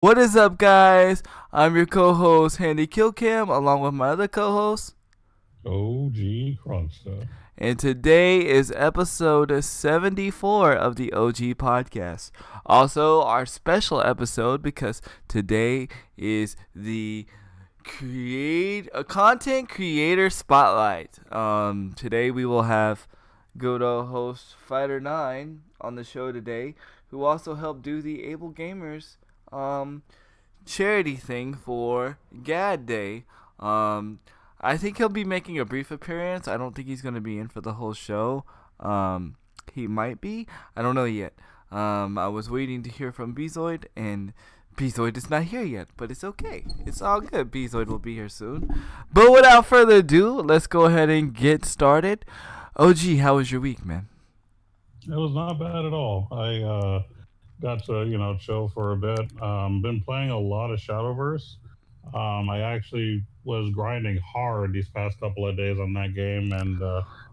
What is up, guys? I'm your co-host Handy Killcam, along with my other co-host, OG Krunkster. and today is episode 74 of the OG podcast. Also, our special episode because today is the create a content creator spotlight. Today we will have Godo host Fighter9 on the show today, who also helped do the Able Gamers um charity thing for GAD Day. Um, I think he'll be making a brief appearance. I don't think he's going to be in for the whole show. He might be. I don't know yet. I was waiting to hear from Bezoid, and Bezoid is not here yet, but it's okay. It's all good. Bezoid will be here soon. But without further ado, let's go ahead and get started. OG, how was your week, man? It was not bad at all. I got to chill for a bit. Been playing a lot of Shadowverse. I actually was grinding hard these past couple of days on that game, and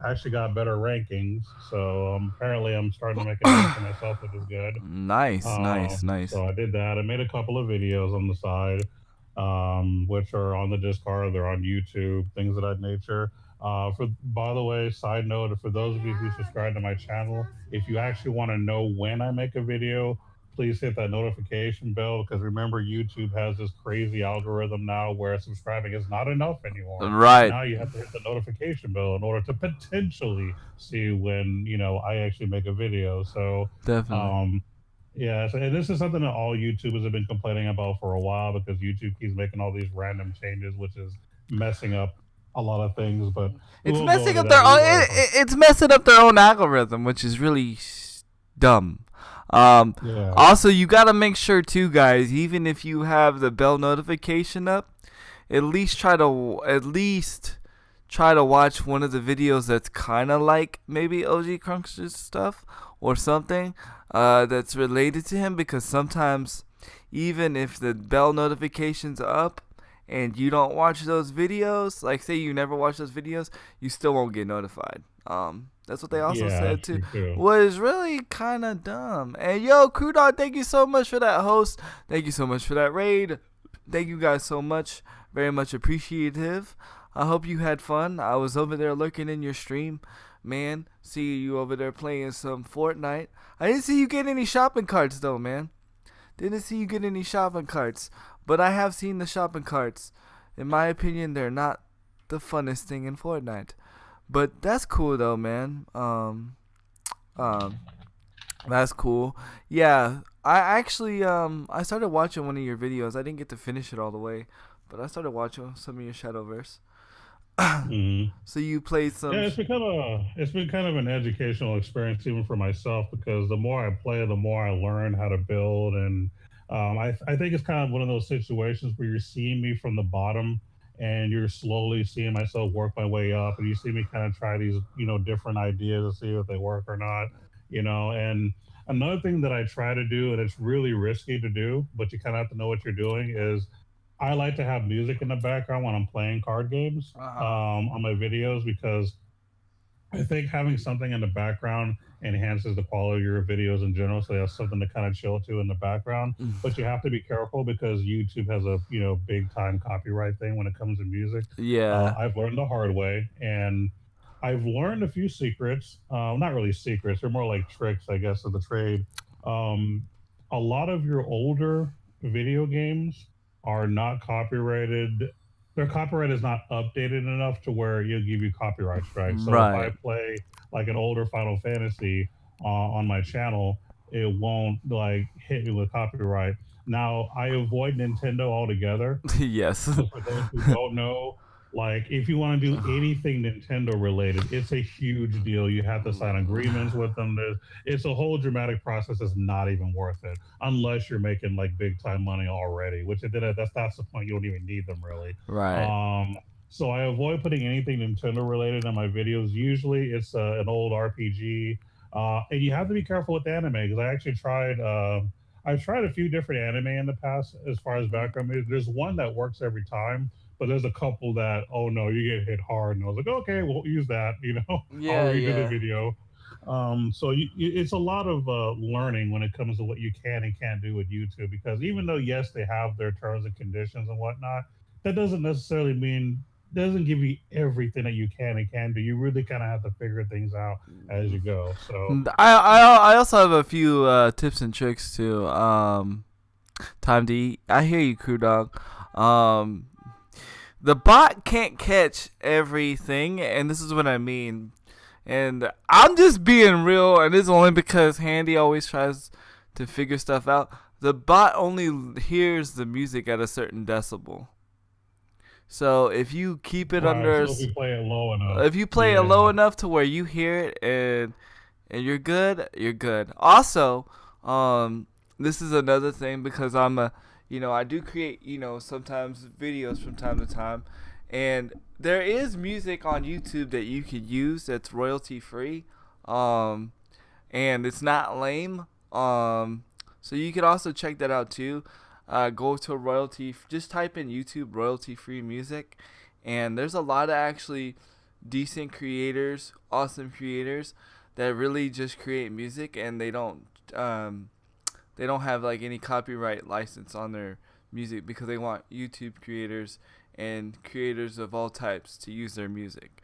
actually got better rankings. So apparently, I'm starting to make a name for myself, which is good. Nice, nice, nice. So I did that. I made a couple of videos on the side, which are on the Discord. They're on YouTube, things of that nature. For by the way, side note, for those of you who subscribe to my channel, if you actually want to know when I make a video, please hit that notification bell because remember, YouTube has this crazy algorithm now where subscribing is not enough anymore. Right. Now you have to hit the notification bell in order to potentially see when I actually make a video. So Definitely. yeah, so, and this is something that all YouTubers have been complaining about for a while because YouTube keeps making all these random changes, which is messing up a lot of things. But we It's won't go messing into up that. their own. It's messing up their own algorithm, which is really dumb. Um, Yeah, Also, you gotta make sure too, guys. Even if you have the bell notification up, at least try to watch one of the videos that's kind of like maybe OG Crunkster's stuff or something that's related to him, because sometimes even if the bell notification's up and you don't watch those videos, like say you never watch those videos, you still won't get notified. That's what they also yeah, said that's too. true too. Was really kind of dumb. And yo, Crew Dog, thank you so much for that host. Thank you so much for that raid. Thank you guys so much. Very much appreciative. I hope you had fun. I was over there lurking in your stream, man. See you over there playing some Fortnite. I didn't see you get any shopping carts though, man. Didn't see you get any shopping carts, but I have seen the shopping carts. In my opinion, they're not the funnest thing in Fortnite. But that's cool though, man. Um, that's cool. Yeah, I actually I started watching one of your videos. I didn't get to finish it all the way, but I started watching some of your Shadowverse. Hmm. So you played Yeah, some. it's been kind of an educational experience even for myself because the more I play, the more I learn how to build, and I think it's kind of one of those situations where you're seeing me from the bottom and you're slowly seeing myself work my way up, and you see me kind of try these different ideas to see if they work or not, and another thing that I try to do, and it's really risky to do, but you kind of have to know what you're doing, is I like to have music in the background when I'm playing card games Uh huh. on my videos because I think having something in the background enhances the quality of your videos in general. So you have something to kind of chill to in the background. But you have to be careful because YouTube has a big time copyright thing when it comes to music. Yeah. I've learned the hard way, and I've learned a few secrets. Not really secrets; they're more like tricks, I guess, of the trade. Um, a lot of your older video games are not copyrighted. Their copyright is not updated enough to where it'll give you copyright strikes. So if I Right. play like an older Final Fantasy on my channel, it won't like hit me with copyright. Now I avoid Nintendo altogether. Yes. So for those who don't know, like if you want to do anything Nintendo related, it's a huge deal. You have to sign agreements with them. It's a whole dramatic process that's not even worth it unless you're making like big time money already, which that's the point. You don't even need them really. Right. Um, so I avoid putting anything Nintendo related in my videos. Usually it's an old RPG, and you have to be careful with anime because I actually tried. I've tried a few different anime in the past as far as background music. There's one that works every time, but there's a couple that, oh no, you get hit hard. And I was like, okay, we'll use that, I'll Yeah, redo the yeah. video. So it's a lot of learning when it comes to what you can and can't do with YouTube. Because even though yes, they have their terms and conditions and whatnot, that doesn't necessarily mean doesn't give you everything that you can and can do. You really kind of have to figure things out as you go. So I also have a few tips and tricks to time to eat. I hear you, crew dog. Um, the bot can't catch everything, and this is what I mean. And I'm just being real, and it's only because Handy always tries to figure stuff out. The bot only hears the music at a certain decibel. So if you keep it right. under, So if you play it low enough, if you play it low yeah. enough to where you hear it and you're good, you're good. Also, this is another thing because I do create, sometimes videos from time to time, and there is music on YouTube that you could use that's royalty free, um, and it's not lame. So you could also check that out too. Go to just type in YouTube royalty free music, and there's a lot of actually decent creators, awesome creators that really just create music, and they don't have like any copyright license on their music because they want YouTube creators and creators of all types to use their music,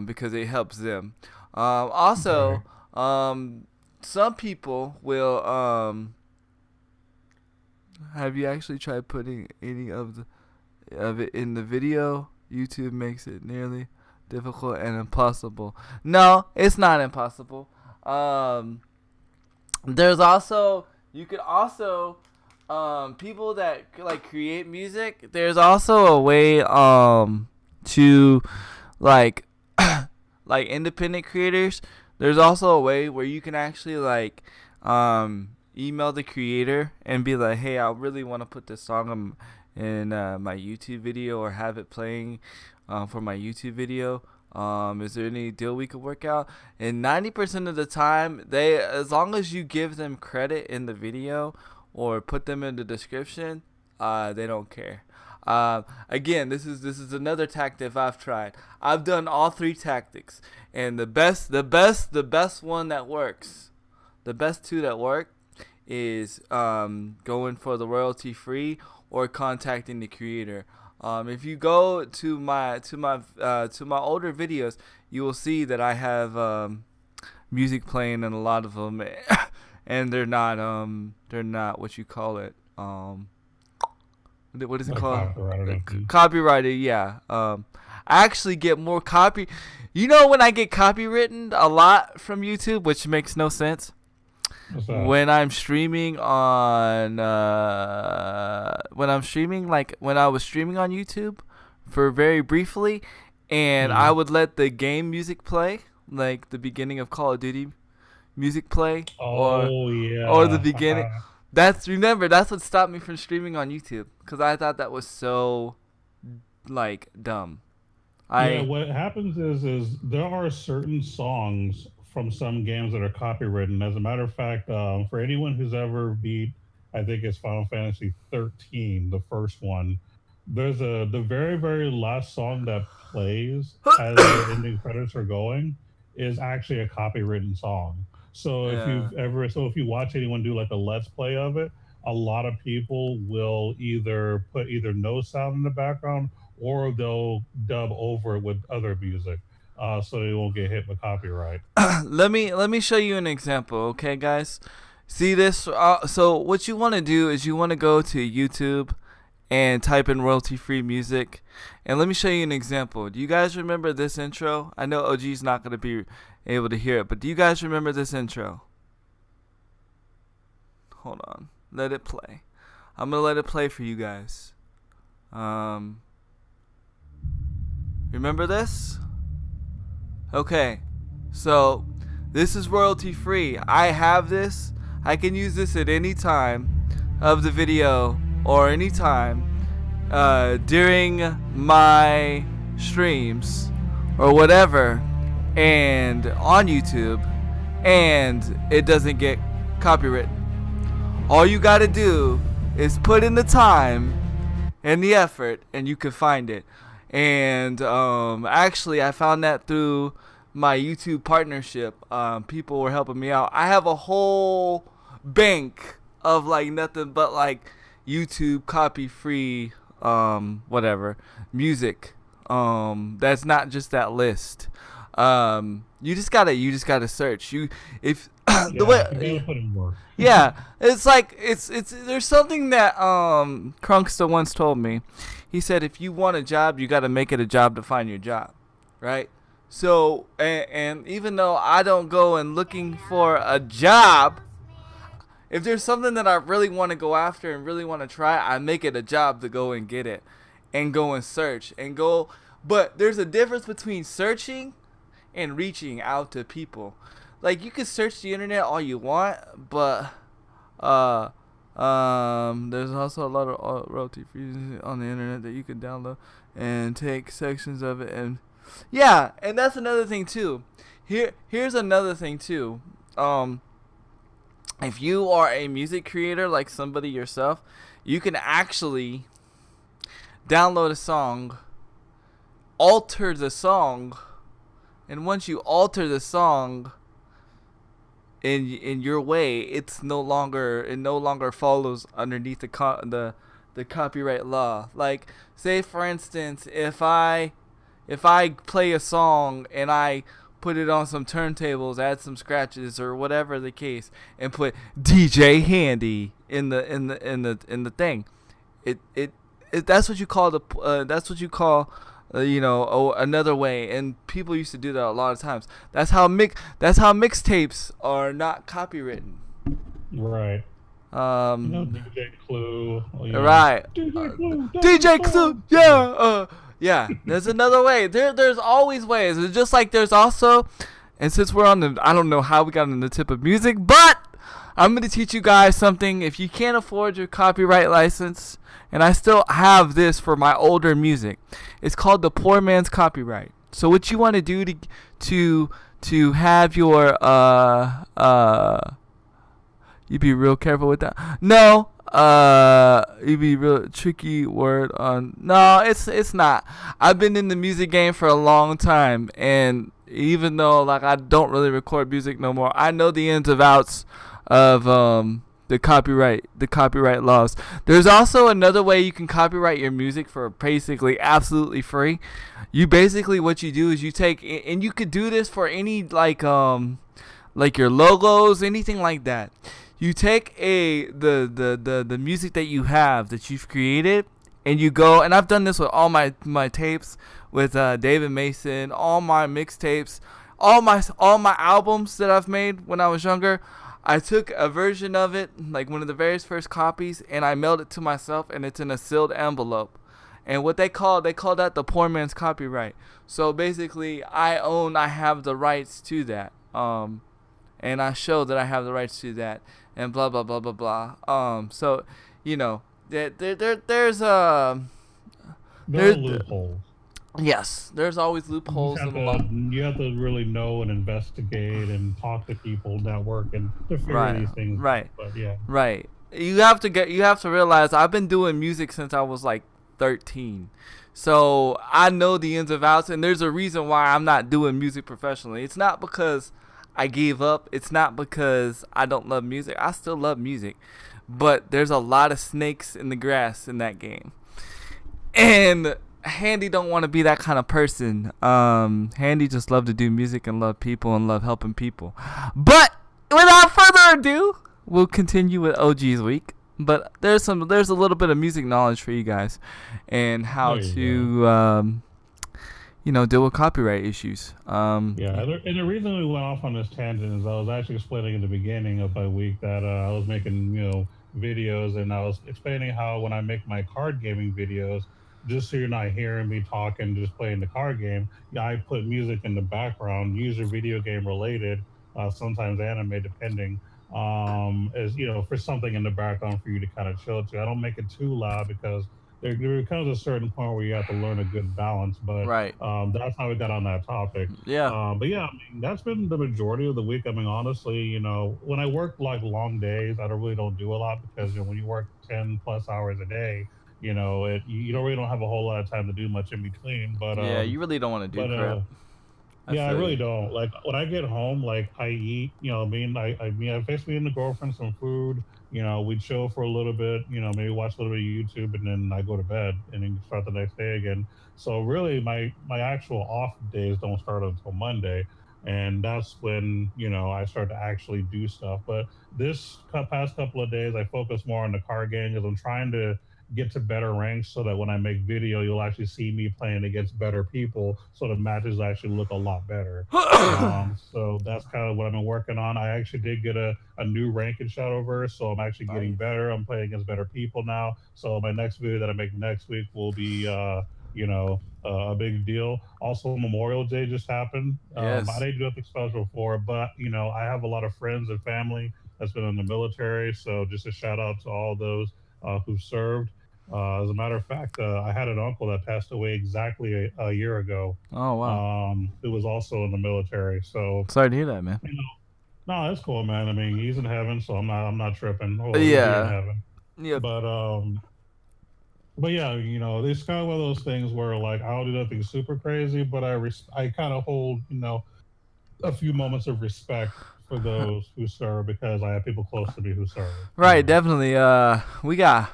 because it helps them. Also, Right. some people will. Have you actually tried putting any of it in the video? YouTube makes it nearly difficult and impossible. No, it's not impossible. There's also you could also people that like create music. There's also a way to like like independent creators. There's also a way where you can actually like email the creator and be like, hey, I really want to put this song in my YouTube video or have it playing for my YouTube video. Is there any deal we could work out? And 90% of the time, as long as you give them credit in the video or put them in the description, they don't care. Again, this is another tactic I've tried. I've done all three tactics, and the best one that works, the best two that work, is going for the royalty free or contacting the creator. If you go to my older videos, you will see that I have music playing in a lot of them, and they're not what you call it. What is it Like called? copyright or anything. Copyrighted. Yeah. I actually get more copy. You know when I get copywritten a lot from YouTube, which makes no sense. What's that? When I'm streaming like when I was streaming on YouTube for very briefly, and I Mm. would let the game music play, like the beginning of Call of Duty music play, Oh or the yeah. beginning. That's what stopped me from streaming on YouTube because I thought that was so like dumb. Yeah, I what happens is there are certain songs from some games that are copywritten. As a matter of fact, for anyone who's ever beat, I think it's Final Fantasy 13, the first one. There's the very last song that plays as the ending credits are going is actually a copywritten song. yeah. So if you watch anyone do like a let's play of it, a lot of people will either put either no sound in the background or they'll dub over it with other music, so they won't get hit with copyright. Let me show you an example, okay, guys? See this? So what you want to do is you want to go to YouTube and type in royalty free music, and let me show you an example. Do you guys remember this intro? I know OG's not gonna be able to hear it, but do you guys remember this intro? Hold on, let it play. I'm gonna let it play for you guys. Um, remember this? Okay, so this is royalty free. I have this. I can use this at any time of the video or any time during my streams or whatever, and on YouTube, and it doesn't get copyright. All you gotta do is put in the time and the effort, and you can find it. And actually, I found that through my YouTube partnership, people were helping me out. I have a whole bank of like nothing but like YouTube copy free, whatever music. That's not just that list. You just gotta search. If the way you gotta put in work. yeah, it's like it's there's something that Crunkster once told me. He said if you want a job, you got to make it a job to find your job, right? So and even though I don't go and looking for a job, if there's something that I really want to go after and really want to try, I make it a job to go and get it and go and search and go. But there's a difference between searching and reaching out to people. Like, you can search the internet all you want, but there's also a lot of royalty free on the internet that you can download and take sections of it. And yeah, and that's another thing too. Here's another thing too. If you are a music creator like somebody yourself, you can actually download a song, alter the song, and once you alter the song in your way, it no longer follows underneath the copyright law. Like, say for instance, if I play a song and I put it on some turntables, add some scratches or whatever the case, and put DJ Handy in the thing, it that's what you call another way, and people used to do that a lot of times. That's how mixtapes are not copywritten. Right. DJ Clue. Right. DJ Clue. Yeah. Yeah. There's another way. There's always ways. It's just like there's also, and since we're on I don't know how we got on the tip of music, but I'm gonna teach you guys something. If you can't afford your copyright license, and I still have this for my older music, it's called the poor man's copyright. So what you want to do to have your you be real careful with that. No, you be real tricky word on. No, it's not. I've been in the music game for a long time, and even though like I don't really record music no more, I know the ins and outs of the copyright laws. There's also another way you can copyright your music for basically absolutely free. You basically, what you do is you take, and you could do this for any like your logos, anything like that. You take the music that you have that you've created, and you go, and I've done this with all my tapes with David Mason, all my mixtapes, all my albums that I've made when I was younger. I took a version of it, like one of the very first copies, and I mailed it to myself, and it's in a sealed envelope. And what they call that the poor man's copyright. So basically, I have the rights to that. And I show that I have the rights to that, and blah blah blah blah blah. So, there's loopholes. Yes, there's always loopholes in the law. You have to really know and investigate and talk to people, network, and to figure these things. Right. But yeah. Right. You have to realize I've been doing music since I was like 13. So I know the ins and outs, and there's a reason why I'm not doing music professionally. It's not because I gave up. It's not because I don't love music. I still love music. But there's a lot of snakes in the grass in that game. And Handy don't want to be that kind of person. Handy just love to do music and love people and love helping people. But without further ado, we'll continue with OG's week. But there's a little bit of music knowledge for you guys and how to deal with copyright issues. And the reason we went off on this tangent is I was actually explaining in the beginning of my week that I was making videos, and I was explaining how when I make my card gaming videos, just so you're not hearing me talking, just playing the card game, I put music in the background, usually video game related, sometimes anime depending, as for something in the background for you to kind of chill to. I don't make it too loud because there comes a certain point where you have to learn a good balance. But that's how we got on that topic. Yeah. But yeah, I mean, that's been the majority of the week. I mean, honestly, when I work like long days, I really don't do a lot because when you work 10 plus hours a day, you don't really have a whole lot of time to do much in between. But you really don't want to do crap. Yeah, I feel really you. don't. Like when I get home, like I eat, I basically and the girlfriend some food. We chill for a little bit. Maybe watch a little bit of YouTube, and then I go to bed, and then start the next day again. So really, my actual off days don't start until Monday, and that's when I start to actually do stuff. But this past couple of days, I focus more on the card game because I'm trying to get to better ranks so that when I make video, you'll actually see me playing against better people, so the matches actually look a lot better. So that's kind of what I've been working on. I actually did get a new rank in Shadowverse, so I'm actually getting Nice. better. I'm playing against better people now. So my next video that I make next week will be, a big deal. Also, Memorial Day just happened. I Yes. didn't do nothing special for it, but I have a lot of friends and family that's been in the military. So just a shout out to all those who served. As a matter of fact, I had an uncle that passed away exactly a year ago. Oh wow. Who was also in the military. So Sorry to hear that, man. you know, no, that's cool, man. I mean, he's in heaven, so I'm not tripping. Oh, he'll be in Yeah. heaven. Yep. But but yeah, it's kind of one of those things where like I don't do nothing super crazy, but I kind of hold a few moments of respect for those who serve because I have people close to me who serve. Right, definitely. We got.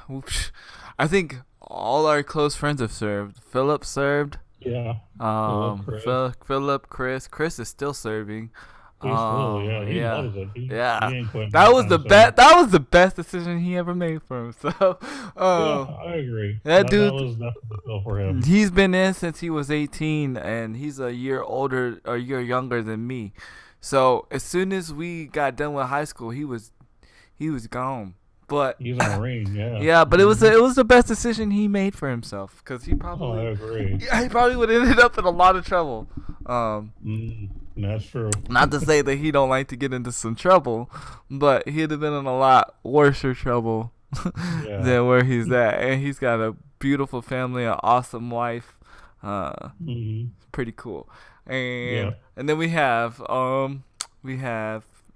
I think all our close friends have served. Philip served. Yeah, Philip, Chris. Philip, Chris. Chris is still serving. He's still, yeah, he Yeah, loves it. He yeah. ain't quitting That was the anytime soon. best. That was the best decision he ever made for himself. Yeah, I agree. That That dude. was definitely still for him. He's been in since he was 18, and he's a year older, or a year younger than me. So as soon as we got done with high school, he was gone. But He's a Marine, yeah. yeah, but it was the best decision he made for himself because Oh, I agree. he probably would have ended up in a lot of trouble. That's true. Not to say that he don't like to get into some trouble, but he'd have been in a lot worse trouble Yeah. than where he's at. And he's got a beautiful family, an awesome wife. hmm Pretty cool. Yeah. And then we have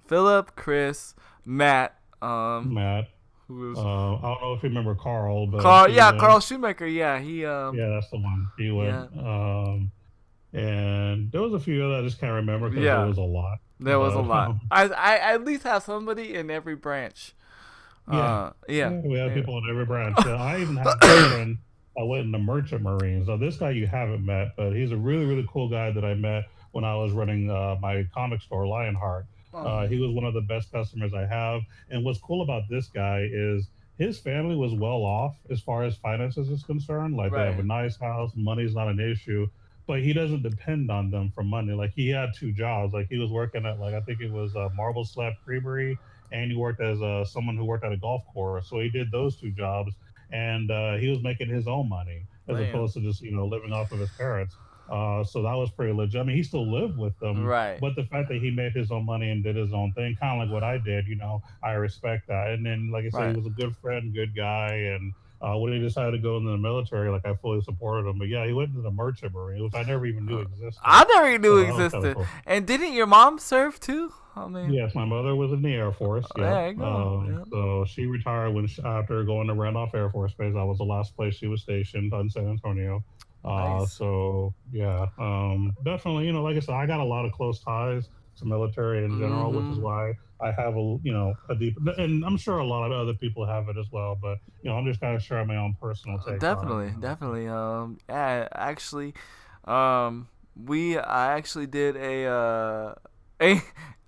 Philip, Chris, Matt, Matt. who is I don't know if you remember Carl, but Carl. Yeah, Carl Shoemaker. Yeah, he yeah, that's the one. He went. yeah, And there was a few that I just can't remember because there yeah. was a lot. There was a But lot. I at least have somebody in every branch. yeah, Yeah. yeah, we have Yeah. people in every branch. I even have a friend that went in the Merchant Marines. So this guy you haven't met, but he's a really really cool guy that I met when I was running my comic store, Lionheart. Um, He was one of the best customers I have. And what's cool about this guy is his family was well off as far as finances is concerned. Like they have a right. nice house, money's not an issue, but he doesn't depend on them for money. Like he had two jobs. Like he was working at like I think it was Marble Slab Creamery, and he worked as someone who worked at a golf course. So he did those two jobs, and he was making his own money as Damn. opposed to just living off of his parents. So that was pretty legit. I mean, he still lived with them, Right. but the fact that he made his own money and did his own thing, kind of like what I did, I respect that. And then, like I said, he Right. was a good friend, good guy. And when he decided to go into the military, like I fully supported him. But yeah, he went into the Merchant Marine, which I never even knew existed. I never even knew So it that was kind of existed. cool. And didn't your mom serve too? I mean, Yes, my mother was in the Air Force. Yep. there you go. Yeah. So she retired after going to Randolph Air Force Base. That was the last place she was stationed in San Antonio. Nice. So yeah, definitely. Like I said, I got a lot of close ties to military in general, which is Mm-hmm. why I have a deep, and I'm sure a lot of other people have it as well. But I'm just kind of sharing my own personal take on it. Definitely, definitely. Yeah, actually, um, I actually did a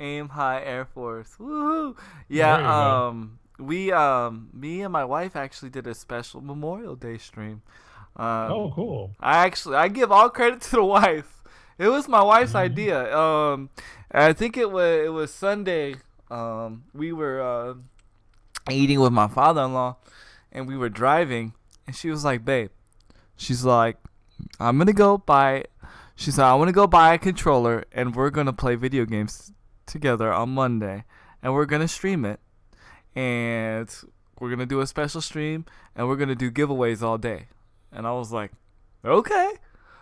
aim high Air Force. Woohoo! There you go. Yeah. Me and my wife actually did a special Memorial Day stream. Oh, Um, cool. I give all credit to the wife. It was my wife's hmm idea. I think it was Sunday. We were eating with my father-in-law, and we were driving, and she was like, "Babe," she's like, "I'm gonna go buy." She said, "I want to go buy a controller, and we're gonna play video games together on Monday, and we're gonna stream it, and we're gonna do a special stream, and we're gonna do giveaways all day." And I was like, "Okay."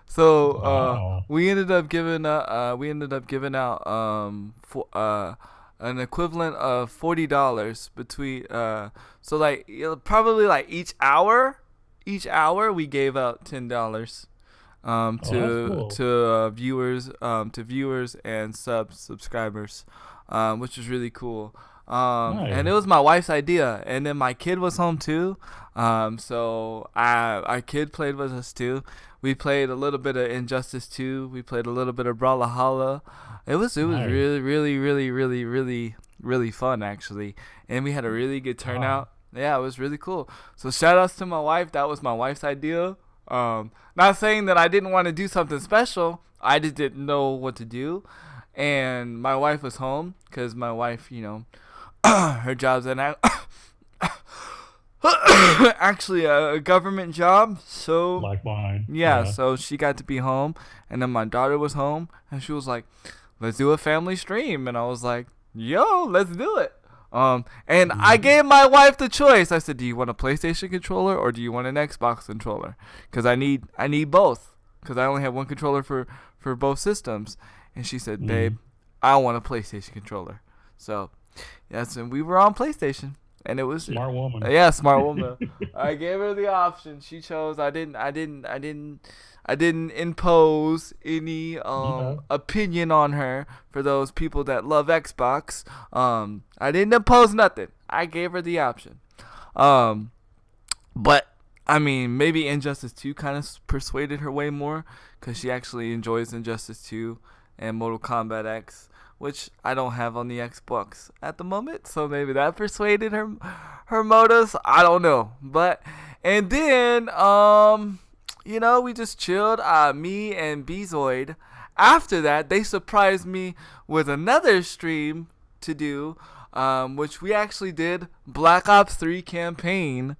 So Wow. we ended up giving out for an equivalent of $40 between so probably like each hour we gave out $10. Oh, that's cool. to viewers and subscribers, which was really cool. And Nice. it was my wife's idea, and then my kid was home too. So our kid played with us too. We played a little bit of Injustice 2. We played a little bit of Brawlhalla. It was Nice. really fun actually, and we had a really good Wow. turnout. Yeah, it was really cool. So shout outs to my wife. That was my wife's idea. Not saying that I didn't want to do something special. I just didn't know what to do, and my wife was home because my wife, her job's actually a government job. So Like mine. yeah, Yeah. so she got to be home, and then my daughter was home, and she was like, "Let's do a family stream," and I was like, "Yo, let's do it." And I Mhm. gave my wife the choice. I said, "Do you want a PlayStation controller or do you want an Xbox controller? Because I need both. Because I only have one controller for both systems." And she said, "Babe, Mhm. I want a PlayStation controller." So yes, and we were on PlayStation, and it was Smart woman. yeah, smart woman. I gave her the option. She chose. I didn't impose any Okay. opinion on her for those people that love Xbox. I didn't impose nothing. I gave her the option. Um, but I mean, maybe Injustice 2 kind of persuaded her way more because she actually enjoys Injustice 2 and Mortal Kombat X, which I don't have on the Xbox at the moment. So maybe that persuaded her motives. I don't know. But and then we just chilled. Me and Bezoid. After that, they surprised me with another stream to do, which we actually did Black Ops 3 campaign.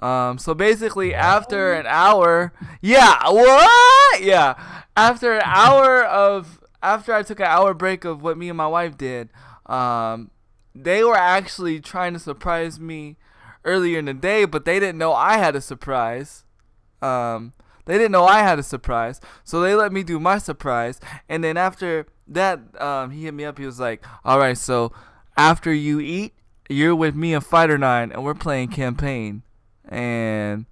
So basically, after What? an hour, yeah, what? Yeah, after I took an hour break of what me and my wife did, they were actually trying to surprise me earlier in the day, but they didn't know I had a surprise. Um, they didn't know I had a surprise, so they let me do my surprise. And then after that, he hit me up. He was like, "All right, so after you eat, you're with me and Fighter Nine, and we're playing campaign." And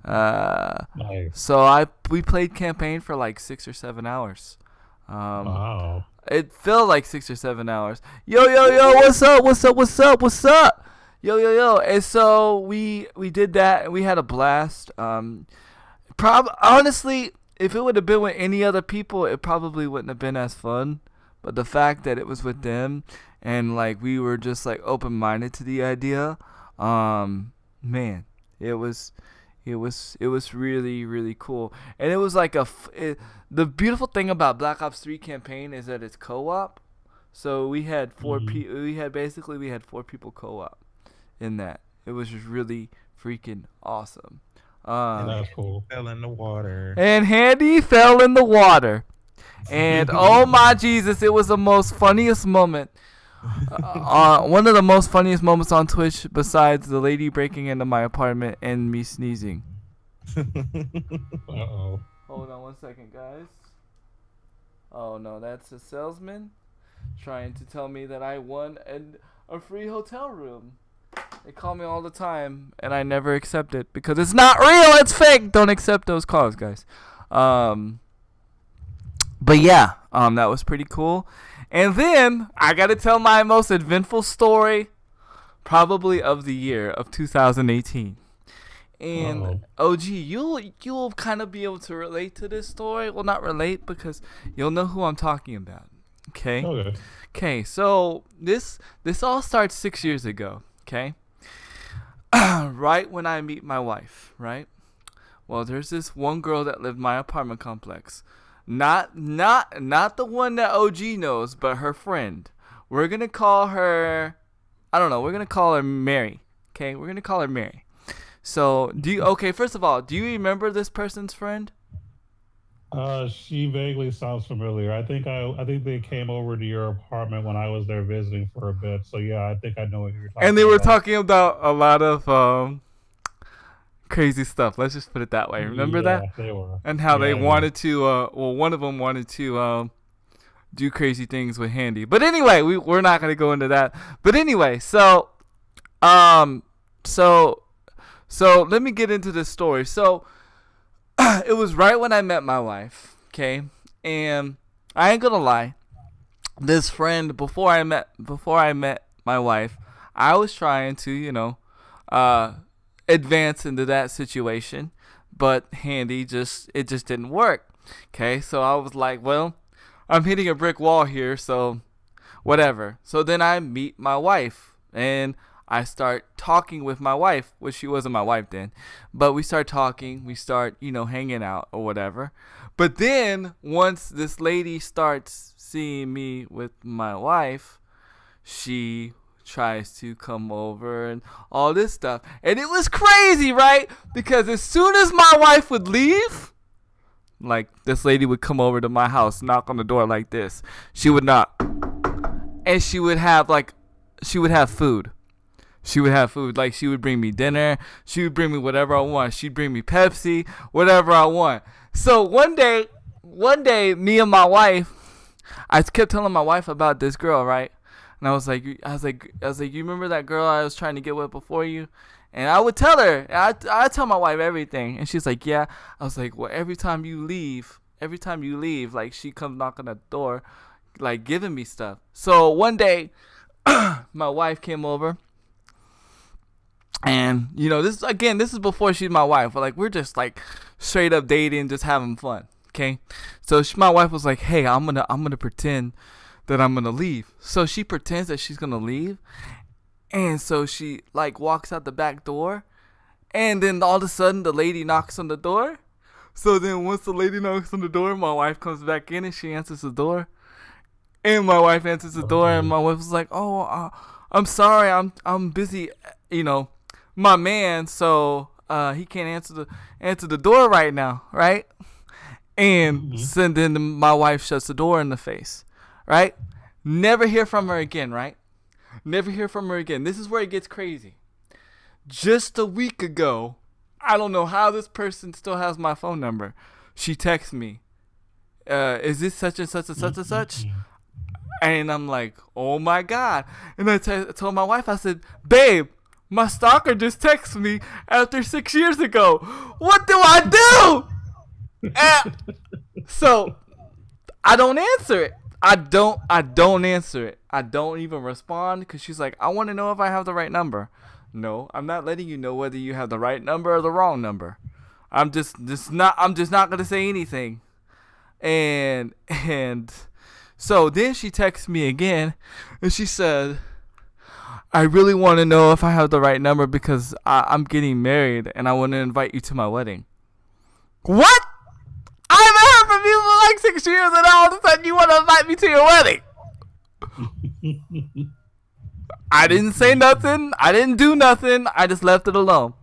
Nice. so we played campaign for like 6 or 7 hours. Um, Wow. it felt like 6 or 7 hours. Yo, what's up? Yo. And so we did that, and we had a blast. Honestly, if it would have been with any other people, it probably wouldn't have been as fun. But the fact that it was with them, and like we were just like open minded to the idea, man, it was it was really really cool. And it was like the beautiful thing about Black Ops 3 campaign is that it's co-op. So Mhm. we had four people co-op in that. It was just really freaking awesome. And Um, That's cool. fell in the water. and Handy fell in the water. And oh my Jesus, it was the most funniest moment. One of the most funniest moments on Twitch, besides the lady breaking into my apartment and me sneezing. Uh-oh. Hold on 1 second, guys. Oh no, that's a salesman trying to tell me that I won a free hotel room. They call me all the time, and I never accept it because it's not real. It's fake. Don't accept those calls, guys. Um, but yeah, that was pretty cool. And then I gotta tell my most eventful story, probably of the year of 2018. And Uh-oh. OG, you'll kind of be able to relate to this story. Well, not relate because you'll know who I'm talking about. Okay. Okay. Okay. So this all starts 6 years ago. Okay. Right when I meet my wife. Right. Well, there's this one girl that lived in my apartment complex. Not the one that OG knows, but her friend. We're gonna call her. I don't know. We're gonna call her Mary. Okay. We're gonna call her Mary. So, okay, first of all, do you remember this person's friend? She vaguely sounds familiar. I think they came over to your apartment when I was there visiting for a bit. So yeah, I think I know what you're And they talking were about. talking about a lot of crazy stuff. Let's just put it that way. Remember Yeah, that? they were. And how Yeah, they I do. wanted to one of them wanted to do crazy things with Handy. But anyway, we're not going to go into that. But anyway, um so so let me get into this story. So it was right when I met my wife. Okay, and I ain't gonna lie. This friend before I met my wife, I was trying to advance into that situation, but Handy it just didn't work. Okay, so I was like, well, I'm hitting a brick wall here, so whatever. So then I meet my wife and I start talking with my wife, which she wasn't my wife then, but we start talking, we start, hanging out or whatever. But then once this lady starts seeing me with my wife, she tries to come over and all this stuff. And it was crazy, right? Because as soon as my wife would leave, like this lady would come over to my house, knock on the door like this. She would knock. And she would have food. She would have food. Like, she would bring me dinner. She would bring me whatever I want. She'd bring me Pepsi, whatever I want. So one day, me and my wife, I kept telling my wife about this girl, right? And I was like, you remember that girl I was trying to get with before you? And I would tell her. I tell my wife everything. And she's like, yeah. I was like, well, every time you leave, like, she comes knocking at the door, like, giving me stuff. So one day, my wife came over. And, this is before she's my wife. But, like, we're just, like, straight up dating, just having fun. Okay? So my wife was like, hey, I'm gonna pretend that I'm gonna leave. So she pretends that she's gonna leave. And so she, like, walks out the back door. And then all of a sudden, the lady knocks on the door. So then once the lady knocks on the door, my wife comes back in and she answers the door. And my wife answers the door. And my wife was like, oh, I'm sorry. I'm busy, my man, so he can't answer the door right now, right? And so then my wife shuts the door in the face, right? Never hear from her again, right? Never hear from her again. This is where it gets crazy. Just a week ago, I don't know how this person still has my phone number. She texts me, is this such and such and such and such? And I'm like, oh my God. And I told my wife, I said, babe, my stalker just texted me after 6 years ago. What do I do? So I don't answer it. I don't answer it. I don't even respond because she's like, I want to know if I have the right number. No, I'm not letting you know whether you have the right number or the wrong number. I'm just not gonna say anything. And so then she texts me again, and she said, I really want to know if I have the right number because I'm getting married and I want to invite you to my wedding. What? I haven't heard from you for like 6 years and all of a sudden you want to invite me to your wedding. I didn't say nothing. I didn't do nothing. I just left it alone.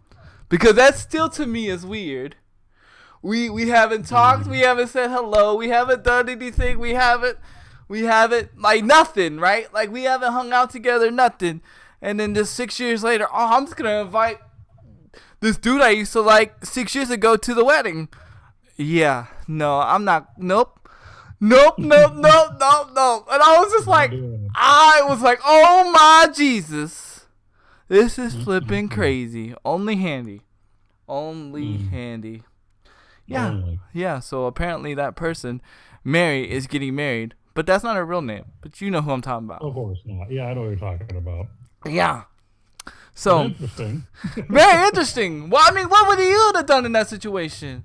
Because that still to me is weird. We haven't talked. We haven't said hello. We haven't done anything. We haven't like nothing, right? Like we haven't hung out together, nothing. And then just 6 years later, oh, I'm just going to invite this dude I used to like 6 years ago to the wedding. Yeah, no, I'm not. Nope. And I was just like, oh my Jesus. This is flipping crazy. Only Handy. Handy. Yeah. Yeah, so apparently that person, Mary, is getting married. But that's not her real name. But you know who I'm talking about. Of course not. Yeah, I know what you're talking about. Yeah. So interesting. Very interesting. Well, I mean, what would you have done in that situation?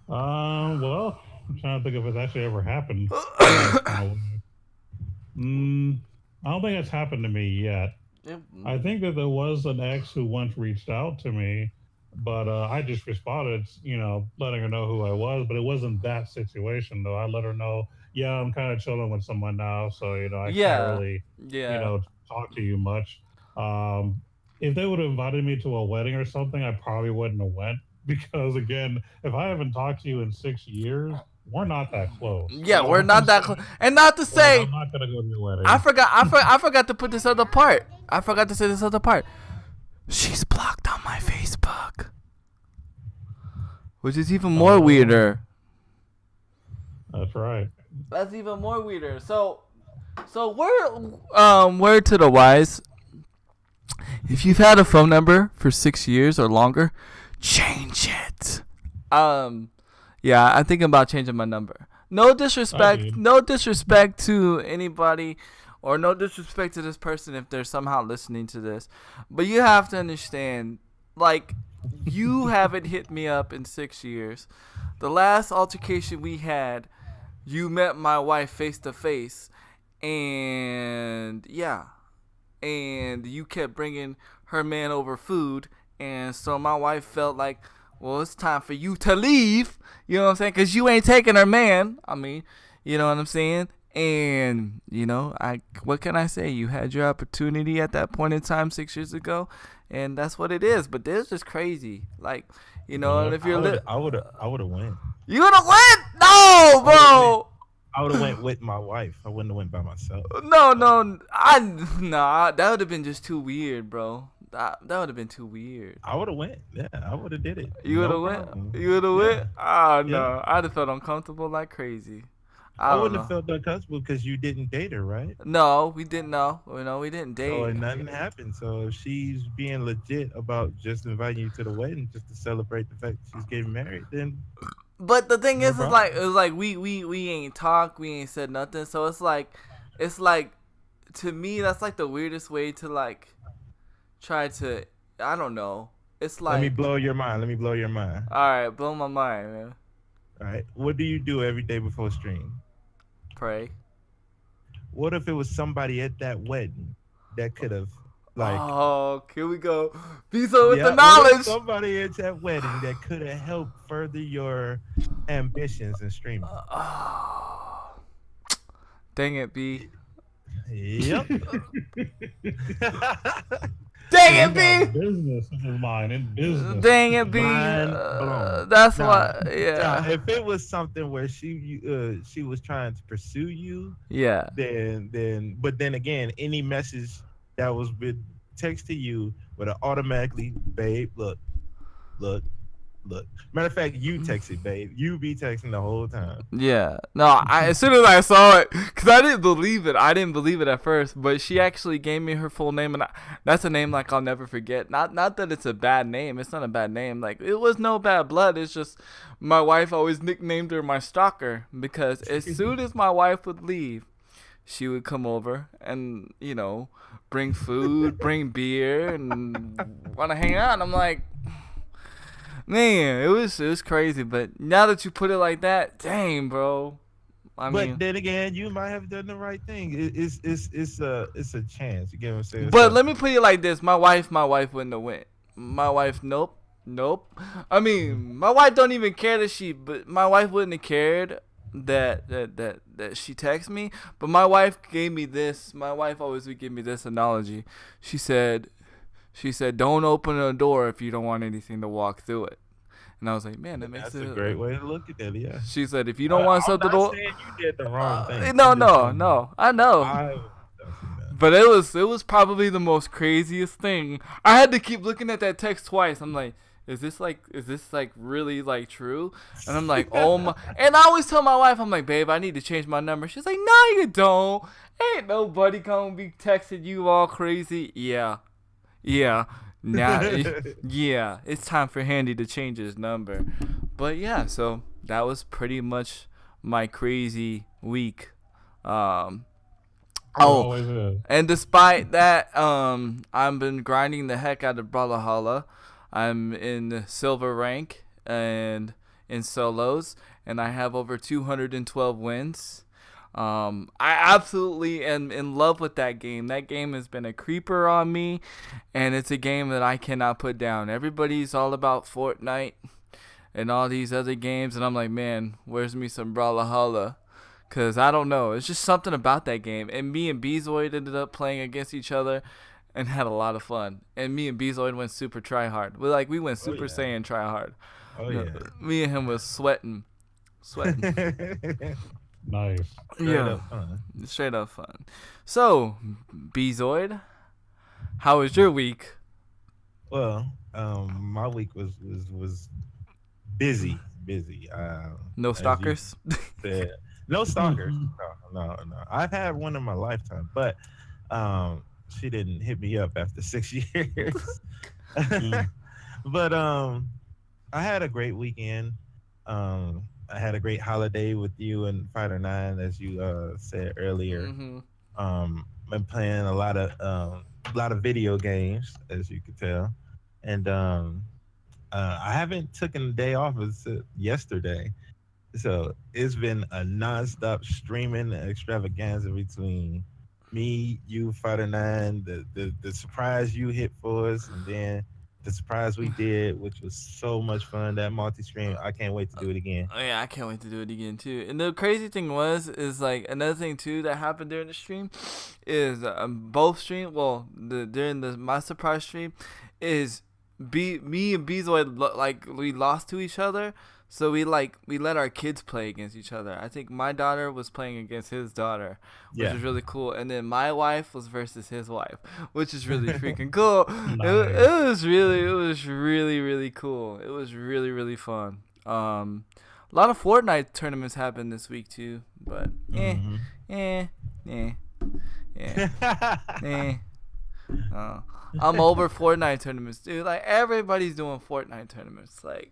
Well, I'm trying to think if it's actually ever happened. I don't think it's happened to me yet. I think that there was an ex who once reached out to me, but I just responded, letting her know who I was. But it wasn't that situation, though. I let her know, yeah, I'm kind of chilling with someone now, so I can't really, talk to you much. If they would have invited me to a wedding or something, I probably wouldn't have went because, again, if I haven't talked to you in 6 years, we're not that close. Yeah, we're not that close. And not to say, I'm not gonna go to your wedding. I forgot to put this other part. I forgot to say this other part. She's blocked on my Facebook, which is even more weirder. That's right. That's even more weirder. So word to the wise. If you've had a phone number for 6 years or longer, change it. Um, yeah, I'm thinking about changing my number. No I disrespect, did. no disrespect to anybody, or no disrespect to this person if they're somehow listening to this, but you have to understand, like, you haven't hit me up in 6 years. The last altercation we had, you met my wife face to face, and yeah, and you kept bringing her man over food, and so my wife felt like, well, it's time for you to leave. You know what I'm saying? Because you ain't taking her man. I mean, you know what I'm saying? And what can I say? You had your opportunity at that point in time 6 years ago, and that's what it is. But this is just crazy. Like, and Yep. if you're I would have went. you would have went? No, I would have went. bro. I would have went with my wife. I wouldn't have went by myself. No, no, nah. That would have been just too weird, bro. That would have been too weird. I would have went. Yeah, I would have did it. You would No have went. problem. You would have Yeah, went. Ah, yeah. no. I'd have felt uncomfortable like crazy. I I don't wouldn't have know. felt uncomfortable because you didn't date her, right? No, we didn't know. We didn't So date. and nothing happened. So if she's being legit about just inviting you to the wedding just to celebrate the fact that she's getting married, then But the thing no is, problem. it was like we ain't talked, we ain't said nothing. So it's like, to me, that's like the weirdest way to like try to. I don't know. It's Let me like, blow your mind. Let me blow your mind. all right, blow my mind, man. All right. What do you do every day before stream? Pray. What if it was somebody at that wedding that could have, like, Oh, here we go. Be so with yeah, the what if knowledge. somebody at that wedding that could have helped further your ambitions in streaming? Oh, dang it, B. Yep. Dang He it, got B. business in his mind. In business. Dang it, B. Mind blown. That's Now, why. now, Yeah. if it was something where she was trying to pursue you, Yeah. but then again, any message that was with text to you would have automatically, babe, look. Matter of fact, you texted, babe. You be texting the whole time. Yeah. No, as soon as I saw it, because I didn't believe it. I didn't believe it at first, but she actually gave me her full name, and that's a name like I'll never forget. Not that it's a bad name. It's not a bad name. Like, it was no bad blood. It's just my wife always nicknamed her my stalker, because as soon as my wife would leave, she would come over and bring food, bring beer, and want to hang out. And I'm like, man, it was crazy. But now that you put it like that, dang, bro. I But mean, then again, you might have done the right thing. It's a chance. You get what I'm saying? but So, let me put it like this: my wife wouldn't have went. My wife, nope. I mean, my wife don't even care but my wife wouldn't have cared that she texted me. But my wife gave me this. My wife always would give me this analogy. She said, "Don't open a door if you don't want anything to walk through it." And I was like, man, that makes that's it a great way to look at it. Yeah. She said, if you don't want I'm something not to saying you did the wrong thing. no, I'm just no, saying no, I know. I would have done that. But it was probably the most craziest thing. I had to keep looking at that text twice. I'm like, is this like really like true? And I'm like, oh my. And I always tell my wife, I'm like, babe, I need to change my number. She's like, no, you don't. Ain't nobody gonna be texting you all crazy. Yeah. Now, yeah, it's time for Handy to change his number. But yeah, so that was pretty much my crazy week. It Oh, always is. and despite that, I've been grinding the heck out of Brawlhalla. I'm in silver rank and in solos, and I have over 212 wins. I absolutely am in love with that game. That game has been a creeper on me, and it's a game that I cannot put down. Everybody's all about Fortnite and all these other games, and I'm like, man, where's me some Brawlhalla? Because I don't know. It's just something about that game. And me and Bezoid ended up playing against each other and had a lot of fun. And me and Bezoid went super try hard. We went Super yeah. Saiyan try hard. Oh yeah. Me and him was sweating. Straight Nice. Yeah. up fun. Straight up fun. So, Bezoid, how was your week? Well, my week was busy. No as you stalkers? said. No stalkers. No. I've had one in my lifetime, but she didn't hit me up after 6 years. But I had a great weekend. I had a great holiday with you and Fighter Nine, as you said earlier. Mm-hmm. Been playing a lot of video games, as you could tell, and I haven't taken a day off since yesterday. So it's been a nonstop streaming extravaganza between me, you, Fighter Nine, the surprise you hit for us, and then the surprise we did, which was so much fun. That multi stream, I can't wait to do it again. Oh yeah, I can't wait to do it again too. And the crazy thing is like another thing too that happened during the stream is both stream. Well, during the my surprise stream is me and Bezoid like we lost to each other. So we let our kids play against each other. I think my daughter was playing against his daughter, which Yeah. was really cool. And then my wife was versus his wife, which is really freaking cool. Nice. It was really really cool. It was really really fun. A lot of Fortnite tournaments happened this week too, but Mhm. eh, eh, eh. I'm over Fortnite tournaments, dude. Like everybody's doing Fortnite tournaments. Like,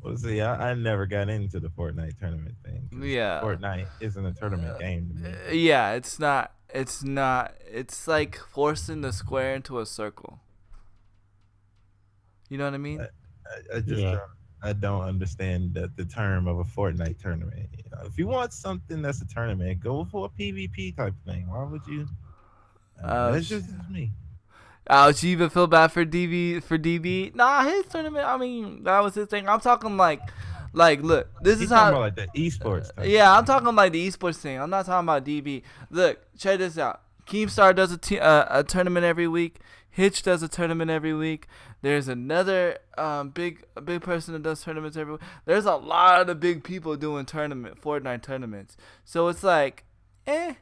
Well, see, I never got into the Fortnite tournament thing. 'Cause yeah, Fortnite isn't a tournament game to me. yeah. It's not. It's not. It's like forcing the square into a circle. You know what I mean? I just Yeah. I don't understand the term of a Fortnite tournament. You know, if you want something that's a tournament, go for a PvP type thing. Why would you? That's just me. Ouch, you even feel bad for DB? Nah, his tournament. I mean, that was his thing. I'm talking like, look, this He's is talking how. about like the esports type. Yeah, I'm talking like the esports thing. I'm not talking about DB. Look, check this out. Keemstar does a tournament every week. Hitch does a tournament every week. There's another big person that does tournaments every week. There's a lot of big people doing Fortnite tournaments. So it's like, eh,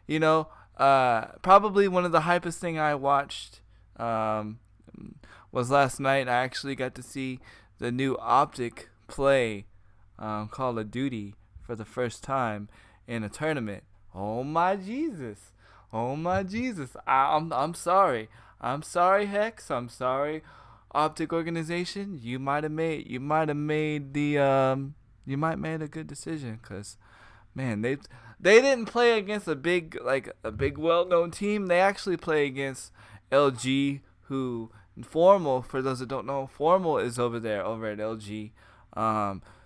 you know. Probably one of the hypest thing I watched was last night. I actually got to see the new Optic play Call of Duty for the first time in a tournament. Oh my Jesus! Oh my Jesus! I'm sorry. I'm sorry, Hex. I'm sorry, Optic organization. You might have made a good decision, cause man, they didn't play against a big well-known team. They actually play against LG, who Formal, for those that don't know, Formal is over at LG.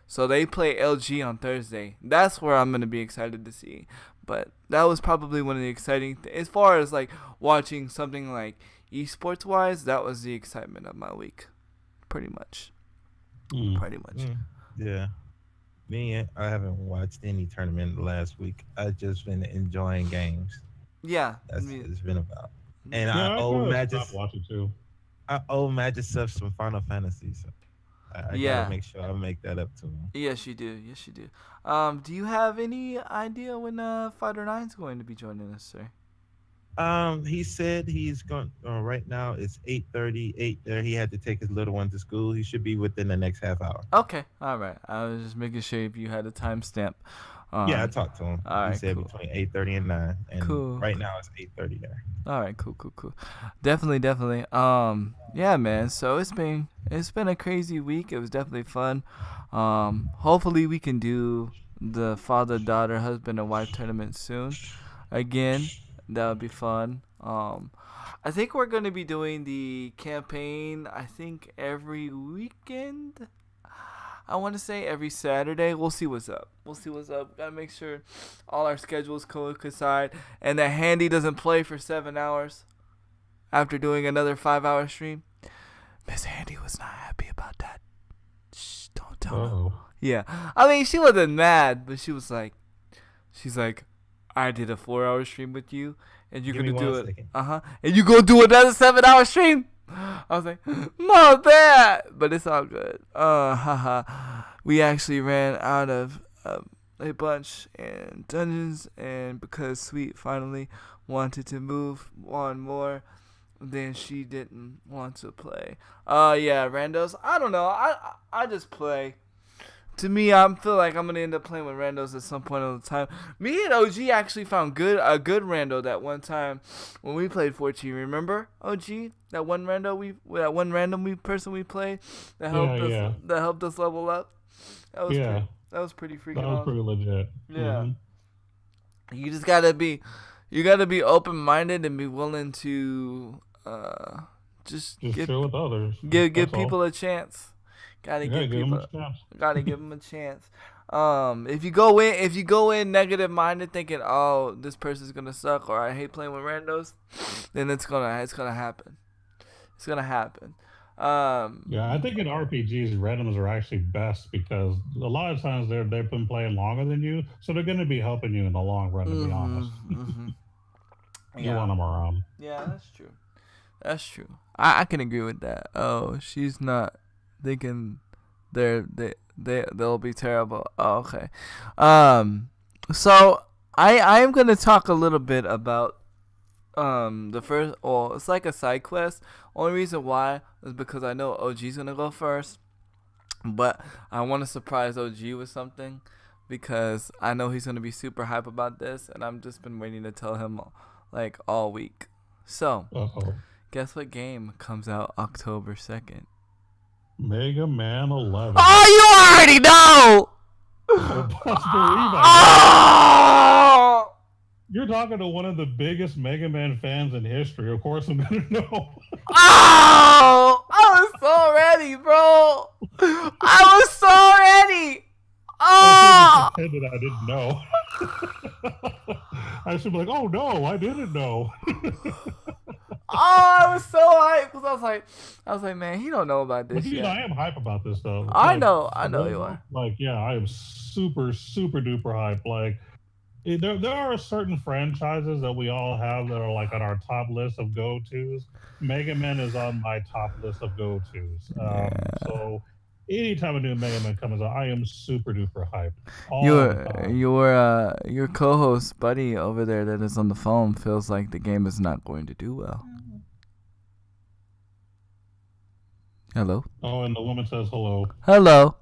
So they play LG on Thursday. That's where I'm gonna be excited to see. But that was probably one of the exciting as far as like watching something like esports wise. That was the excitement of my week, pretty much. Mm. Pretty much. Yeah. Me, I haven't watched any tournament last week. I've just been enjoying games. Yeah. That's what it's been about. And Yeah, I I owe kind of Magic. stopped watching too. I owe Magic Stuff some Final Fantasy, so I Yeah. gotta make sure I make that up to him. Yes, you do. Yes, you do. Do you have any idea when Fighter Nine's going to be joining us, sir? He said he's going. Right now it's 8:30. 8 there. He had to take his little one to school. He should be within the next half hour. Okay, all right. I was just making sure if you had a timestamp. Yeah, I talked to him. all right, He said cool. between 8:30 and 9. And Cool. right now it's 8:30 there. All right, cool. Definitely. Yeah, man. So it's been a crazy week. It was definitely fun. Hopefully we can do the father, daughter, husband, and wife tournament soon. Again, that would be fun. I think we're gonna be doing the campaign. I think every weekend. I want to say every Saturday. We'll see what's up. Gotta make sure all our schedules coincide and that Handy doesn't play for 7 hours after doing another 5-hour stream. Miss Handy was not happy about that. Shh, don't tell her. Oh. Yeah. I mean, she wasn't mad, but she's like, I did a 4-hour stream with you, and you're Give me gonna do 1 it. second. And you gonna do another 7-hour stream? I was like, my bad, but it's all good. Haha. We actually ran out of a bunch in dungeons, and because Sweet finally wanted to move on more, then she didn't want to play. Yeah, randos. I don't know. I just play. To me, I feel like I'm gonna end up playing with randos at some point of the time. Me and OG actually found a good rando that one time when we played 14. Remember, OG, that one random person we played that helped us level up. That was pretty freaking That was awesome. pretty legit. Yeah. You just gotta be open minded and be willing to just chill with others. Give people a chance. Gotta give them a chance. Gotta give them a chance. If you go in negative minded thinking, oh, this person's gonna suck or I hate playing with randos, then it's gonna happen. It's gonna happen. I think in RPGs, randoms are actually best because a lot of times they've been playing longer than you, so they're gonna be helping you in the long run. To be honest, you want them around. Yeah, that's true. That's true. I can agree with that. Oh, she's not thinking they'll be terrible. Oh, okay. So I am gonna talk a little bit about the first. Well, it's like a side quest. Only reason why is because I know OG's gonna go first, but I want to surprise OG with something because I know he's gonna be super hype about this, and I've just been waiting to tell him like all week. So, guess what game comes out October 2nd? Mega Man 11. Oh, you already know! Oh! You're talking to one of the biggest Mega Man fans in history. Of course, I'm gonna know. Oh! I was so ready, bro. I was so ready. Oh! I didn't know. I should be like, oh no, I didn't know. Oh, I was so hyped because I was like, man, he don't know about this yet. I am hype about this though. I know you are. Like, yeah, I am super, super duper hype. Like, there are certain franchises that we all have that are like on our top list of go-tos. Mega Man is on my top list of go-tos. So anytime a new Mega Man comes out, I am super duper hyped. Your co-host buddy over there that is on the phone feels like the game is not going to do well. Hello. Oh, and the woman says hello. Hello.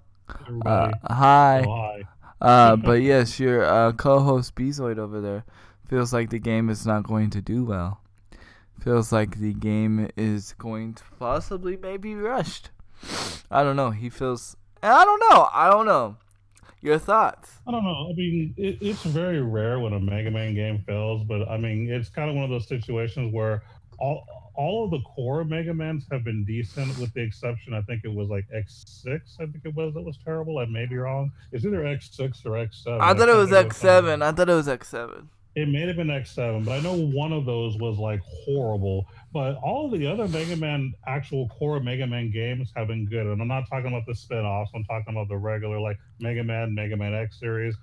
Everybody. Hi. Oh, hi. But yes, your co-host Bezoid over there feels like the game is not going to do well. Feels like the game is going to possibly maybe rushed. I don't know. He feels. I don't know. Your thoughts? I don't know. I mean, it's very rare when a Mega Man game fails, but I mean, it's kind of one of those situations where all of the core Mega Mans have been decent, with the exception, I think it was like X6. I think it was that was terrible. I may be wrong. It's either X6 or X7. I thought it was X7. It may have been X7, but I know one of those was like horrible. But all of the other Mega Man, actual core Mega Man games have been good. And I'm not talking about the spin-offs. I'm talking about the regular like Mega Man X series.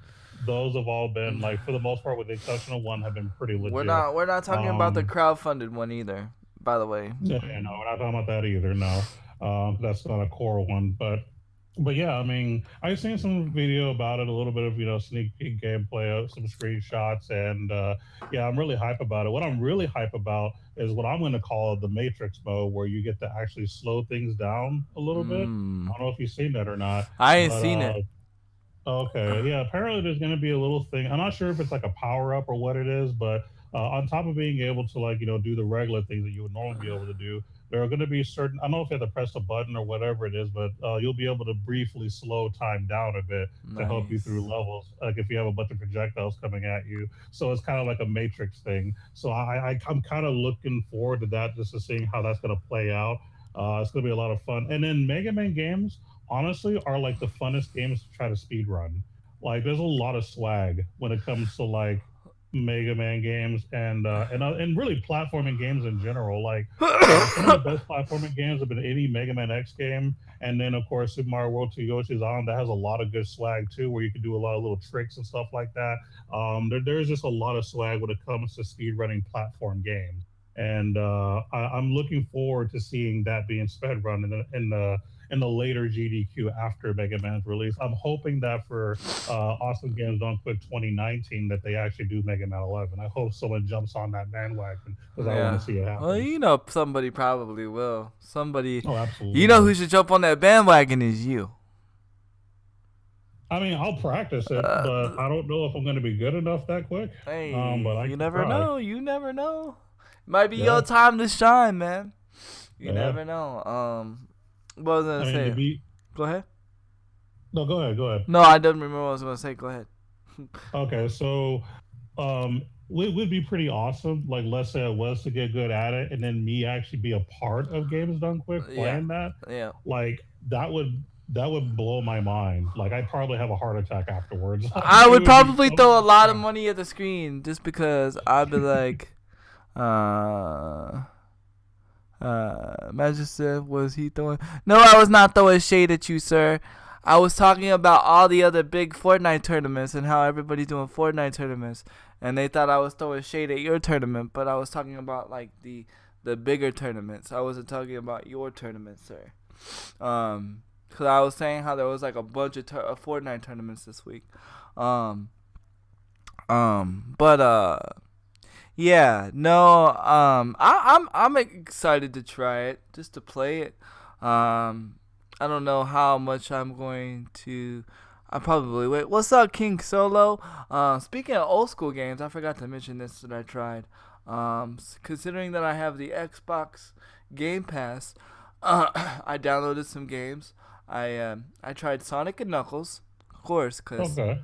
Those have all been like, for the most part, with the exception of one, have been pretty legit. We're not talking about the crowdfunded one either, by the way. Yeah, no, we're not talking about that either. No, that's not a core one. But yeah, I mean, I've seen some video about it, a little bit of sneak peek gameplay, some screenshots, and yeah, I'm really hype about it. What I'm really hype about is what I'm going to call the Matrix mode, where you get to actually slow things down a little bit. I don't know if you've seen that or not. I ain't seen it. Okay, yeah, apparently there's going to be a little thing. I'm not sure if it's like a power up or what it is, but on top of being able to do the regular things that you would normally be able to do, there are going to be certain, I don't know if you have to press a button or whatever it is, but you'll be able to briefly slow time down a bit to help you through levels, like if you have a bunch of projectiles coming at you. So it's kind of like a Matrix thing. So I'm kind of looking forward to that, just to seeing how that's going to play out. It's going to be a lot of fun. And then Mega Man games, honestly, are like the funnest games to try to speed run. Like, there's a lot of swag when it comes to like Mega Man games and really platforming games in general. Like, some of the best platforming games have been any Mega Man X game, and then of course Super Mario World 2 Yoshi's Island, that has a lot of good swag too, where you can do a lot of little tricks and stuff like that. There's just a lot of swag when it comes to speedrunning platform games, and I'm looking forward to seeing that being sped run in the later GDQ after Mega Man's release. I'm hoping that for Awesome Games Don't Quit 2019 that they actually do Mega Man 11. I hope someone jumps on that bandwagon because I want to see it happen. Well, somebody probably will. Somebody. Oh, absolutely. Who should jump on that bandwagon is you. I mean, I'll practice it, but I don't know if I'm going to be good enough that quick. Hey, But I you can never try. know. You never know. Might be your Yeah, time to shine, man. You yeah. never know. What was I I gonna mean, to say? be. Go ahead. No, go ahead. Go ahead. No, I don't remember what I was gonna say. Go ahead. Okay, so would be pretty awesome. Like, let's say I was to get good at it, and then me actually be a part of Games Done Quick Yeah, playing that. yeah. Like, that would blow my mind. Like, I'd probably have a heart attack afterwards. Like, I it would would be probably so throw a much lot of fun. money at the screen just because I'd be like, uh, Magister, was he throwing? No, I was not throwing shade at you, sir. I was talking about all the other big Fortnite tournaments and how everybody's doing Fortnite tournaments, and they thought I was throwing shade at your tournament, but I was talking about like the bigger tournaments. I wasn't talking about your tournament, sir. Cause I was saying how there was like a bunch of Fortnite tournaments this week. Um, but yeah, no, I'm excited to try it, just to play it. I don't know how much I'm going to. I probably wait. What's up, King Solo? Speaking of old school games, I forgot to mention this that I tried. Considering that I have the Xbox Game Pass, I downloaded some games. I tried Sonic and Knuckles, of course, cause Okay.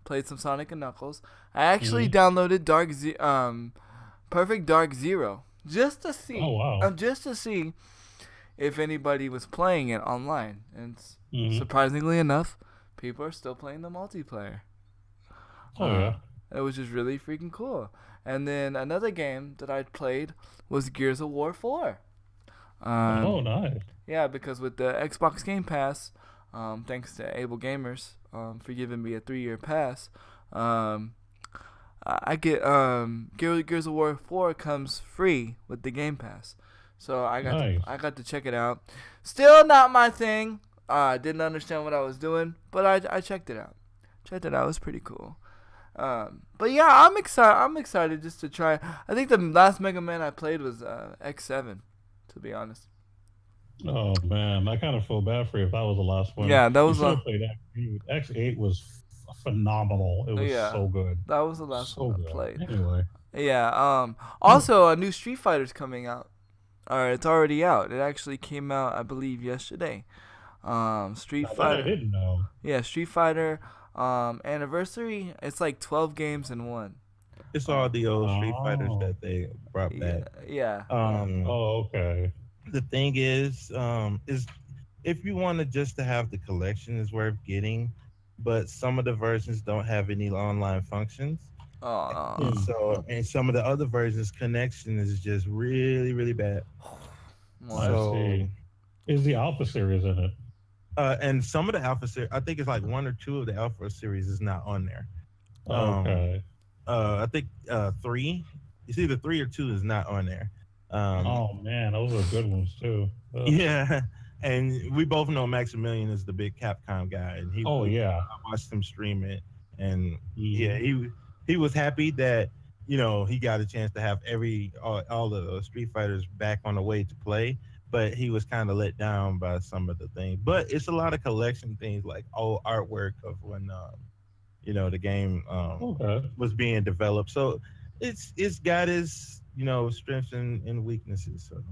played some Sonic and Knuckles. I actually Mhm. downloaded Perfect Dark Zero Oh wow. just to see if anybody was playing it online. And Hmm. surprisingly enough, people are still playing the multiplayer. Oh Uh, yeah. it was just really freaking cool. And then another game that I played was Gears of War 4. Oh Um, nice. yeah, because with the Xbox Game Pass, thanks to Able Gamers for giving me a 3-year pass, um, I get Gears of War 4 comes free with the Game Pass, so Nice. I got to check it out. Still not my thing. I didn't understand what I was doing, but I checked it out. Checked it out. It was pretty cool. But yeah, I'm excited. I'm excited just to try. I think the last Mega Man I played was X7, to be honest. Oh man, I kind of feel bad for you if that was the last one. Yeah, that You was should a have played X8. X8 was phenomenal. It was yeah, so good. that was the last one So I good. played. Anyway. Yeah. Also, a new Street Fighter's coming out. Or it's already out. It actually came out, I believe, yesterday. Street Now that I Fighter. didn't know. Yeah, Street Fighter. Anniversary. It's like 12 games in one. It's all Um. the old Street Fighters Oh. that they brought Yeah. back. Yeah. Yeah. Um, Oh, okay. the thing is if you wanted just to have the collection, is worth getting, but some of the versions don't have any online functions. And Oh. Hmm. and some of the other versions connection is just really, really bad. I What? So see. Is the Alpha series in it? and some of the alpha series, I think it's like one or two of the alpha series is not on there. Um, Okay. I think three. It's either three or two is not on there. Um, Oh man, those are good ones too. Ugh. yeah, and we both know Maximilian is the big Capcom guy, and Oh yeah. I watched him stream it, and yeah, Mhm. he was happy that he got a chance to have all the Street Fighters back on the way to play, but he was kind of let down by some of the things. But it's a lot of collection things like old artwork of when the game Okay. was being developed. So it's got its strengths and weaknesses. So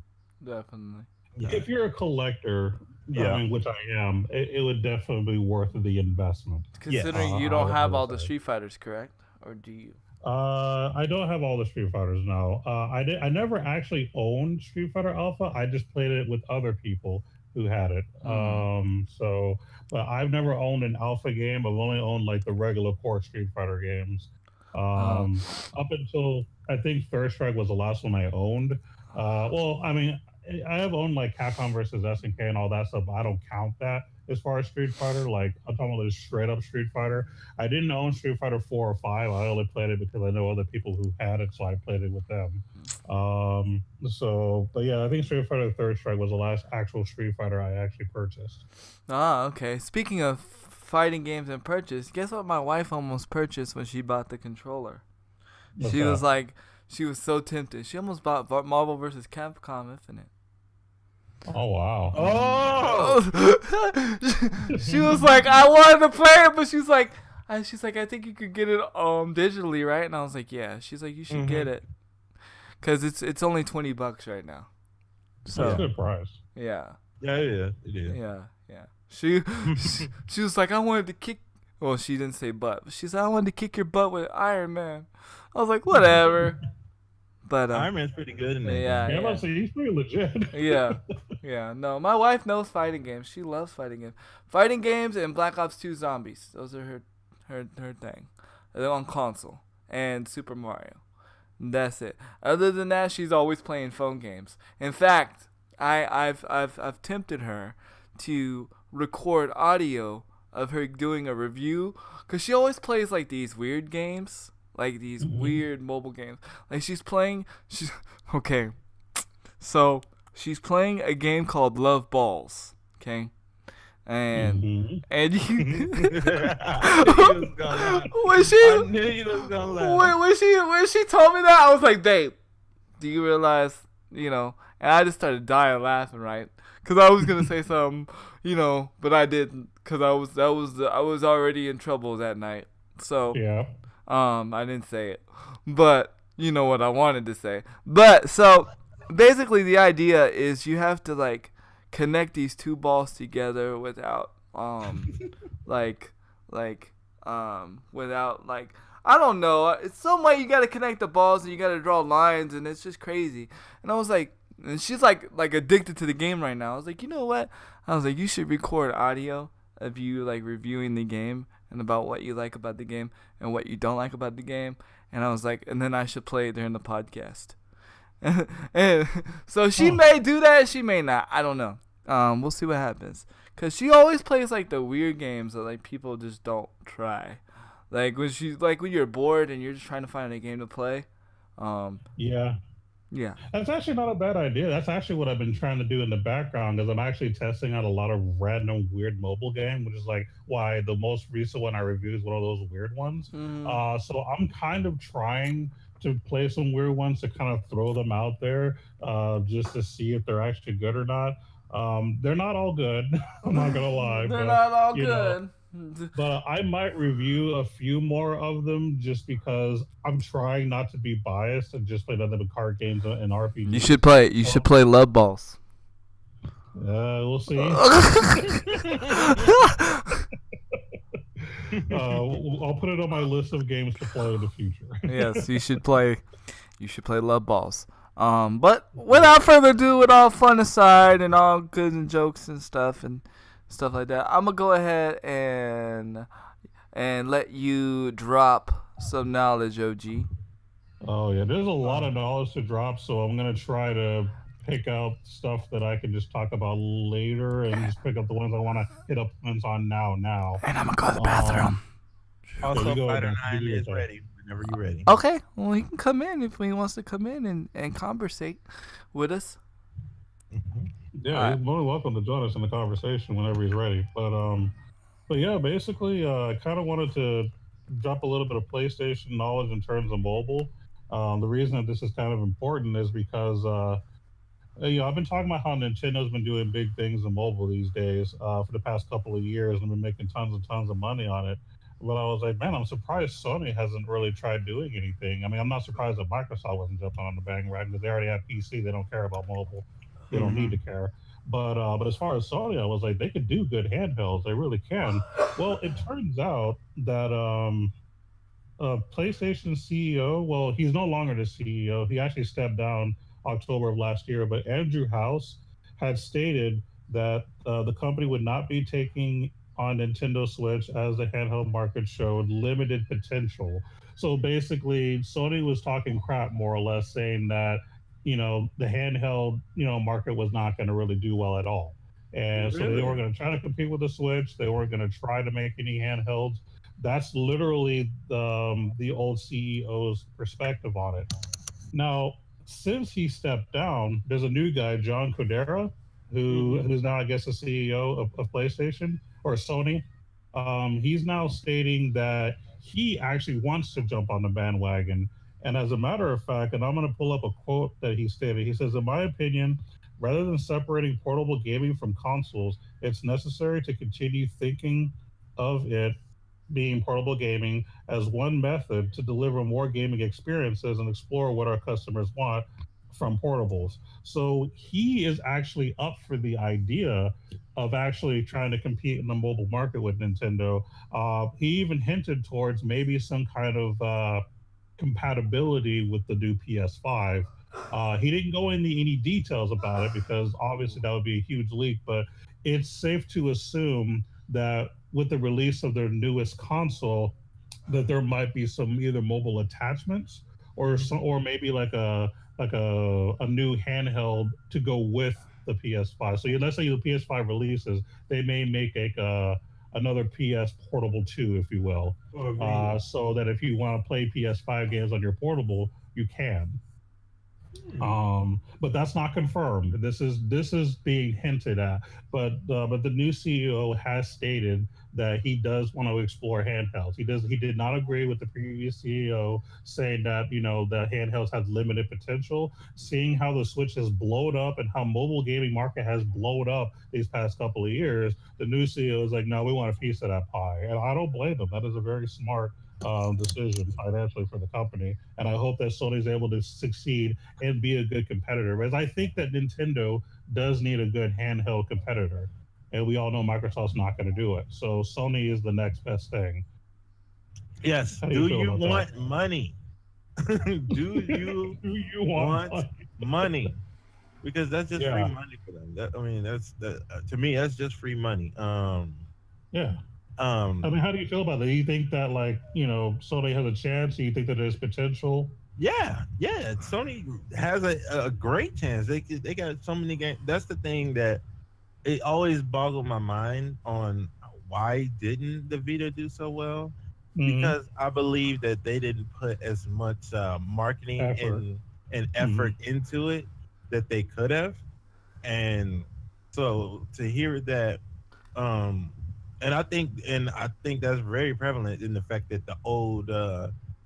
Definitely. yeah, If you're a collector, I yeah, mean, which I am, it would definitely be worth the investment. Considering you I, don't I have would all the say. Street Fighters, correct? Or do you? I don't have all the Street Fighters now. I never actually owned Street Fighter Alpha. I just played it with other people who had it. Mm. But I've never owned an Alpha game. I've only owned like the regular core Street Fighter games. Oh. Up until I think Third Strike was the last one I owned. Well, I mean, I have owned like Capcom versus SNK and all that stuff, but I don't count that as far as Street Fighter. Like I'm talking about just straight up Street Fighter. I didn't own Street Fighter 4 or 5. I only played it because I know other people who had it, so I played it with them. But yeah, I think Street Fighter Third Strike was the last actual Street Fighter I actually purchased. Ah, okay. Speaking of fighting games and purchase, guess what my wife almost purchased when she bought the controller? What's She was that? like, she was so tempted. She almost bought Marvel vs. Capcom Infinite. Oh wow. Oh, She was like, I wanted to play it, but she's like, I think you could get it digitally, right? And I was like, yeah. She's like, you should get it, cause it's only $20 right now. That's So a good price. yeah, yeah, it is. yeah. She she was like, I wanted to kick. Well, she didn't say butt. But she said, I wanted to kick your butt with Iron Man. I was like, whatever. But Iron Man's pretty good in that. yeah, Yeah, I'm about to say he's pretty legit. yeah. No, my wife knows fighting games. She loves fighting games, and Black Ops 2 Zombies. Those are her thing. They're on console and Super Mario. That's it. Other than that, she's always playing phone games. In fact, I've tempted her to record audio of her doing a review, because she always plays like these weird games, like these weird mobile games. Like she's playing okay, so she's playing a game called Love Balls, okay, and and you when she told me that, I was like, babe, do you realize, and I just started dying laughing, right? Because I was gonna say something, but I didn't, because I was already in trouble that night. So Yeah. I didn't say it, but you know what I wanted to say. But so basically, the idea is you have to like connect these two balls together without without like, I don't know. It's some way you gotta connect the balls and you gotta draw lines, and it's just crazy. And I was like. And she's like addicted to the game right now. I was like, you know what? I was like, you should record audio of you like reviewing the game and about what you like about the game and what you don't like about the game. And I was like, and then I should play it during the podcast. And so she may do that, she may not. I don't know. We'll see what happens. Cause she always plays like the weird games that like people just don't try. Like when you're bored and you're just trying to find a game to play. Yeah. Yeah. That's actually not a bad idea. That's actually what I've been trying to do in the background, because I'm actually testing out a lot of random weird mobile game, which is like why the most recent one I reviewed is one of those weird ones. So I'm kind of trying to play some weird ones to kind of throw them out there, just to see if they're actually good or not. They're not all good. I'm not gonna lie. They're not all good. But I might review a few more of them, just because I'm trying not to be biased and just play nothing but card games and RPGs. You should play Love Balls. We'll see. I'll put it on my list of games to play in the future. Yes, you should play Love Balls. But without further ado, with all fun aside and all good and jokes and stuff like that, I'm gonna go ahead and let you drop some knowledge, OG. Oh yeah, there's a lot of knowledge to drop, so I'm gonna try to pick out stuff that I can just talk about later, and just pick up the ones I want to hit up on now. And I'm gonna go to the bathroom. Also, you go Fighter ahead, 9 you do is your ready whenever you're ready. Okay, well he can come in if he wants to come in and conversate with us. Yeah, he's more than welcome to join us in the conversation whenever he's ready. But yeah, basically, I kind of wanted to drop a little bit of PlayStation knowledge in terms of mobile. The reason that this is kind of important is because, I've been talking about how Nintendo's been doing big things in mobile these days for the past couple of years, and been making tons and tons of money on it. But I was like, man, I'm surprised Sony hasn't really tried doing anything. I mean, I'm not surprised that Microsoft wasn't jumping on the bandwagon, because they already have PC. They don't care about mobile. They don't need to care. But as far as Sony, I was like, they could do good handhelds. They really can. Well, it turns out that PlayStation CEO, well, he's no longer the CEO. He actually stepped down October of last year. But Andrew House had stated that the company would not be taking on Nintendo Switch, as the handheld market showed limited potential. So basically, Sony was talking crap, more or less, saying that the handheld market was not going to really do well at all, and so they were going to try to compete with the Switch. They weren't going to try to make any handhelds. That's literally the old CEO's perspective on it. Now, since he stepped down, there's a new guy, John Kodera, who's now, I guess, the CEO of PlayStation or Sony. He's now stating that he actually wants to jump on the bandwagon. And as a matter of fact, and I'm going to pull up a quote that he stated. He says, in my opinion, Rather than separating portable gaming from consoles, it's necessary to continue thinking of it being portable gaming as one method to deliver more gaming experiences and explore what our customers want from portables. So he is actually up for the idea of actually trying to compete in the mobile market with Nintendo. He even hinted towards maybe some kind of compatibility with the new PS5. He didn't go into any details about it because obviously that would be a huge leak, but it's safe to assume that with the release of their newest console, that there might be some either mobile attachments or or maybe like a new handheld to go with the PS5. So let's say the PS5 releases, they may make another PS Portable 2, if you will, so that if you want to play PS5 games on your portable, you can. But that's not confirmed. This is being hinted at. But the new CEO has stated that he does want to explore handhelds. He did not agree with the previous CEO saying that the handhelds have limited potential. Seeing how the Switch has blown up and how mobile gaming market has blown up these past couple of years, the new CEO is like, no, we want a piece of that pie, and I don't blame him. That is a very smart decision financially for the company, and I hope that Sony is able to succeed and be a good competitor. Because I think that Nintendo does need a good handheld competitor, and we all know Microsoft's not going to do it. So Sony is the next best thing. Yes. Do you want money? Do you want money? Because that's just free money for them. To me, that's just free money. Yeah. I mean, how do you feel about that? Do you think that Sony has a chance? Do you think that there's potential? Yeah. Sony has a great chance. They got so many games. That's the thing that it always boggled my mind on why didn't the Vita do so well? Because I believe that they didn't put as much marketing and effort into it that they could have. And so to hear that, and I think that's very prevalent in the fact that the old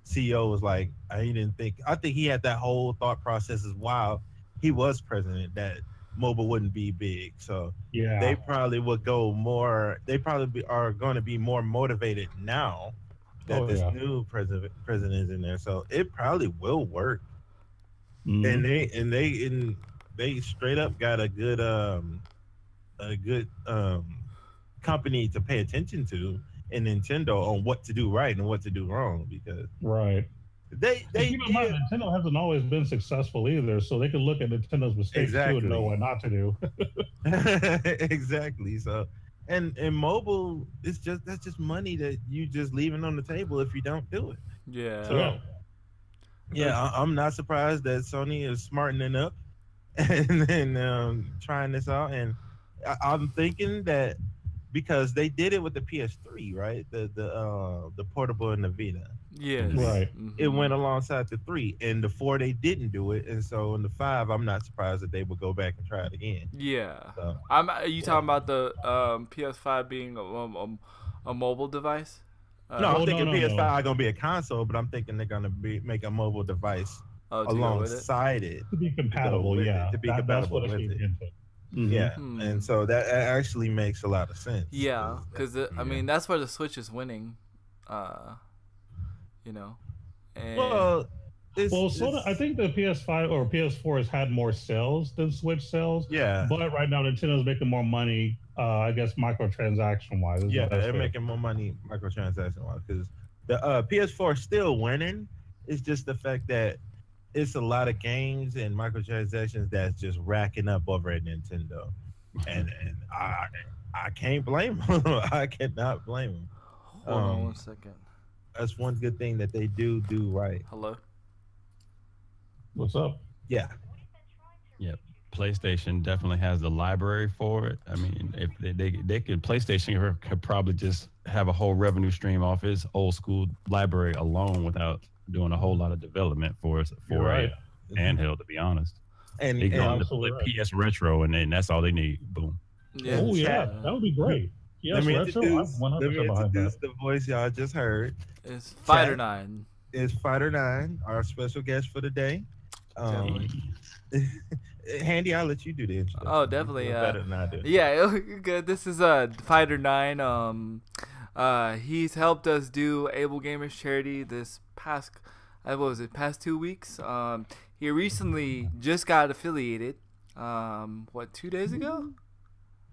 CEO was like, I think he had that whole thought process as while he was president that mobile wouldn't be big. So they probably would go more. They probably are going to be more motivated now that this new president is in there. So it probably will work. And they straight up got a good company to pay attention to in Nintendo on what to do right and what to do wrong, because Nintendo hasn't always been successful either, so they can look at Nintendo's mistakes too and know what not to do. Exactly. So and mobile, that's just money that you just leaving on the table if you don't do it. Yeah. I'm not surprised that Sony is smartening up and then trying this out, and I'm thinking that because they did it with the PS3, right? The portable and the Vita. Yes. Right. It went alongside the 3, and the 4 they didn't do it, and so in the 5, I'm not surprised that they would go back and try it again. Yeah. So, Are you talking about the PS5 being a mobile device? No, I'm thinking PS5 gonna be a console, but I'm thinking they're gonna make a mobile device alongside it to be compatible. To be compatible with it. Yeah, and so that actually makes a lot of sense. Yeah, because I mean that's where the Switch is winning. And I think the PS5 or PS4 has had more sales than Switch sales. Yeah, but right now Nintendo's making more money. I guess microtransaction wise. Yeah, they're making more money microtransaction wise because the PS4 is still winning. It's just the fact that it's a lot of games and microtransactions that's just racking up over at Nintendo, and I can't blame them. I cannot blame them. Hold on 1 second. That's one good thing that they do right. Hello. What's up? Yeah. Yep. PlayStation definitely has the library for it. I mean, if they could, PlayStation could probably just have a whole revenue stream off its old school library alone without doing a whole lot of development for a handheld, to be honest. And they go to PS Retro, and then that's all they need. Boom. Yeah. Oh yeah, that would be great. Yes, Retro. I'm 100% behind that. The voice y'all just heard. It's Fighter9. It's Fighter9, our special guest for the day. Handy, I'll let you do the introduction. Oh, You definitely. do it better than I do. Yeah, good. This is Fighter Nine. He's helped us do Able Gamers charity this past, what was it? Past 2 weeks. He recently just got affiliated. 2 days ago?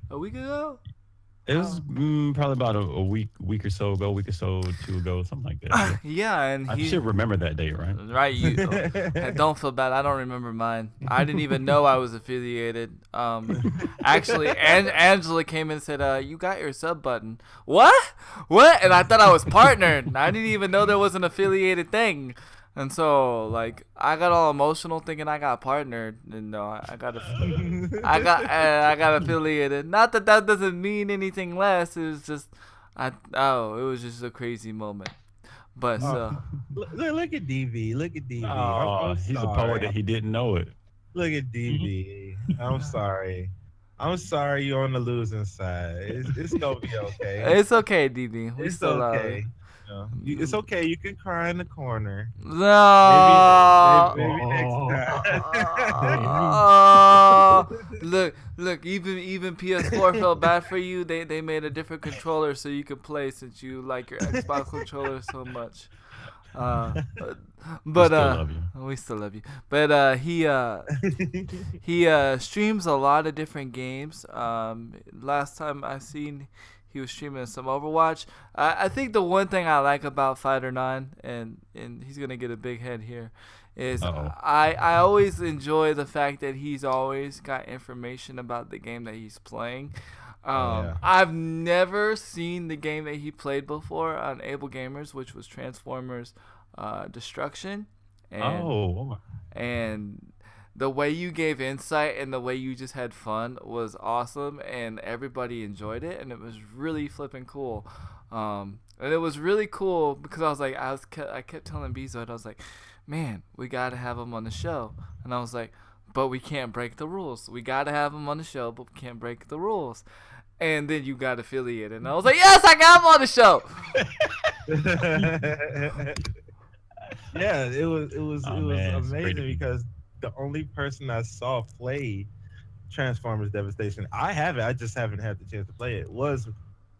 A week ago? It was probably about a week or so ago, two ago, something like that. Yeah, and I he should remember that date, right? right. You don't feel bad. I don't remember mine. I didn't even know I was affiliated. Actually, Angela came in and said, "You got your sub button." What? What? And I thought I was partnered. I didn't even know there was an affiliated thing. And so, like, I got all emotional thinking I got partnered, and no, I got affiliated. Not that doesn't mean anything less. It was just, it was just a crazy moment. But so, Look at DV. Look at DV. Oh, he's a poet that he didn't know it. Look at DV. I'm sorry. I'm sorry you're on the losing side. It's gonna be okay. it's okay, DB. We It's still love okay. it. It's okay. You can cry in the corner. No. Maybe next time. Look. Even PS4 felt bad for you. They made a different controller so you could play since you like your Xbox controller so much. But love you. we still love you. But he streams a lot of different games. Last time I seen, he was streaming some Overwatch. I think the one thing I like about Fighter 9, and he's gonna get a big head here, is I always enjoy the fact that he's always got information about the game that he's playing. I've never seen the game that he played before on Able Gamers, which was Transformers Destruction. And the way you gave insight and the way you just had fun was awesome, and everybody enjoyed it, and it was really flipping cool. And it was really cool because I was like, I kept telling Bezo, I was like, man, we gotta have him on the show, and I was like, but we can't break the rules. We gotta have him on the show, but we can't break the rules. And then you got affiliated, and I was like, yes, I got him on the show. Yeah, it was man, amazing because the only person I saw play Transformers Devastation, I just haven't had the chance to play it, was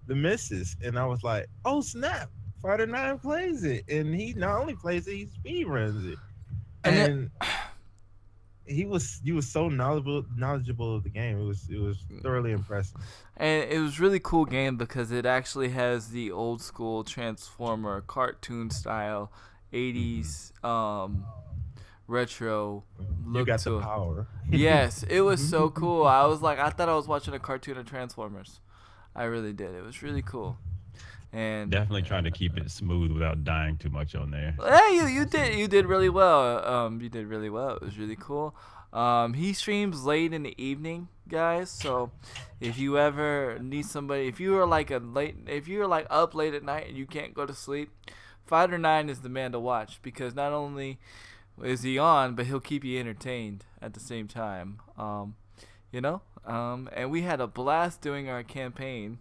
the missus. And I was like, oh snap, Fighter 9 plays it. And he not only plays it, he speed runs it. And he was so knowledgeable of the game. It was thoroughly impressive. And it was really cool game because it actually has the old school Transformer cartoon style 80s retro look. You got to the it. power. Yes, it was so cool. I thought I was watching a cartoon of Transformers. I really did. It was really cool. And Definitely trying to keep it smooth without dying too much on there. Hey, you did really well. You did really well. It was really cool. He streams late in the evening, guys. So if you ever need somebody, if you are like up late at night and you can't go to sleep, Fighter 9 is the man to watch because not only is he on, but he'll keep you entertained at the same time. And we had a blast doing our campaign.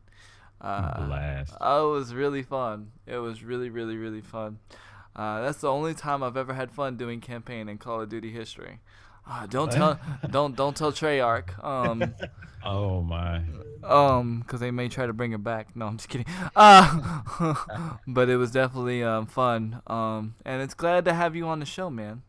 Blast. It was really fun. It was really, really, really fun. That's the only time I've ever had fun doing campaign in Call of Duty history. Don't tell Treyarch. Oh my. Because they may try to bring it back. No, I'm just kidding. But it was definitely fun. And it's glad to have you on the show, man.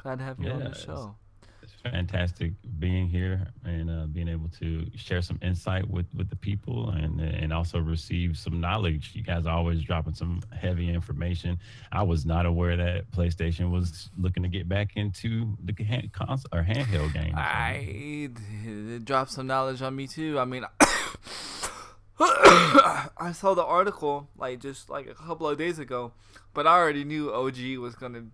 Glad to have you on the show. It's fantastic being here and being able to share some insight with the people and also receive some knowledge. You guys are always dropping some heavy information. I was not aware that PlayStation was looking to get back into the console or handheld games. It dropped some knowledge on me too. I mean, I saw the article just a couple of days ago, but I already knew OG was gonna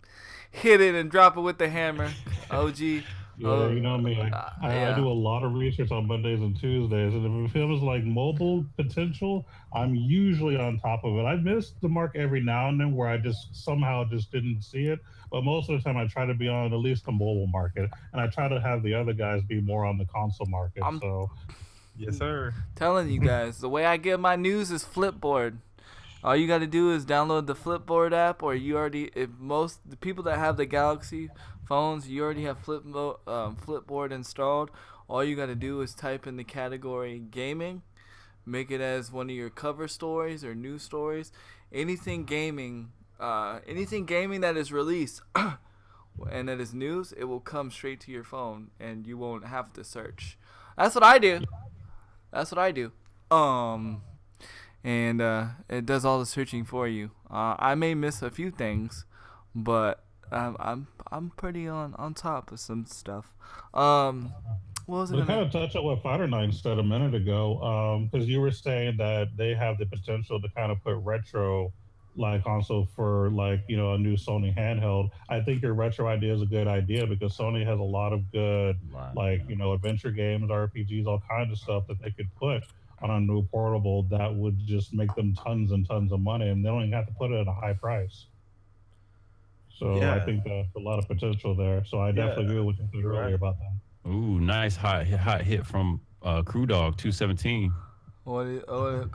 hit it and drop it with the hammer. OG. Yeah, you know me. I do a lot of research on Mondays and Tuesdays, and if it feels like mobile potential, I'm usually on top of it. I miss the mark every now and then where I somehow didn't see it, but most of the time I try to be on at least the mobile market, and I try to have the other guys be more on the console market. Yes, sir. Telling you guys, the way I get my news is Flipboard. All you got to do is download the Flipboard app, or you already, if most the people that have the Galaxy phones, you already have Flipboard installed. All you got to do is type in the category gaming, make it as one of your cover stories or news stories. Anything gaming that is released and that is news, it will come straight to your phone, and you won't have to search. That's what I do. And it does all the searching for you. I may miss a few things, but I'm pretty on top of some stuff. What was it? To kind of touch on what Fighter Nine said a minute ago, because you were saying that they have the potential to kind of put retro like console for like a new Sony handheld. I think your retro idea is a good idea because Sony has a lot of good adventure games, RPGs, all kinds of stuff that they could put on a new portable that would just make them tons and tons of money, and they don't even have to put it at a high price. So I think there's a lot of potential there. So I definitely agree with what you said earlier about that. Ooh, nice hot hit from Crew Dog 217. Go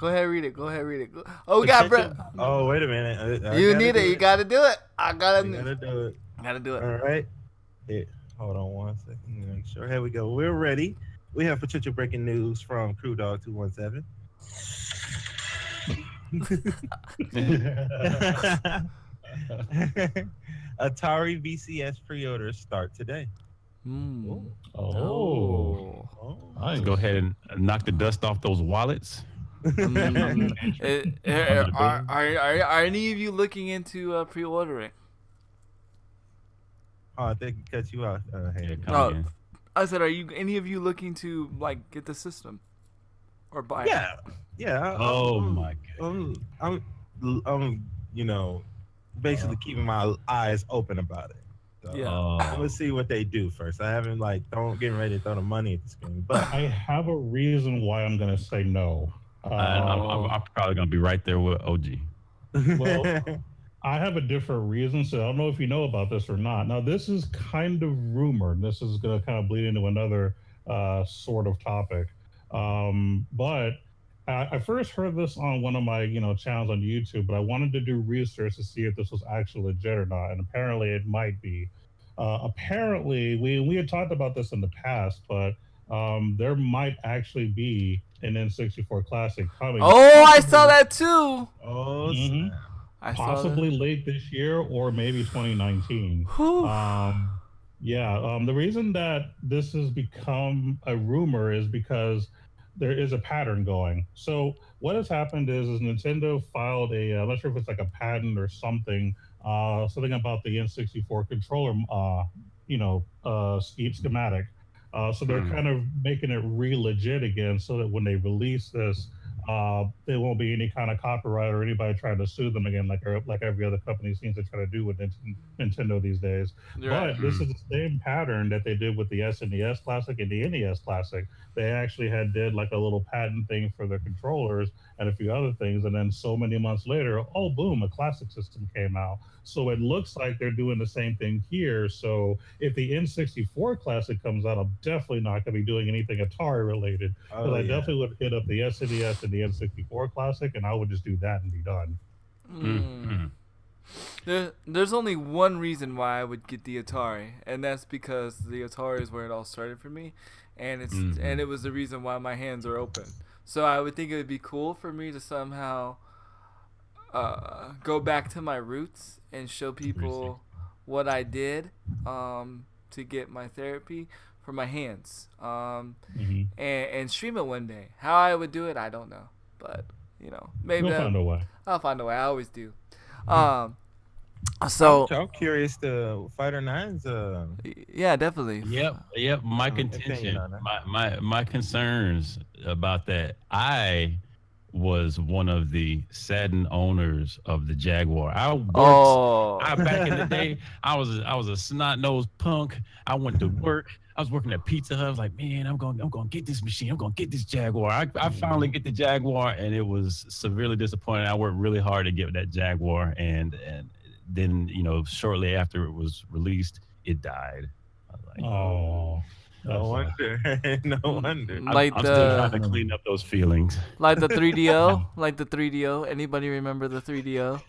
ahead, read it. Oh, we got Brett. Oh, wait a minute. You need it. You gotta do it. I gotta do it. Gotta do it. All right. Hold on 1 second. Make sure. Here we go. We're ready. We have potential breaking news from Crew Dog 217. Atari VCS pre-orders start today. Nice. Go ahead and knock the dust off those wallets. Are any of you looking into pre-ordering? Oh, I think I cut you out. I said, are any of you looking to like get the system or buy it? Yeah. My God. I'm basically keeping my eyes open about it. So, let's see what they do first. I haven't getting ready to throw the money at this game, but I have a reason why I'm going to say no. I'm probably going to be right there with OG. Well, I have a different reason, so I don't know if you know about this or not. Now, this is kind of rumored. This is going to kind of bleed into another sort of topic. But I first heard this on one of my channels on YouTube, but I wanted to do research to see if this was actually legit or not, and apparently it might be. Apparently, we had talked about this in the past, but there might actually be an N64 Classic coming. Oh, I saw that too. Oh, possibly late this year or maybe 2019. The reason that this has become a rumor is because there is a pattern going. So what has happened is Nintendo filed I'm not sure if it's like a patent or something about the N64 controller, schematic. So they're kind of making it legit again, so that when they release this, there won't be any kind of copyright or anybody trying to sue them again, like every other company seems to try to do with Nintendo these days. Right. But this is the same pattern that they did with the SNES Classic and the NES Classic. They actually did like a little patent thing for their controllers and a few other things, and then so many months later, boom, a classic system came out. So it looks like they're doing the same thing here. So if the N64 Classic comes out, I'm definitely not going to be doing anything Atari related. Because I definitely would hit up the SNES and the N64 Classic, and I would just do that and be done. There's only one reason why I would get the Atari, and that's because the Atari is where it all started for me, and and it was the reason why my hands are open. So I would think it would be cool for me to somehow go back to my roots and show people what I did to get my therapy for my hands, and stream it one day. How I would do it, I don't know, but maybe You'll find a way. I'll find a way. I always do. So I'm curious to Fighter Nine's. Yeah, definitely. Yep. My contention, my concerns about that. I was one of the saddened owners of the Jaguar. Back in the day, I was a snot-nosed punk. I went to work. I was working at Pizza Hut. I was like, man, I'm gonna get this machine. I'm gonna get this Jaguar. I finally get the Jaguar, and it was severely disappointing. I worked really hard to get that Jaguar, and then shortly after it was released, it died. I was like, No wonder. No wonder. Like I'm still trying the to clean up those feelings. like the 3DO, like the 3DO. Anybody remember the 3DO?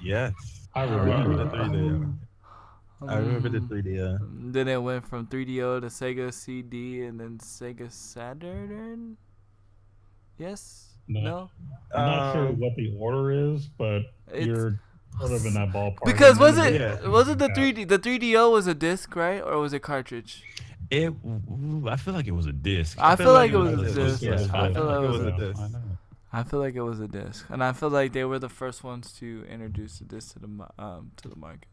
Yes. I I remember remember. the 3D. I remember the 3D. Then it went from 3DO to Sega CD and then Sega Saturn. Yes? No? I'm not sure what the order is, but It's- you're sort of in that ballpark. Because And was then it Yeah. was it the 3D? The 3DO was a disc, right, or was it cartridge? I feel like it was a disc. I feel like it was a disc. disc. Yeah, I feel like it was a a disc. I feel like it was a disc, and I feel like they were the first ones to introduce the disc to the market.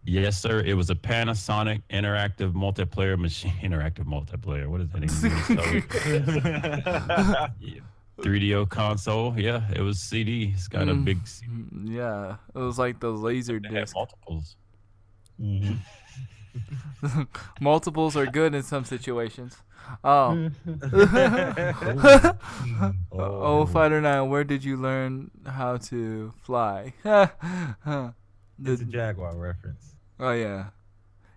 Yes, sir. It was a Panasonic interactive multiplayer machine. Interactive multiplayer. What does that even mean? 3DO console. Yeah, it was CD. It's got a big. Yeah, it was like the laser It had disc. multiples. Mhm. Multiples are good in some situations. Oh, oh, Fighter 9, where did you learn how to fly? It's a The- Jaguar reference. oh yeah,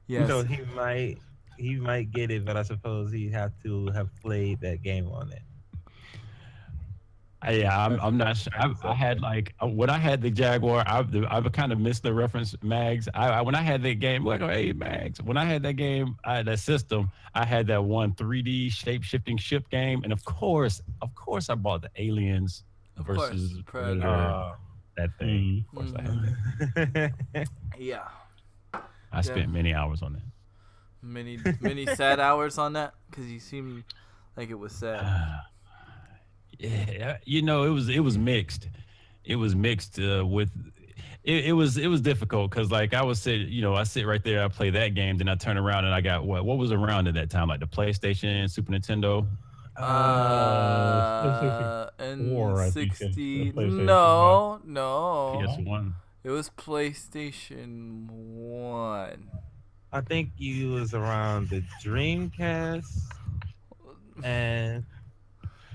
yes. So he might get it, but I suppose he'd have to have played that game on it. Yeah, I'm not sure. I had like when I had the Jaguar, I kind of missed the reference, Mags. When I had that game, like, hey Mags, when I had that game, that system, I had that one 3D shape shifting ship game, and of course, I bought the Aliens Of course, versus Predator. Predator. That thing. Of course, I had that. Yeah, I spent many hours on that. many sad hours on that because you seem like it was sad. Yeah, it was mixed. It was mixed with. It was difficult because like I sit right there, I play that game, then I turn around and I got what was around at that time, like the PlayStation, Super Nintendo. And 4, I think, 60. and PlayStation, No. PS1. It was PlayStation 1. I think you was around the Dreamcast, and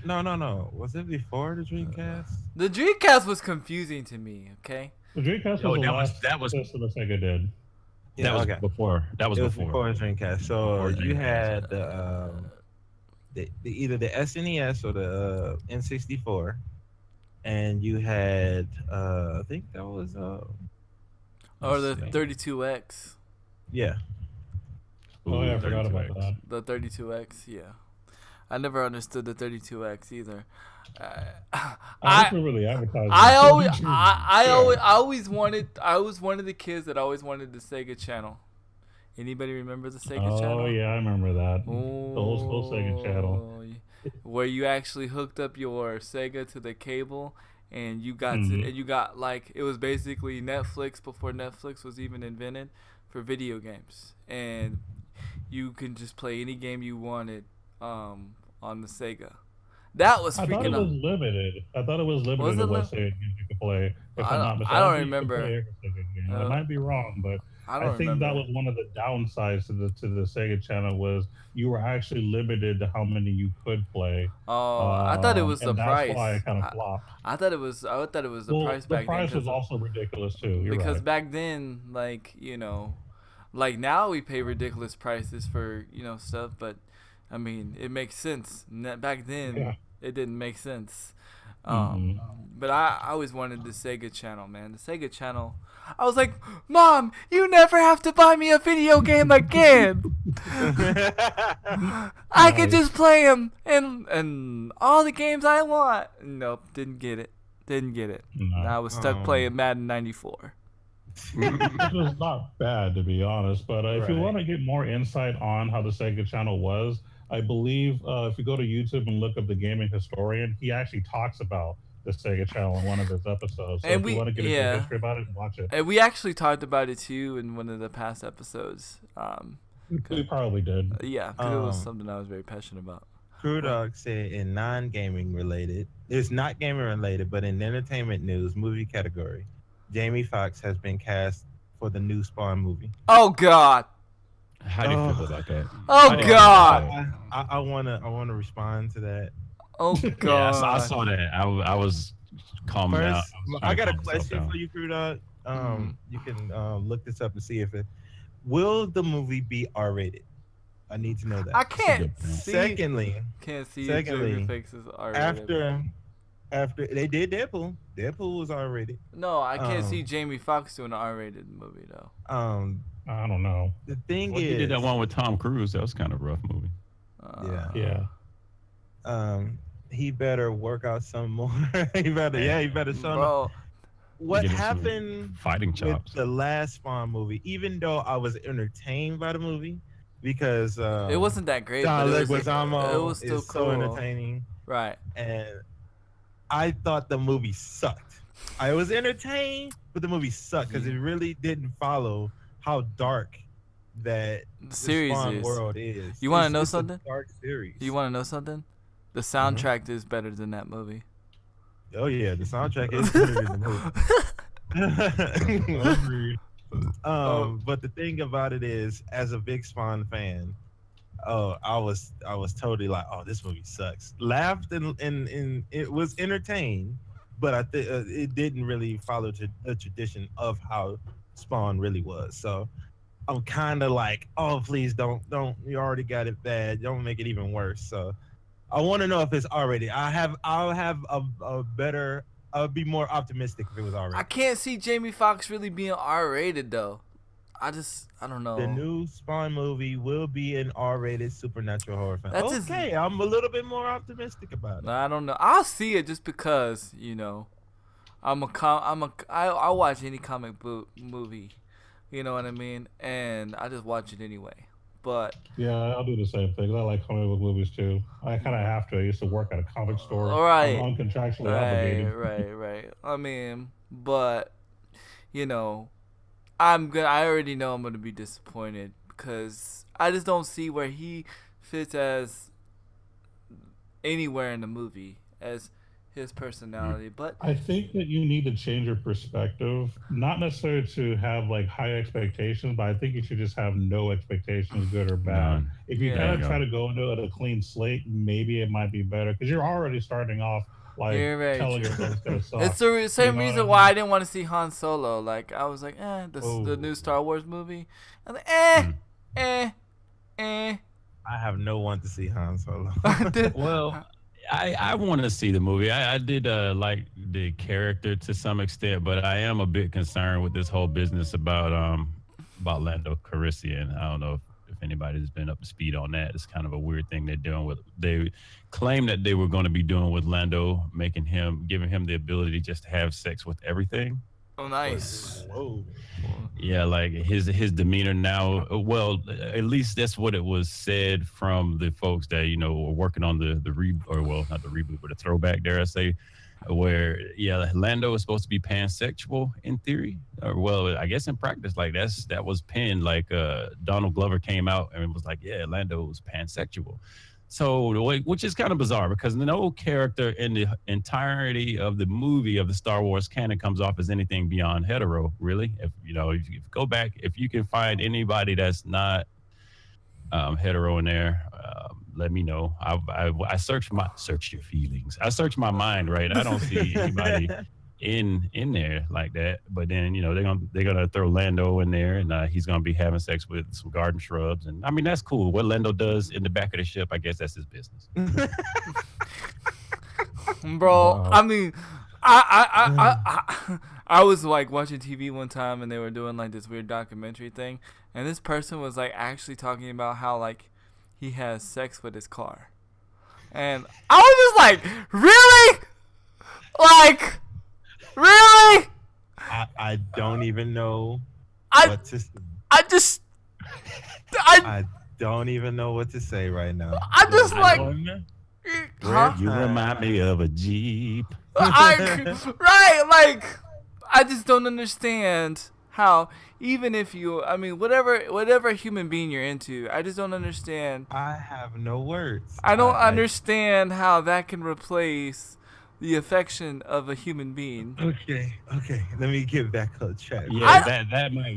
no. Was it before the Dreamcast? The Dreamcast was confusing to me, okay? The Dreamcast Oh, was the that was- last system that Sega did. That was okay. before. That was It was before. before Dreamcast. So Before you Dreamcast. had the either the SNES or the N64, and you had I think that was Or the Let's see. 32X. yeah. Oh yeah, I forgot about 32X. that. The 32X, yeah. I never understood the 32X either. I don't remember the advertising. I always wanted one of the kids that always wanted the Sega Channel. Anybody remember the Sega Channel? Oh yeah, I remember that. The Oh, old school Sega Channel. where you actually hooked up your Sega to the cable, and you got Mhm. and you got like it was basically Netflix before Netflix was even invented for video games, and you can just play any game you wanted on the Sega. That was I thought freaking it was up. limited. I thought it was limited Was it to what li- Sega games you could play. If I I'm not don't- mistaken. I don't think you could remember. play every Sega game. I Uh, might be wrong, but I I don't think remember. that was one of the downsides to the Sega Channel was you were actually limited to how many you could play. Oh, I thought it was the and price. That's why it kind of flopped. I thought it was the Well, price the back price then. was also ridiculous too. You're Because right. back then, like now we pay ridiculous prices for stuff, but I mean it makes sense. Back then, Yeah. it didn't make sense. Mhm. But I always wanted the Sega Channel, man. The Sega Channel. I was like, Mom, you never have to buy me a video game again. I could just play them and all the games I want. Nope, didn't get it. No. I was stuck Oh. playing Madden 94. Which was not bad to be honest. But if you Right. want to get more insight on how the Sega Channel was, I believe if you go to YouTube and look up the Gaming Historian, he actually talks about the Sega Channel in one of his episodes. So And if you want to get a yeah. good history about it, watch it. And we actually talked about it too in one of the past episodes. We probably did. Yeah, because it was Um, something I was very passionate about. Crew Dog said in non-gaming related, it's not gaming related, but in entertainment news, movie category, Jamie Foxx has been cast for the new Spawn movie. Oh God! How do you feel about that? Oh I didn't God! I wanna respond to that. Oh Yeah, God! I saw that. I was calming out. First, I got a calm myself question down. for you, Crew Dog. You can look this up and see if it. will the movie be R-rated? I need to know that. I can't good point. see. Secondly, Can't see secondly, Jamie Foxx's R-rated. after they did Deadpool was R-rated. No, I can't see um, Jamie Foxx doing an R-rated movie though. I don't know. The thing Well, is, he did that one with Tom Cruise. That was kind of a rough movie. Yeah. Yeah. He better work out some more. he better show him. Bro, What Give him some happened Fighting with chops. the last Spawn movie, even though I was entertained by the movie, because it wasn't that great. John but it Leguizamo was still is cool. so entertaining, Right. and I thought the movie sucked. I was entertained, but the movie sucked because it really didn't follow how dark that The series Spawn is. world is. You wanna know It's a something? dark series. You want to know something? The Mm-hmm. soundtrack is better than that movie. Oh yeah, the soundtrack is better than the movie. Agreed. But the thing about it is, as a big Spawn fan, I was totally like, oh, this movie sucks. Laughed and it was entertained, but I think it didn't really follow the tradition of how Spawn really was. So I'm kind of like, oh, please don't. You already got it bad. Don't make it even worse. So I want to know if it's already. I'll have a better. I would be more optimistic if it was already. I can't see Jamie Foxx really being R-rated though. I don't know. The new Spawn movie will be an R-rated supernatural horror film. That's just- Okay, I'm a little bit more optimistic about it. I don't know. I'll see it just because I watch any comic book movie. You know what I mean? And I just watch it anyway. But Yeah, I'll do the same thing. I like comic book movies too. I kind of have to. I used to work at a comic store. All right. I'm uncontractually obligated. Right. I mean, but I already know I'm gonna be disappointed because I just don't see where he fits as anywhere in the movie as his personality. But I think that you need to change your perspective, not necessarily to have like high expectations, but I think you should just have no expectations, good or bad. None. If you Yeah. kind There of you try go. to go into it a clean slate, maybe it might be better because you're already starting off like You're very telling true. yourself it's gonna suck. it's the same know what reason I why I mean? didn't want to see Han Solo. Like I was like, the Oh. new Star Wars movie. I was like, Mm. I have no one to see Han Solo. Well, I want to see the movie. I did like the character to some extent, but I am a bit concerned with this whole business about Lando Calrissian. I don't know if anybody's been up to speed on that. It's kind of a weird thing they're doing with. They claim that they were going to be doing with Lando, giving him the ability just to have sex with everything. Oh, nice. Whoa. Yeah, like his demeanor now. Well, at least that's what it was said from the folks that were working on the not the reboot, but the throwback. Dare I say, where Lando is supposed to be pansexual in theory, or well, I guess in practice, like that was pinned. Like Donald Glover came out and was like, yeah, Lando was pansexual. So, which is kind of bizarre because no character in the entirety of the movie of the Star Wars canon comes off as anything beyond hetero, really. If you go back, if you can find anybody that's not hetero in there, let me know. I search your feelings. I search my mind, right? I don't see anybody in there like that. But then they're gonna throw Lando in there, and he's gonna be having sex with some garden shrubs, and I mean that's cool. What Lando does in the back of the ship, I guess that's his business. Bro, Wow. I mean, I was like watching TV one time and they were doing like this weird documentary thing, and this person was like actually talking about how like he has sex with his car, and I was just like, really, like, really? I don't even know I what to. I just I don't even know what to say right now. I just like, huh? You remind me of a Jeep. Right, like I just don't understand how even if whatever human being you're into, I just don't understand. I have no words. I don't understand how that can replace the affection of a human being. Okay. Let me get back on track. Yeah,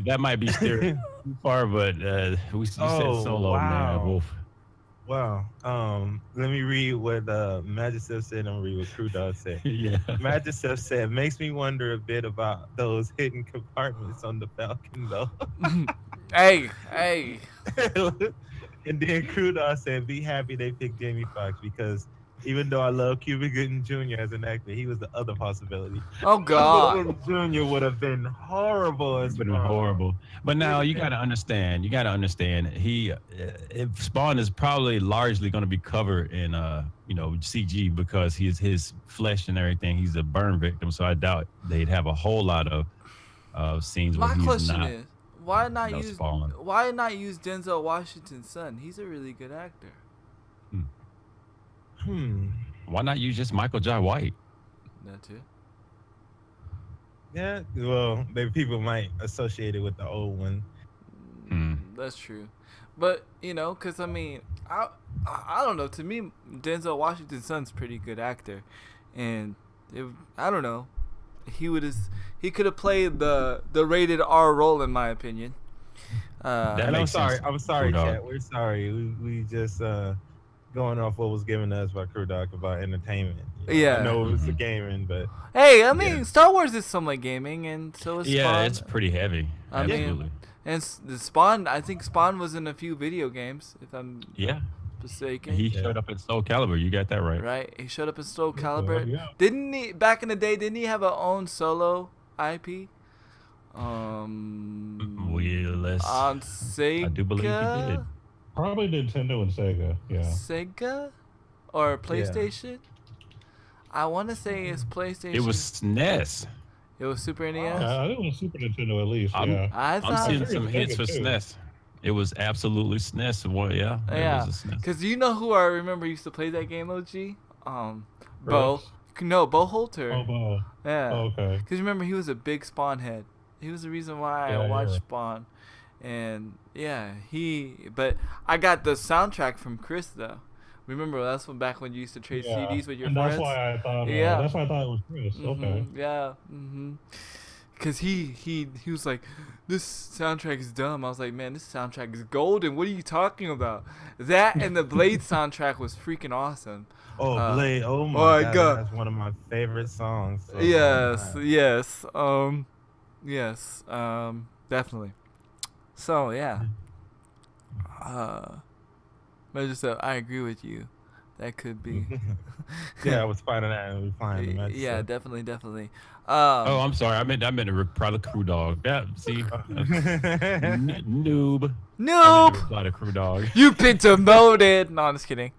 that might be steering too far, but you said Solo, wow. man. Wolf. Wow. Let me read what Magicef said. I'm gonna read what Crew Dog said. Yeah. Magicef said, makes me wonder a bit about those hidden compartments on the Falcon, though. Hey, hey. And then Crew Dog said, "Be happy they picked Jamie Foxx because even though I love Cuba Gooding Jr. as an actor, he was the other possibility. Oh Cuba God. Gooding Jr. would have been horrible as It's been Spawn. horrible. But now you got to understand. You got to understand. If Spawn is probably largely going to be covered in CG because his flesh and everything. He's a burn victim, so I doubt they'd have a whole lot of scenes where My he's question not. is, why not use Spawn. why not use Denzel Washington's son? He's a really good actor. Why not use just Michael Jai White? That too. Yeah, well, maybe people might associate it with the old one. That's true, but because I mean, I don't know. To me, Denzel Washington's son's a pretty good actor, and I don't know. He could have played the rated R role in my opinion. That And I'm makes sorry. sense. I'm sorry, Crew Dog. chat. We're sorry. We just going off what was given us by Crew Dog about entertainment. Yeah. I know it was the gaming, but Hey, I mean, Star Wars is somewhat gaming, and so is Yeah, Spawn. it's pretty heavy. I mean, Absolutely. And the Spawn, I think Spawn was in a few video games, if I'm Yeah. mistaken. He showed up in Soul Calibur. You got that right. Right? He showed up in Soul Calibur. yeah. Didn't he, back in the day, didn't he have a own solo IP? Let's. On Sega? I do believe he did. Probably Nintendo and Sega. Yeah. Sega? Or PlayStation? I want to say it's PlayStation. It was SNES. It was Super NES? I think it was Super Nintendo at least. I'm- Yeah. I I'm thought... seeing sure some it's hints Sega for too. SNES. It was absolutely SNES. Well, yeah. Yeah, It was a SNES. because you know who I remember used to play that game, OG? Bo. Brooks? No, Bo Holter. Oh, wow. Yeah. Oh, okay. Because remember, he was a big Spawn head. He was the reason why Yeah, I watched yeah. Spawn. And yeah, but I got the soundtrack from Chris though. Remember that's back when you used to trade Yeah. CDs with your And friends. that's why I thought. Yeah. That's why I thought it was Chris. Okay. Yeah. Cause he was like, this soundtrack is dumb. I was like, man, this soundtrack is golden. What are you talking about? That and the Blade soundtrack was freaking awesome. oh, Blade. Oh oh my my God, God. that's one of my favorite songs. of all Yes, time. yes, definitely. So yeah, Major said, I agree with you. That could be. Yeah, I was finding that and we find the match. Yeah, so. definitely. Oh, I'm sorry. I meant to reply to Crew Dog. Yeah, see, noob. I meant Nope, to reply to Crew Dog. you've been demoted. No, I'm just kidding.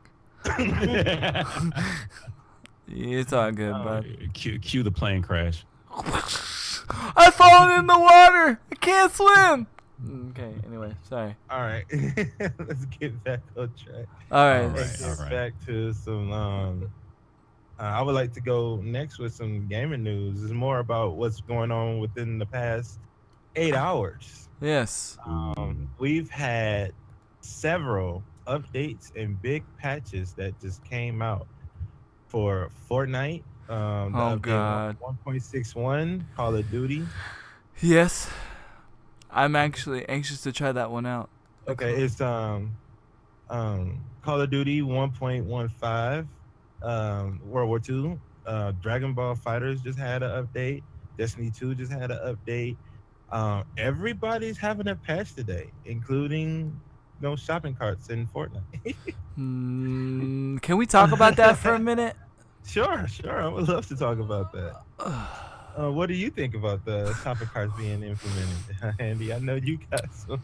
It's all good, bud. Cue the plane crash. I've fallen in the water. I can't swim. Okay. Anyway, sorry. All right, let's get back on track. All right. Let's all get right. back to some. I would like to go next with some gaming news. It's more about what's going on within the past 8 hours. Yes. We've had several updates and big patches that just came out for Fortnite. The Oh, update God. 1.61 Call of Duty. Yes. I'm actually anxious to try that one out. Okay, it's Call of Duty 1.15, World War II, Dragon Ball Fighters just had an update. Destiny 2 just had an update. Everybody's having a patch today, including shopping carts in Fortnite. Can we talk about that for a minute? Sure. I would love to talk about that. What do you think about the shopping carts being implemented, Andy? I know you got some.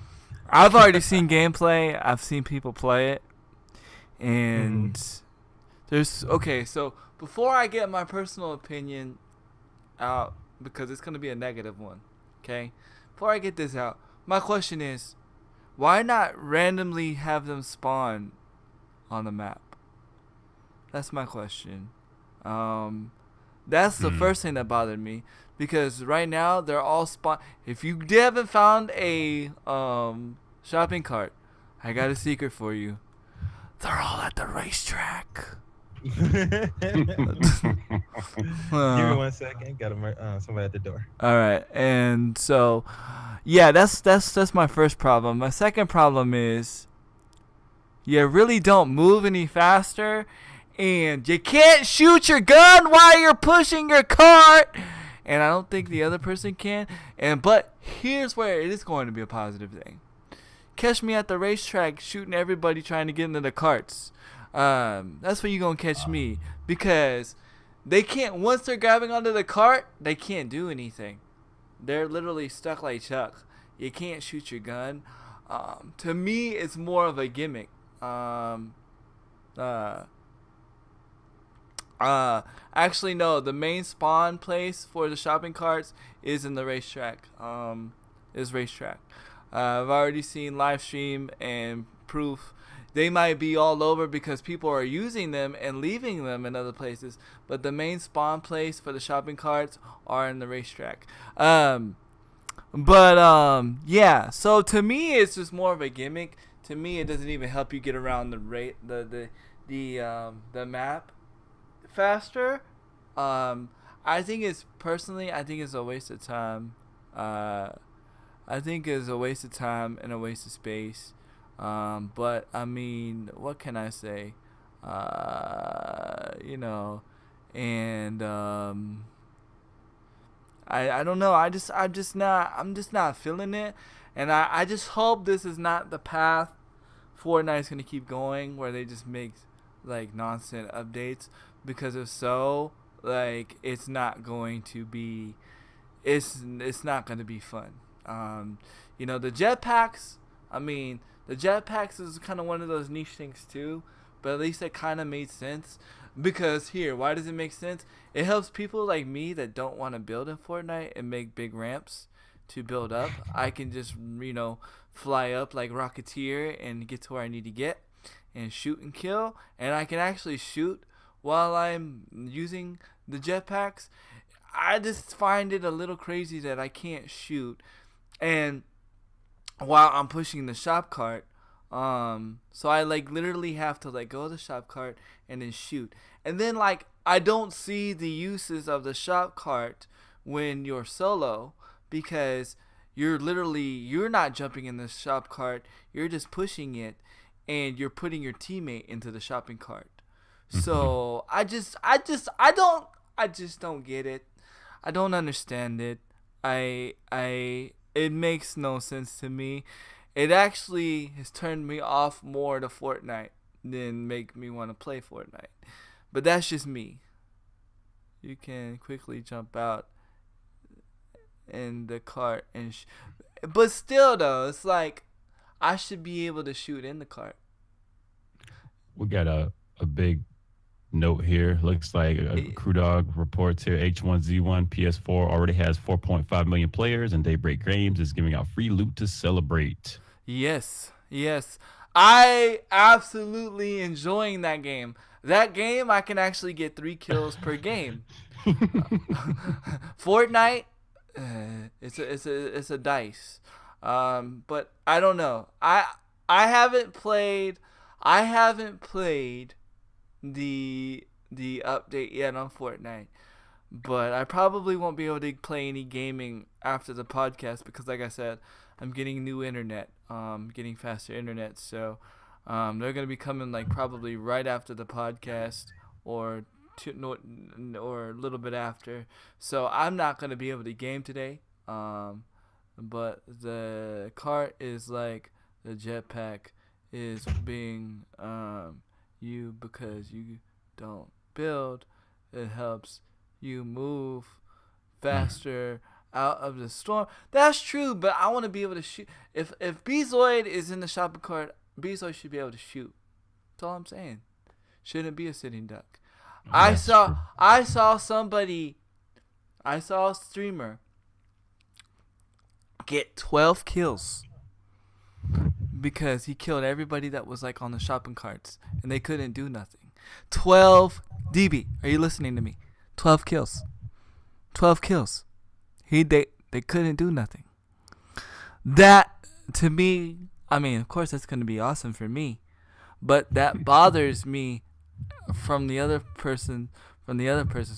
I've already seen gameplay. I've seen people play it. And so before I get my personal opinion out, because it's going to be a negative one, okay? Before I get this out, my question is, why not randomly have them spawn on the map? That's my question. That's the first thing that bothered me, because right now they're all spawn. If you haven't found a shopping cart, I got a secret for you. They're all at the racetrack. Give me 1 second. Got somebody at the door. All right, and so, yeah, that's my first problem. My second problem is, you really don't move any faster, and you can't shoot your gun while you're pushing your cart, and I don't think the other person can. But here's where it is going to be a positive thing. catch me at the racetrack shooting everybody trying to get into the carts. That's where you gonna catch me, because they can't. Once they're grabbing onto the cart, they can't do anything. They're literally stuck like Chuck. You can't shoot your gun. To me, it's more of a gimmick. Actually, no. The main spawn place for the shopping carts is in the racetrack. Is racetrack. I've already seen live stream and proof. They might be all over because people are using them and leaving them in other places, but the main spawn place for the shopping carts are in the racetrack. Yeah. So to me, it's just more of a gimmick. To me, it doesn't even help you get around the map faster. I think it's a waste of time. I think it's a waste of time and a waste of space. But I mean, what can I say? And I don't know. I'm just not feeling it, and I just hope this is not the path Fortnite's gonna keep going, where they just make like nonsense updates, because if so, like it's not going to be fun. The jetpacks. I mean, the jetpacks is kind of one of those niche things too, but at least it kind of made sense. Because why does it make sense? It helps people like me that don't want to build in Fortnite and make big ramps to build up. I can just, fly up like Rocketeer and get to where I need to get and shoot and kill. And I can actually shoot while I'm using the jetpacks. I just find it a little crazy that I can't shoot and while I'm pushing the shop cart. So I literally have to go to the shop cart and then shoot. And then I don't see the uses of the shop cart when you're solo, because you're not jumping in the shop cart, you're just pushing it and you're putting your teammate into the shopping cart. So I just don't get it. I don't understand it. It makes no sense to me. It actually has turned me off more to Fortnite than make me want to play Fortnite. But that's just me. You can quickly jump out in the cart but still though, it's I should be able to shoot in the cart. We got a big note here. Looks like a Crew Dog reports here. H1Z1 PS4 already has 4.5 million players, and Daybreak Games is giving out free loot to celebrate. Yes. I absolutely enjoying that game. That game, I can actually get 3 kills per game. Fortnite, it's a dice. But I don't know. I haven't played the update yet on Fortnite, but I probably won't be able to play any gaming after the podcast, because like I said, I'm getting new internet, getting faster internet, so they're gonna be coming probably right after the podcast or a little bit after, so I'm not gonna be able to game today. But the cart is the jetpack is being you, because you don't build, it helps you move faster out of the storm. That's true, but I want to be able to shoot. If Bezoid is in the shopping cart, Bezoid should be able to shoot. That's all I'm saying. Shouldn't be a sitting duck. I saw a streamer get 12 kills because he killed everybody that was on the shopping carts and they couldn't do nothing. 12 DB, are you listening to me? 12 kills. They couldn't do nothing. That, to me, I mean, of course that's going to be awesome for me, but that bothers me from the other person's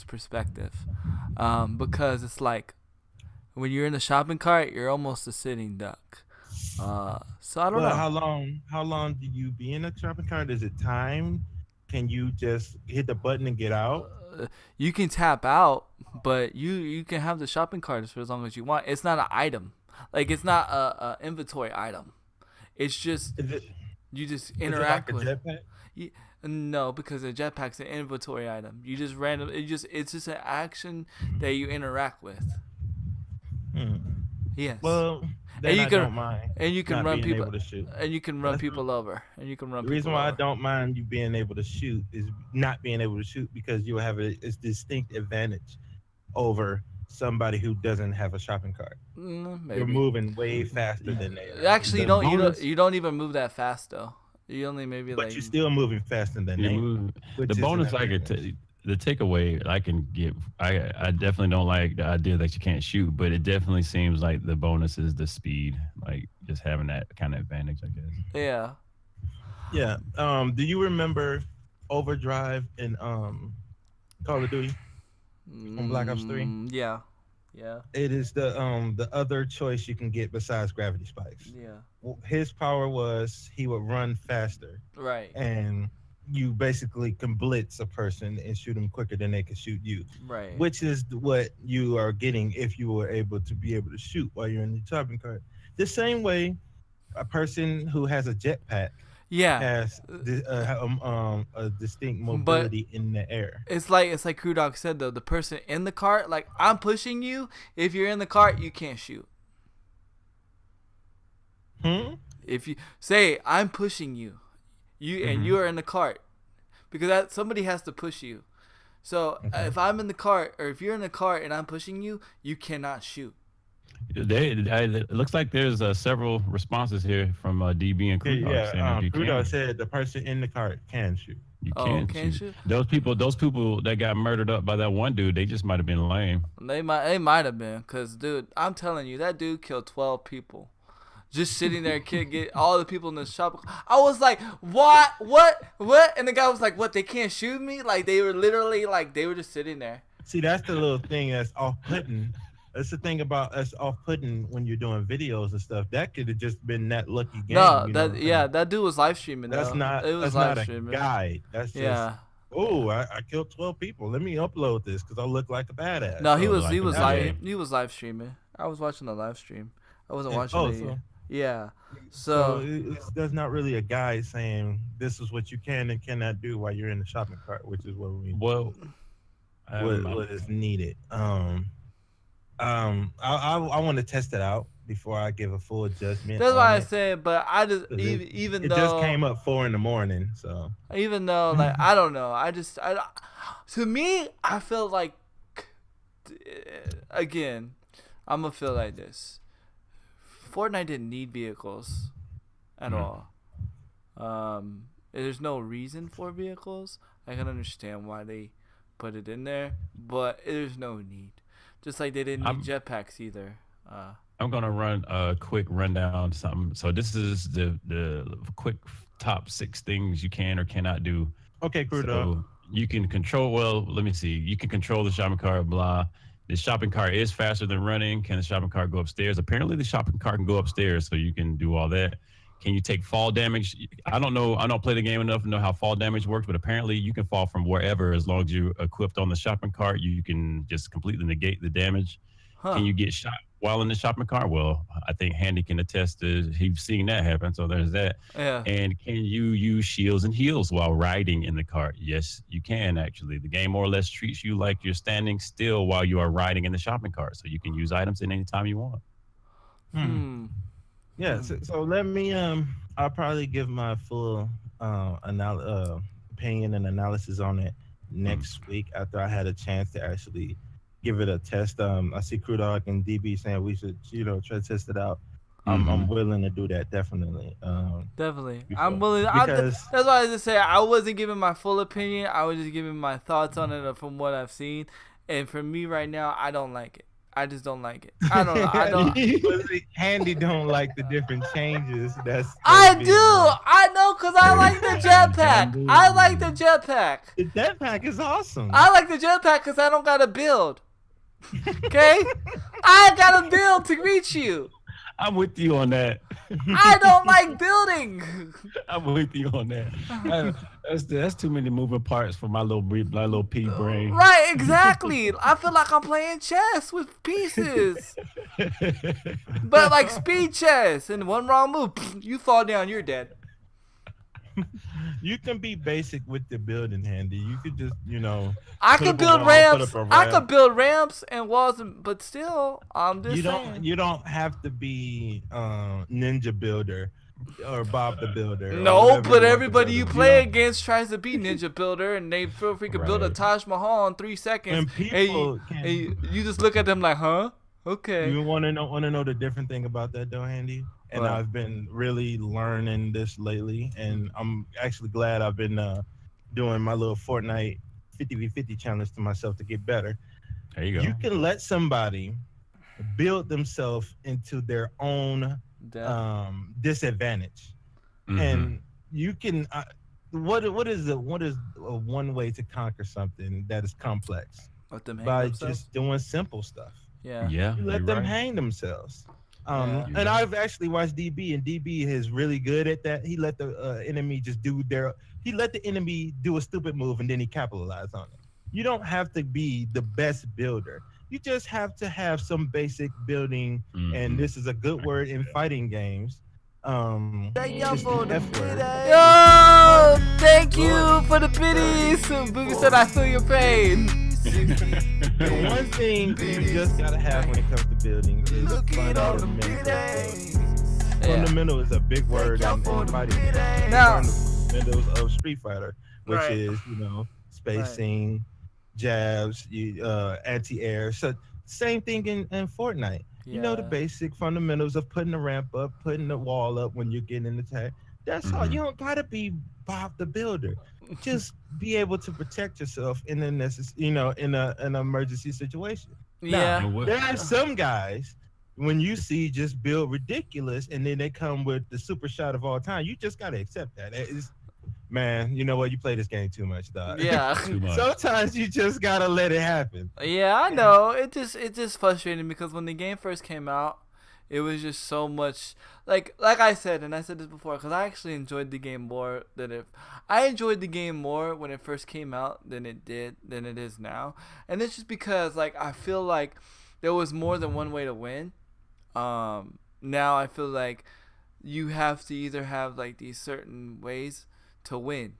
perspective, because it's when you're in the shopping cart, you're almost a sitting duck. So I don't know. How long do you be in a shopping cart? Is it timed? Can you just hit the button and get out? You can tap out, but you can have the shopping cart for as long as you want. It's not an item. It's not a inventory item. It's just Is it, you just is it interact like a with. jetpack? No, because a jetpack's an inventory item. You just random. It's just an action that you interact with. Hmm. Yes. Well, then and you I can don't mind and you can not run being people able to shoot. and you can run That's people over and you can run The reason people why I over. don't mind you being able to shoot is not being able to shoot because you have a distinct advantage over somebody who doesn't have a shopping cart. You're Maybe. moving way faster than they are. Actually, The you bonus- don't even move that fast though. You only maybe but like you're still moving faster than You they are. move. Which The is an bonus I could advantage. the takeaway I can get. I definitely don't like the idea that you can't shoot, but it definitely seems like the bonus is the speed, like just having that kind of advantage, I guess. yeah. Yeah. Do you remember Overdrive in Call of Duty? On Black Ops 3? Yeah. Yeah. It is the other choice you can get besides gravity spikes. Yeah. His power was he would run faster, Right. and you basically can blitz a person and shoot them quicker than they can shoot you, Right. which is what you are getting if you were able to shoot while you're in the shopping cart. The same way a person who has a jetpack Yeah. has a distinct mobility in the air. It's like Crew Dog said though, the person in the cart, like I'm pushing you. If you're in the cart, you can't shoot. If you say I'm pushing you, and you are in the cart, because somebody has to push you. So if I'm in the cart, or if you're in the cart and I'm pushing you, you cannot shoot. It looks like there's several responses here from DB and Crew Dog saying that you Crew Dog can. said the person in the cart can shoot. You Oh, can can't shoot. shoot? Those people that got murdered up by that one dude, they just might have been lame. They might have been, cause dude, I'm telling you, that dude killed 12 people. Just sitting there, get all the people in the shop. I was like, what? And the guy was like, what? They can't shoot me? Like they were literally like they were just sitting there. See, that's the little thing that's off-putting. That's the thing about us off-putting when you're doing videos and stuff. That could have just been that lucky game. No, you know what I'm that dude was live streaming. That's though. not. It was That's live not streaming. a guide. That's just. Yeah. Oh, I killed 12 people. Let me upload this because I look like a badass. No, he So, was like, live streaming. I was watching the live stream. I wasn't And- watching oh, the. so- Yeah. So So there's not really a guide saying this is what you can and cannot do while you're in the shopping cart, which is what Well, what is needed. I want to test it out before I give a full judgment. that's on why I it. said, but I just It- even It though just came up 4 a.m, so even though like I don't know, to me I feel like again, I'm gonna feel like this. Fortnite didn't need vehicles at all. There's no reason for vehicles. I can understand why they put it in there, but there's no need. Just like they didn't need jetpacks either. I'm gonna run a quick rundown on something. So this is the quick top 6 things you can or cannot do. okay, Crew Dog. So you can control. Well, let me see. You can control the shopping cart. Blah. The shopping cart is faster than running. Can the shopping cart go upstairs? Apparently, the shopping cart can go upstairs, so you can do all that. Can you take fall damage? I don't know. I don't play the game enough to know how fall damage works, but apparently you can fall from wherever as long as you're equipped on the shopping cart. You can just completely negate the damage. Huh. Can you get shot while in the shopping cart? Well, I think Handy can attest to he's seen that happen. So there's that. Yeah. And can you use shields and heals while riding in the cart? Yes, you can actually. The game more or less treats you like you're standing still while you are riding in the shopping cart. So you can use items at any time you want. Yeah, so let me I'll probably give my full opinion and analysis on it next week after I had a chance to actually give it a test. I see Crew Dog and DB saying we should, try to test it out. I'm willing to do that definitely. Definitely. before- I'm willing. because- That's why I just say I wasn't giving my full opinion. I was just giving my thoughts on it from what I've seen. And for me right now, I don't like it. I just don't like it. I don't know. I don't. But see, Handy don't like the different changes. I do. I know because I like the jetpack. I like the jetpack. The jetpack is awesome. I like the jetpack because I don't got to build. Okay? I got to build to reach you. I'm with you on that. I don't like building. I'm with you on that. That's too many moving parts for my little pea brain. Right, exactly. I feel like I'm playing chess with pieces. But like speed chess, and one wrong move, you fall down, you're dead. You can be basic with the building, Handy. You could just, I put can up a build wall, ramps. put up a I ramp. can build ramps and walls, but still, I'm just You saying. don't have to be Ninja Builder or Bob the Builder. or No, whatever but you want to everybody you build. play don't- against tries to be Ninja Builder, and they feel free to build a Right. Taj Mahal in 3 seconds. And people can. you just look at them like, huh? Okay. You want to know the different thing about that though, Handy? And What? I've been really learning this lately, and I'm actually glad I've been doing my little Fortnite 50v50 challenge to myself to get better. There you go. You can let somebody build themselves into their own disadvantage, Mhm. and you can. What is one way to conquer something that is complex? Let them hang By themselves. just doing simple stuff. Yeah. Yeah, You let you're them right. hang themselves. Yeah. And I've actually watched DB, and DB is really good at that. He let the enemy just he let the enemy do a stupid move, and then he capitalized on it. You don't have to be the best builder. You just have to have some basic building, Mhm. and this is a good word in fighting games. It's for the F word. Yo, thank you for the biddies. Boogie said I feel your pain. The one thing you just gotta have when it comes to building is fundamentals. Fundamental is a big word in fighting games. Now- Fundamentals of Street Fighter, which Right. is spacing, jabs, anti-air. So same thing in Fortnite. You know the Yeah. basic fundamentals of putting the ramp up, putting the wall up when you're getting attacked. That's all. Mhm. You don't gotta be Bob the Builder. Just be able to protect yourself in in an emergency situation. Yeah. And what- There are some guys when you see just build ridiculous and then they come with the super shot of all time. You just gotta accept that. Man, you know what? You play this game too much, dog. Yeah. Too much. Sometimes you just gotta let it happen. Yeah, I know. It just frustrated me because when the game first came out, it was just so much like I said, and I said this before, because I actually enjoyed the game more I enjoyed the game more when it first came out than it is now, and it's just because like I feel like there was more than one way to win. Now I feel like you have to either have like these certain ways to win.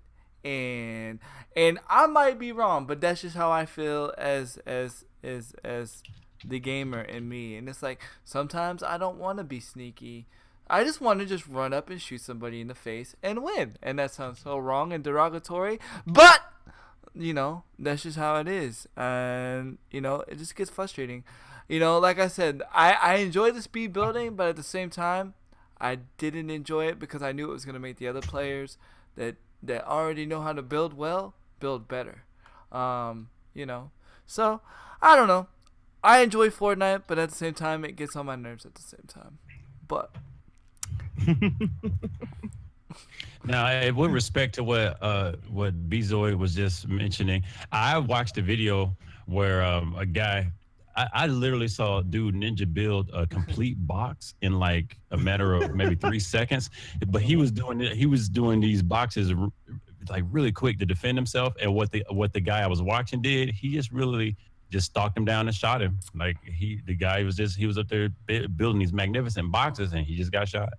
And I might be wrong, but that's just how I feel as the gamer in me. And it's like sometimes I don't want to be sneaky. I just want to just run up and shoot somebody in the face and win. And that sounds so wrong and derogatory, but that's just how it is. And it just gets frustrating. Like I said, I enjoy the speed building, but at the same time, I didn't enjoy it because I knew it was going to make the other players that already know how to build well build better. So I don't know. I enjoy Fortnite, but at the same time, it gets on my nerves at the same time. But Now, with respect to what Bezoy was just mentioning, I watched a video where a guy, I literally saw a dude ninja build a complete box in like a matter of maybe 3 seconds, but he was doing these boxes like really quick to defend himself. And what the guy I was watching did, he just really just stalked him down and shot him. Like the guy was up there building these magnificent boxes and he just got shot.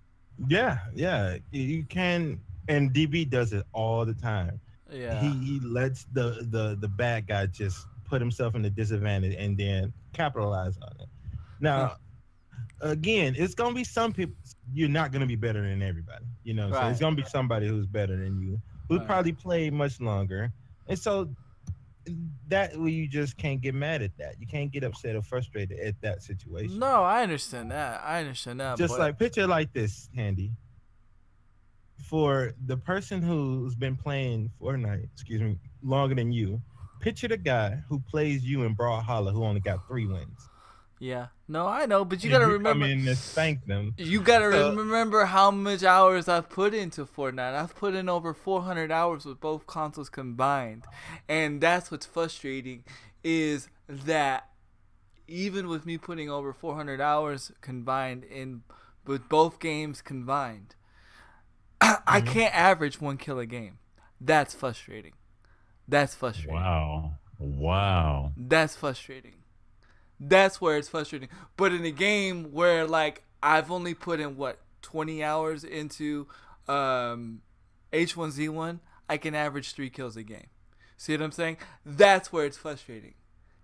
Yeah, you can, and DB does it all the time. yeah, He lets the bad guy just put himself in a disadvantage and then capitalize on it. Now, again, it's gonna be some people. You're not gonna be better than everybody, So Right. it's gonna be somebody who's better than you, who's Right. probably played much longer, and so that way you just can't get mad at that. You can't get upset or frustrated at that situation. no, I understand that. Just but like picture like this, Handy. For the person who's been playing Fortnite, longer than you, picture the guy who plays you in Brawlhalla who only got 3 wins. yeah, no, I know, but you And gotta you come remember. in and spank them. You gotta So- remember how much hours I've put into Fortnite. I've put in over 400 hours with both consoles combined. And that's what's frustrating is that even with me putting over 400 hours combined in with both games combined, I can't average 1 kill a game. That's frustrating. That's frustrating. Wow. That's frustrating. That's where it's frustrating. But in a game where like I've only put in 20 hours into H1Z1, I can average 3 kills a game. See what I'm saying? That's where it's frustrating.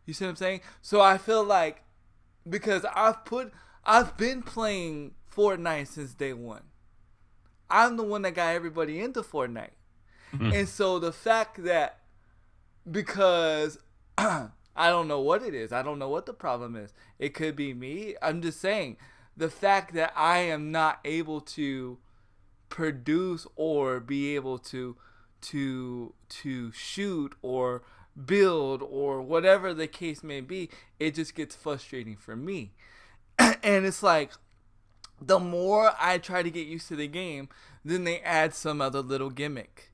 You see what I'm saying? So I feel like because I've been playing Fortnite since day one. I'm the one that got everybody into Fortnite. And so the fact that because I don't know what it is. I don't know what the problem is. It could be me. I'm just saying the fact that I am not able to produce or be able to shoot or build or whatever the case may be, it just gets frustrating for me. And it's like the more I try to get used to the game, then they add some other little gimmick.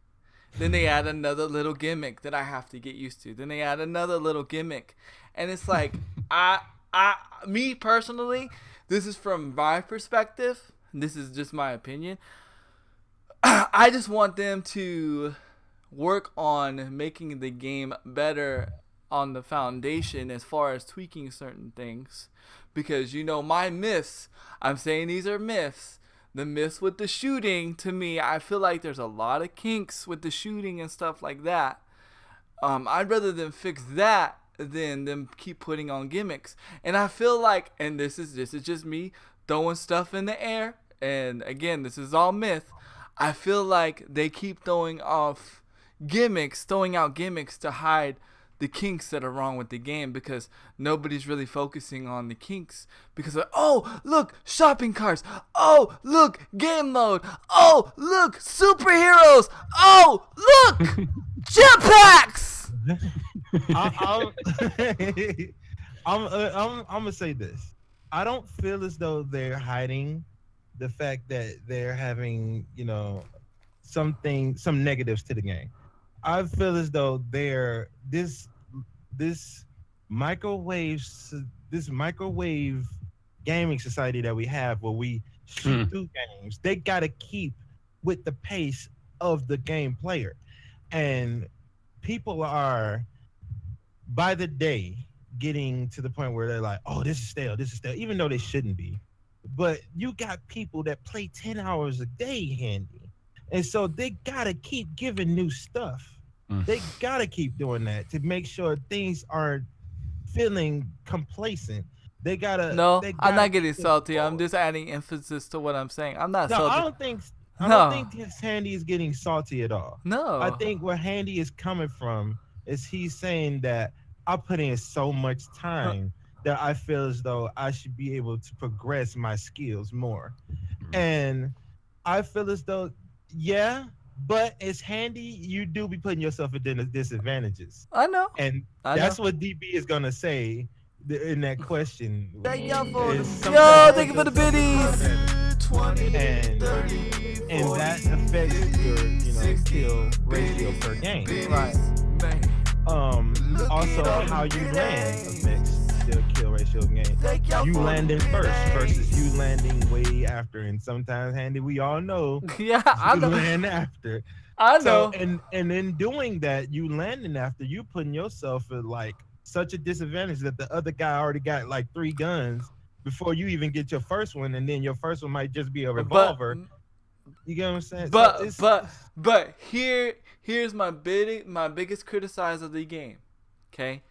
Then they add another little gimmick that I have to get used to. Then they add another little gimmick. And it's like, me personally, this is from my perspective. This is just my opinion. I just want them to work on making the game better on the foundation as far as tweaking certain things. Because, my myths, I'm saying these are myths. The myths with the shooting, to me, I feel like there's a lot of kinks with the shooting and stuff like that. I'd rather them fix that than them keep putting on gimmicks. And I feel like, and this is just me throwing stuff in the air, and again, this is all myth. I feel like they keep throwing out gimmicks to hide the kinks that are wrong with the game, because nobody's really focusing on the kinks, because look, shopping carts, look, game mode, look, superheroes, look, jetpacks. I'm gonna say this. I don't feel as though they're hiding the fact that they're having some negatives to the game. I feel as though they're this microwave gaming society that we have, where we shoot through games. They gotta keep with the pace of the game player, and people are by the day getting to the point where they're like, "Oh, this is stale," even though they shouldn't be. But you got people that play 10 hours a day, Handy, and so they gotta keep giving new stuff. They gotta keep doing that to make sure things aren't feeling complacent. They gotta. I'm not getting salty. I'm just adding emphasis to what I'm saying. I'm not salty. I don't think this Handy is getting salty at all. No. I think where Handy is coming from is he's saying that I put in so much time that I feel as though I should be able to progress my skills more. And I feel as though, but it's Handy, you do be putting yourself at disadvantages. I know. And that's what DB is going to say in that question. Thank y'all thank you for the biddies. And that affects your kill ratio per game. Right. Also, how you land affects the kill ratio game. You landing first versus you landing way after, and sometimes, Handy, we all know. I know. Land after. I know. So, and in doing that, you landing after, you putting yourself at like such a disadvantage that the other guy already got like 3 guns before you even get your first one, and then your first one might just be a revolver. You get what I'm saying? But here's my biggest criticize of the game. Okay,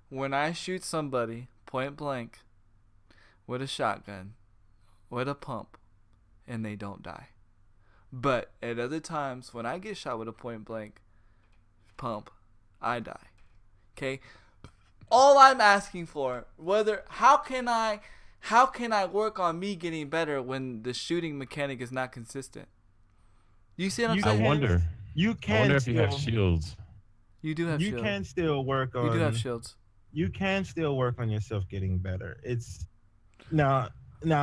when I shoot somebody point blank with a shotgun, with a pump, and they don't die. But at other times when I get shot with a point blank pump, I die. Okay, all I'm asking for, how can I work on me getting better when the shooting mechanic is not consistent? You see what I'm saying? I wonder if you have shields. You do have shields. You can still work on. You do have shields. You can still work on yourself getting better. It's now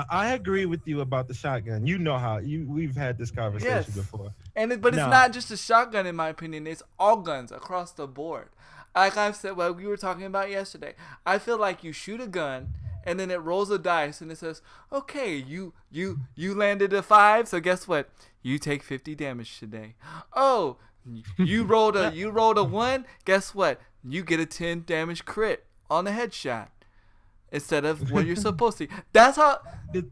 I agree with you about the shotgun. You know how we've had this conversation before. But it's not just a shotgun, in my opinion. It's all guns across the board. Like I've said, what we were talking about yesterday. I feel like you shoot a gun and then it rolls a dice and it says, okay, you landed a 5, so guess what? You take 50 damage today. Oh, you rolled a 1. Guess what? You get a 10 damage crit on the headshot instead of what you're supposed to. That's how the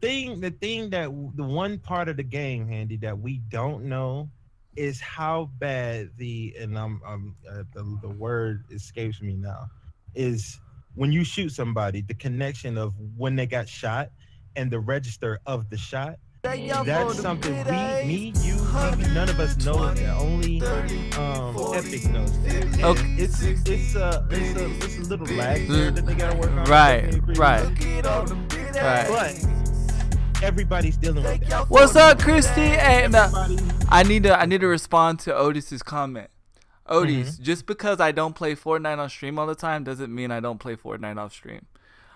one part of the game, Handy, that we don't know is how bad the word escapes me now, is when you shoot somebody, the connection of when they got shot and the register of the shot. That's something me, you, maybe none of us know that. Only Epic knows that. Okay. It's a little lag there that they gotta work on. Right. But everybody's dealing with that. What's up, Christy? Hey, no, I need to respond to Otis's comment. Otis, just because I don't play Fortnite on stream all the time doesn't mean I don't play Fortnite off stream.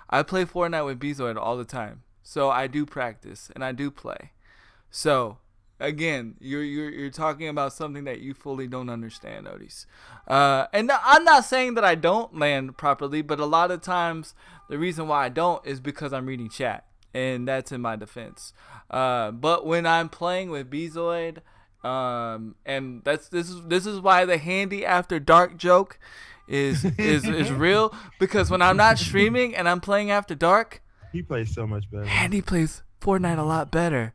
I play Fortnite with Bezoid all the time. So I do practice and I do play. So again, you're talking about something that you fully don't understand, Otis. And I'm not saying that I don't land properly, but a lot of times the reason why I don't is because I'm reading chat, and that's in my defense. But when I'm playing with Bezoid, and this is why the Handy After Dark joke is real, because when I'm not streaming and I'm playing After Dark, he plays so much better. And he plays Fortnite a lot better.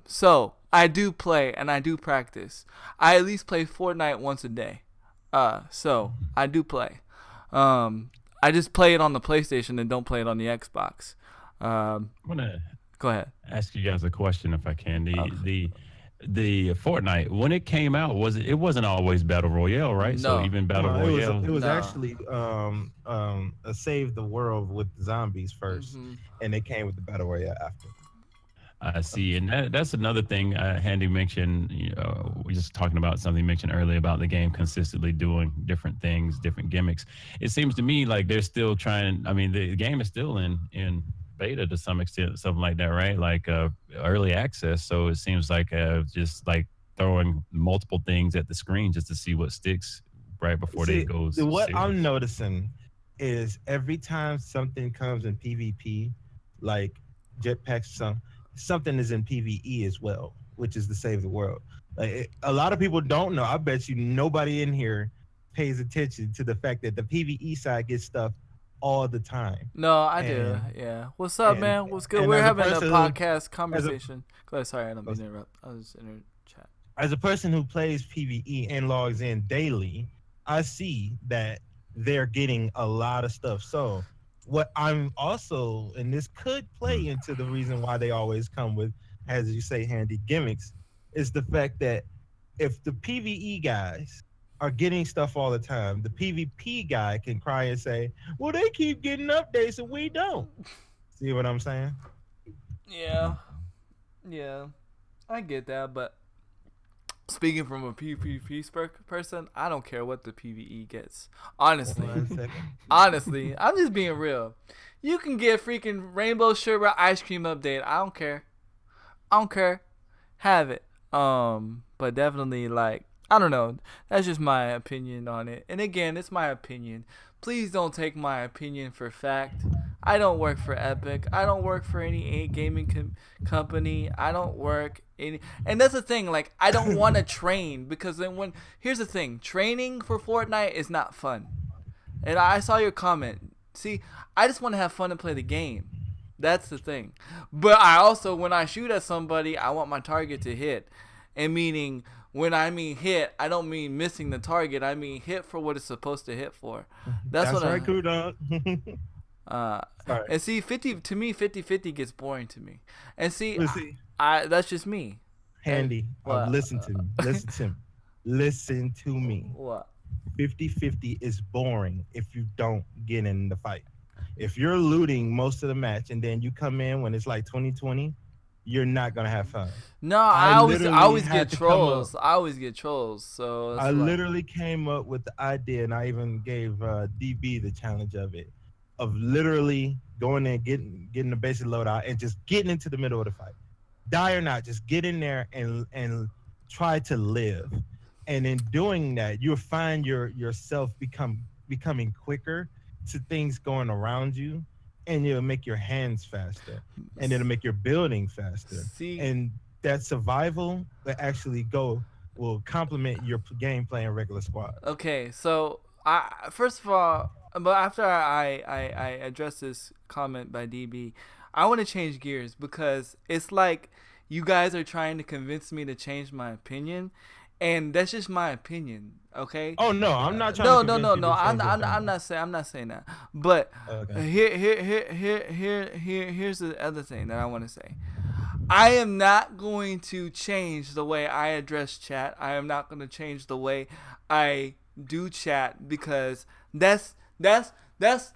So I do play and I do practice. I at least play Fortnite once a day. So I do play. I just play it on the PlayStation and don't play it on the Xbox. I'm gonna Go ahead. ask you guys a question if I can. The Fortnite, when it came out, it wasn't always Battle Royale, right? No. So even Battle Royale. It was No. actually a Save the World with zombies first, and they came with the Battle Royale after. I see, and that's another thing Handy mentioned. We're just talking about something mentioned earlier about the game consistently doing different things, different gimmicks. It seems to me like they're still trying. I mean, the game is still in beta to some extent, something like that, right? Like early access. So it seems like just like throwing multiple things at the screen just to see what sticks right before they goes. What serious. I'm noticing is every time something comes in PvP, like jetpacks, something is in PvE as well, which is to save the world. Like a lot of people don't know. I bet you nobody in here pays attention to the fact that the PvE side gets stuff all the time. No, I do. Yeah. What's up, man? What's good? and We're as a having a person podcast conversation. Go ahead. Sorry, I don't mean to interrupt. I was in a chat. As a person who plays PvE and logs in daily, I see that they're getting a lot of stuff. So what I'm also, and this could play into the reason why they always come with, as you say, Handy gimmicks, is the fact that if the PvE guys are getting stuff all the time, the PvP guy can cry and say, well, they keep getting updates and we don't. See what I'm saying? Yeah. I get that, but speaking from a PvP person, I don't care what the PvE gets. Honestly, I'm just being real. You can get freaking Rainbow Sherbet ice cream update. I don't care. Have it. But definitely, like, I don't know. That's just my opinion on it. And again, it's my opinion. Please don't take my opinion for fact. I don't work for Epic. I don't work for any gaming company. I don't work any. And that's the thing. Like, I don't want to train because then here's the thing. Training for Fortnite is not fun. And I saw your comment. See, I just want to have fun and play the game. That's the thing. But I also, when I shoot at somebody, I want my target to hit. And meaning, when I mean hit, I don't mean missing the target. I mean hit for what it's supposed to hit for. That's what right, cool dog. And see, 50-50 gets boring to me. And see, Listen. that's just me. Handy, What? listen to me. Listen to me. What? 50-50 is boring if you don't get in the fight. If you're looting most of the match and then you come in when it's like 2020, you're not gonna have fun. No, I always had get to come trolls. up- I always get trolls. So it's I like- literally came up with the idea, and I even gave DB the challenge of it, of literally going in, getting the basic loadout, and just getting into the middle of the fight. Die or not, just get in there and try to live. And in doing that, you'll find yourself becoming quicker to things going around you, and it'll make your hands faster, and it'll make your building faster. See, And that survival will complement your gameplay in regular squad. okay, so first of all, but after I address this comment by DB, I want to change gears because it's like you guys are trying to convince me to change my opinion, and that's just my opinion. Okay. Oh no, I'm not trying. No, to no, convince no, you no. to change your I'm opinion. not saying that. But Okay. here's the other thing that I want to say. I am not going to change the way I address chat. I am not going to change the way I do chat because that's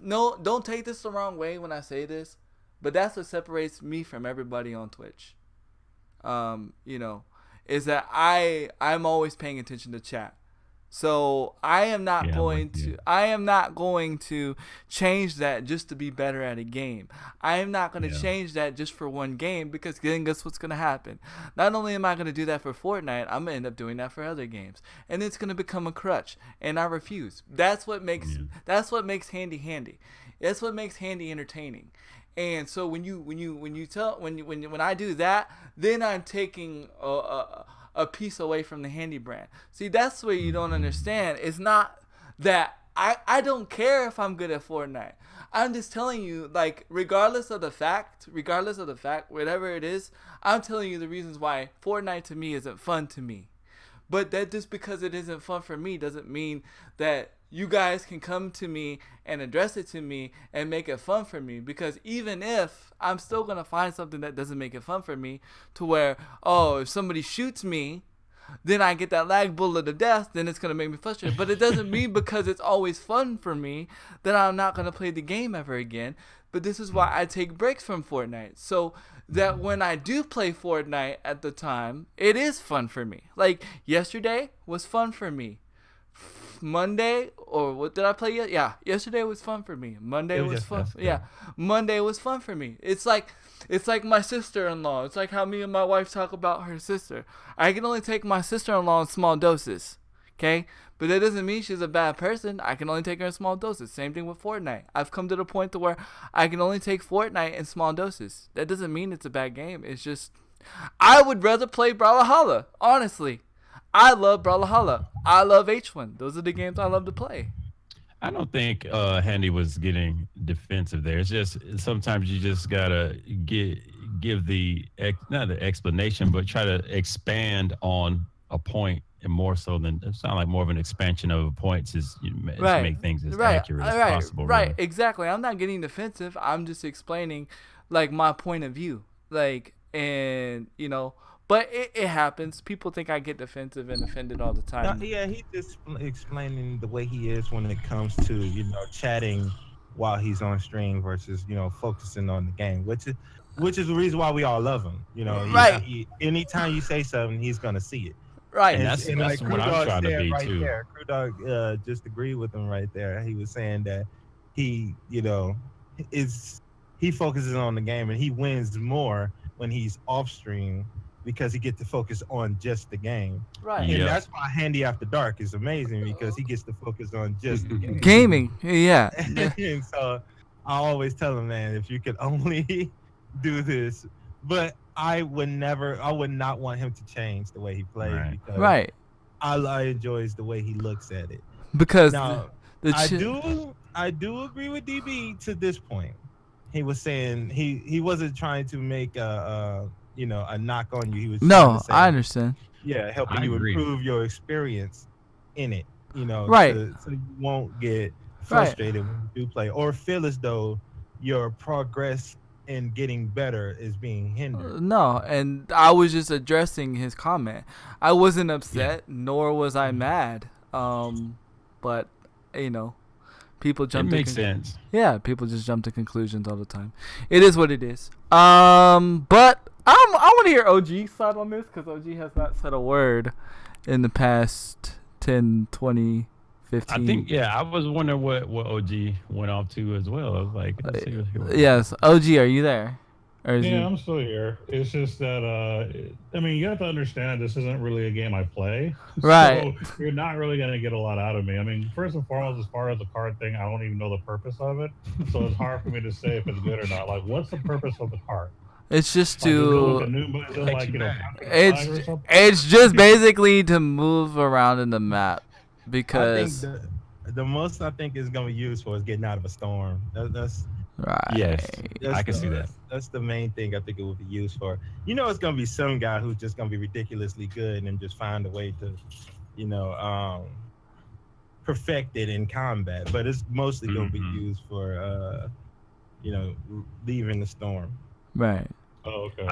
no. Don't take this the wrong way when I say this, but that's what separates me from everybody on Twitch. Is that I'm always paying attention to chat. So I am not going to change that just to be better at a game. I am not going to change that just for one game because then guess what's going to happen? Not only am I going to do that for Fortnite, I'm going to end up doing that for other games, and it's going to become a crutch, and I refuse. That's what makes Handy handy. That's what makes Handy entertaining. And so when I do that, then I'm taking a piece away from the Handy brand. See, that's what you don't understand. It's not that I don't care if I'm good at Fortnite. I'm just telling you, like, regardless of the fact, whatever it is, I'm telling you the reasons why Fortnite to me isn't fun to me. But that just because it isn't fun for me doesn't mean that you guys can come to me and address it to me and make it fun for me. Because even if I'm still going to find something that doesn't make it fun for me to where, if somebody shoots me, then I get that lag bullet of death, then it's going to make me frustrated. But it doesn't mean because it's always fun for me that I'm not going to play the game ever again. But this is why I take breaks from Fortnite. So that when I do play Fortnite at the time, it is fun for me. Like yesterday was fun for me. Monday, or what did I play yet? Yeah, yesterday was fun for me. Monday was fun. Yeah, Monday was fun for me. It's like my sister-in-law. It's like how me and my wife talk about her sister. I can only take my sister-in-law in small doses, okay? But that doesn't mean she's a bad person. I can only take her in small doses. Same thing with Fortnite. I've come to the point to where I can only take Fortnite in small doses. That doesn't mean it's a bad game. It's just I would rather play Brawlhalla, honestly. I love Brawlhalla. I love H1. Those are the games I love to play. I don't think Handy was getting defensive there. It's just sometimes you just gotta give not the explanation, but try to expand on a point, and more so than it sounds like more of an expansion of a point to make things as accurate as possible. Right, really. exactly. I'm not getting defensive. I'm just explaining like my point of view, But it happens. People think I get defensive and offended all the time. Yeah, he's just explaining the way he is when it comes to chatting while he's on stream versus focusing on the game, which is the reason why we all love him. Right. Anytime you say something, he's gonna see it. Right. And that's what I'm trying to be right too. There, Crew Dog just agreed with him right there. He was saying that he focuses on the game and he wins more when he's off stream, because he gets to focus on just the game. Right. And that's why Handy After Dark is amazing, because he gets to focus on just the game. Gaming. Yeah. And so I always tell him, man, if you could only do this. But I would not want him to change the way he plays. Right. Because I enjoys the way he looks at it. Because now, I do agree with DB to this point. He was saying he wasn't trying to make a knock on you. He was trying to say, I understand. Yeah, helping you improve your experience in it. Right. So you won't get frustrated when you do play, or feel as though your progress in getting better is being hindered. No, and I was just addressing his comment. I wasn't upset, nor was I mad. But people jump. It makes sense. Yeah, people just jump to conclusions all the time. It is what it is. But I want to hear OG's side on this, because OG has not said a word in the past 10, 20, 15. I think, I was wondering what OG went off to as well. I was like, let's see what he was. Yes, OG, are you there? Or is Yeah, he I'm still here. It's just that I mean, you have to understand this isn't really a game I play, right? so you're not really gonna get a lot out of me. I mean, first and foremost, as far as the card thing, I don't even know the purpose of it, so it's hard for me to say if it's good or not. Like, what's the purpose of the card? It's just Like, is it like a to new, is it Takes like you back. counter it's flag or something? it's just basically to move around in the map I think because the most I think is gonna be used for is getting out of a storm. That's right. Yes, that's I can see that. That's the main thing I think it would be used for. You know, it's gonna be some guy who's just gonna be ridiculously good and just find a way to, you know, perfect it in combat. But it's mostly gonna be Mhm. used for, you know, leaving the storm. Right. Oh, okay.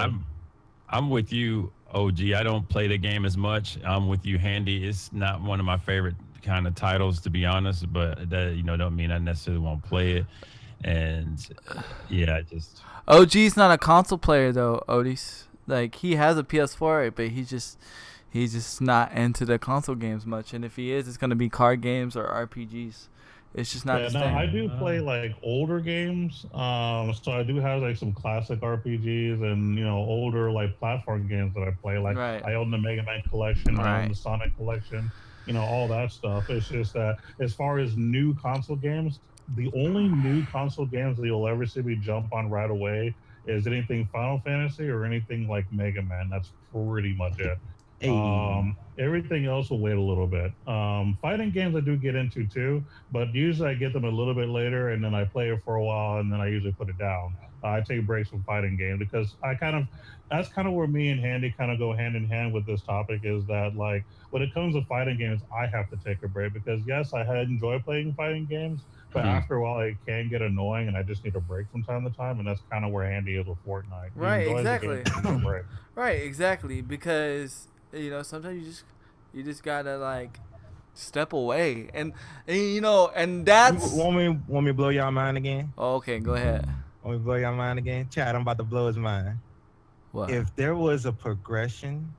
I'm with you, OG. I don't play the game as much. I'm with you, Handy. It's not one of my favorite kind of titles, to be honest. But that don't mean I necessarily won't play it. And yeah, just OG's not a console player though, Otis. Like he has a PS4, but he's just not into the console games much. And if he is, it's gonna be card games or RPGs. It's just not Yeah, his no, thing. I do play like older games. So I do have like some classic RPGs and older like platform games that I play. Like Right. I own the Mega Man collection, I own Right. the Sonic collection, all that stuff. It's just that as far as new console games, the only new console games that you'll ever see me jump on right away is anything Final Fantasy or anything like Mega Man. That's pretty much it. Everything else will wait a little bit. Fighting games I do get into too, but usually I get them a little bit later, and then I play it for a while, and then I usually put it down. I take breaks from fighting games because that's kind of where me and Handy kind of go hand in hand with this topic. Is that like when it comes to fighting games, I have to take a break because yes, I enjoy playing fighting games, but after a while it can get annoying, and I just need a break from time to time, and that's kind of where Handy is with Fortnite. He Right, enjoys the exactly. game, but he needs a break. Right, exactly. Because sometimes you just gotta like step away, and that's Want me to blow y'all mind again? oh, okay. Go ahead. Want me to blow y'all mind again? Chad, I'm about to blow his mind. What? If there was a progression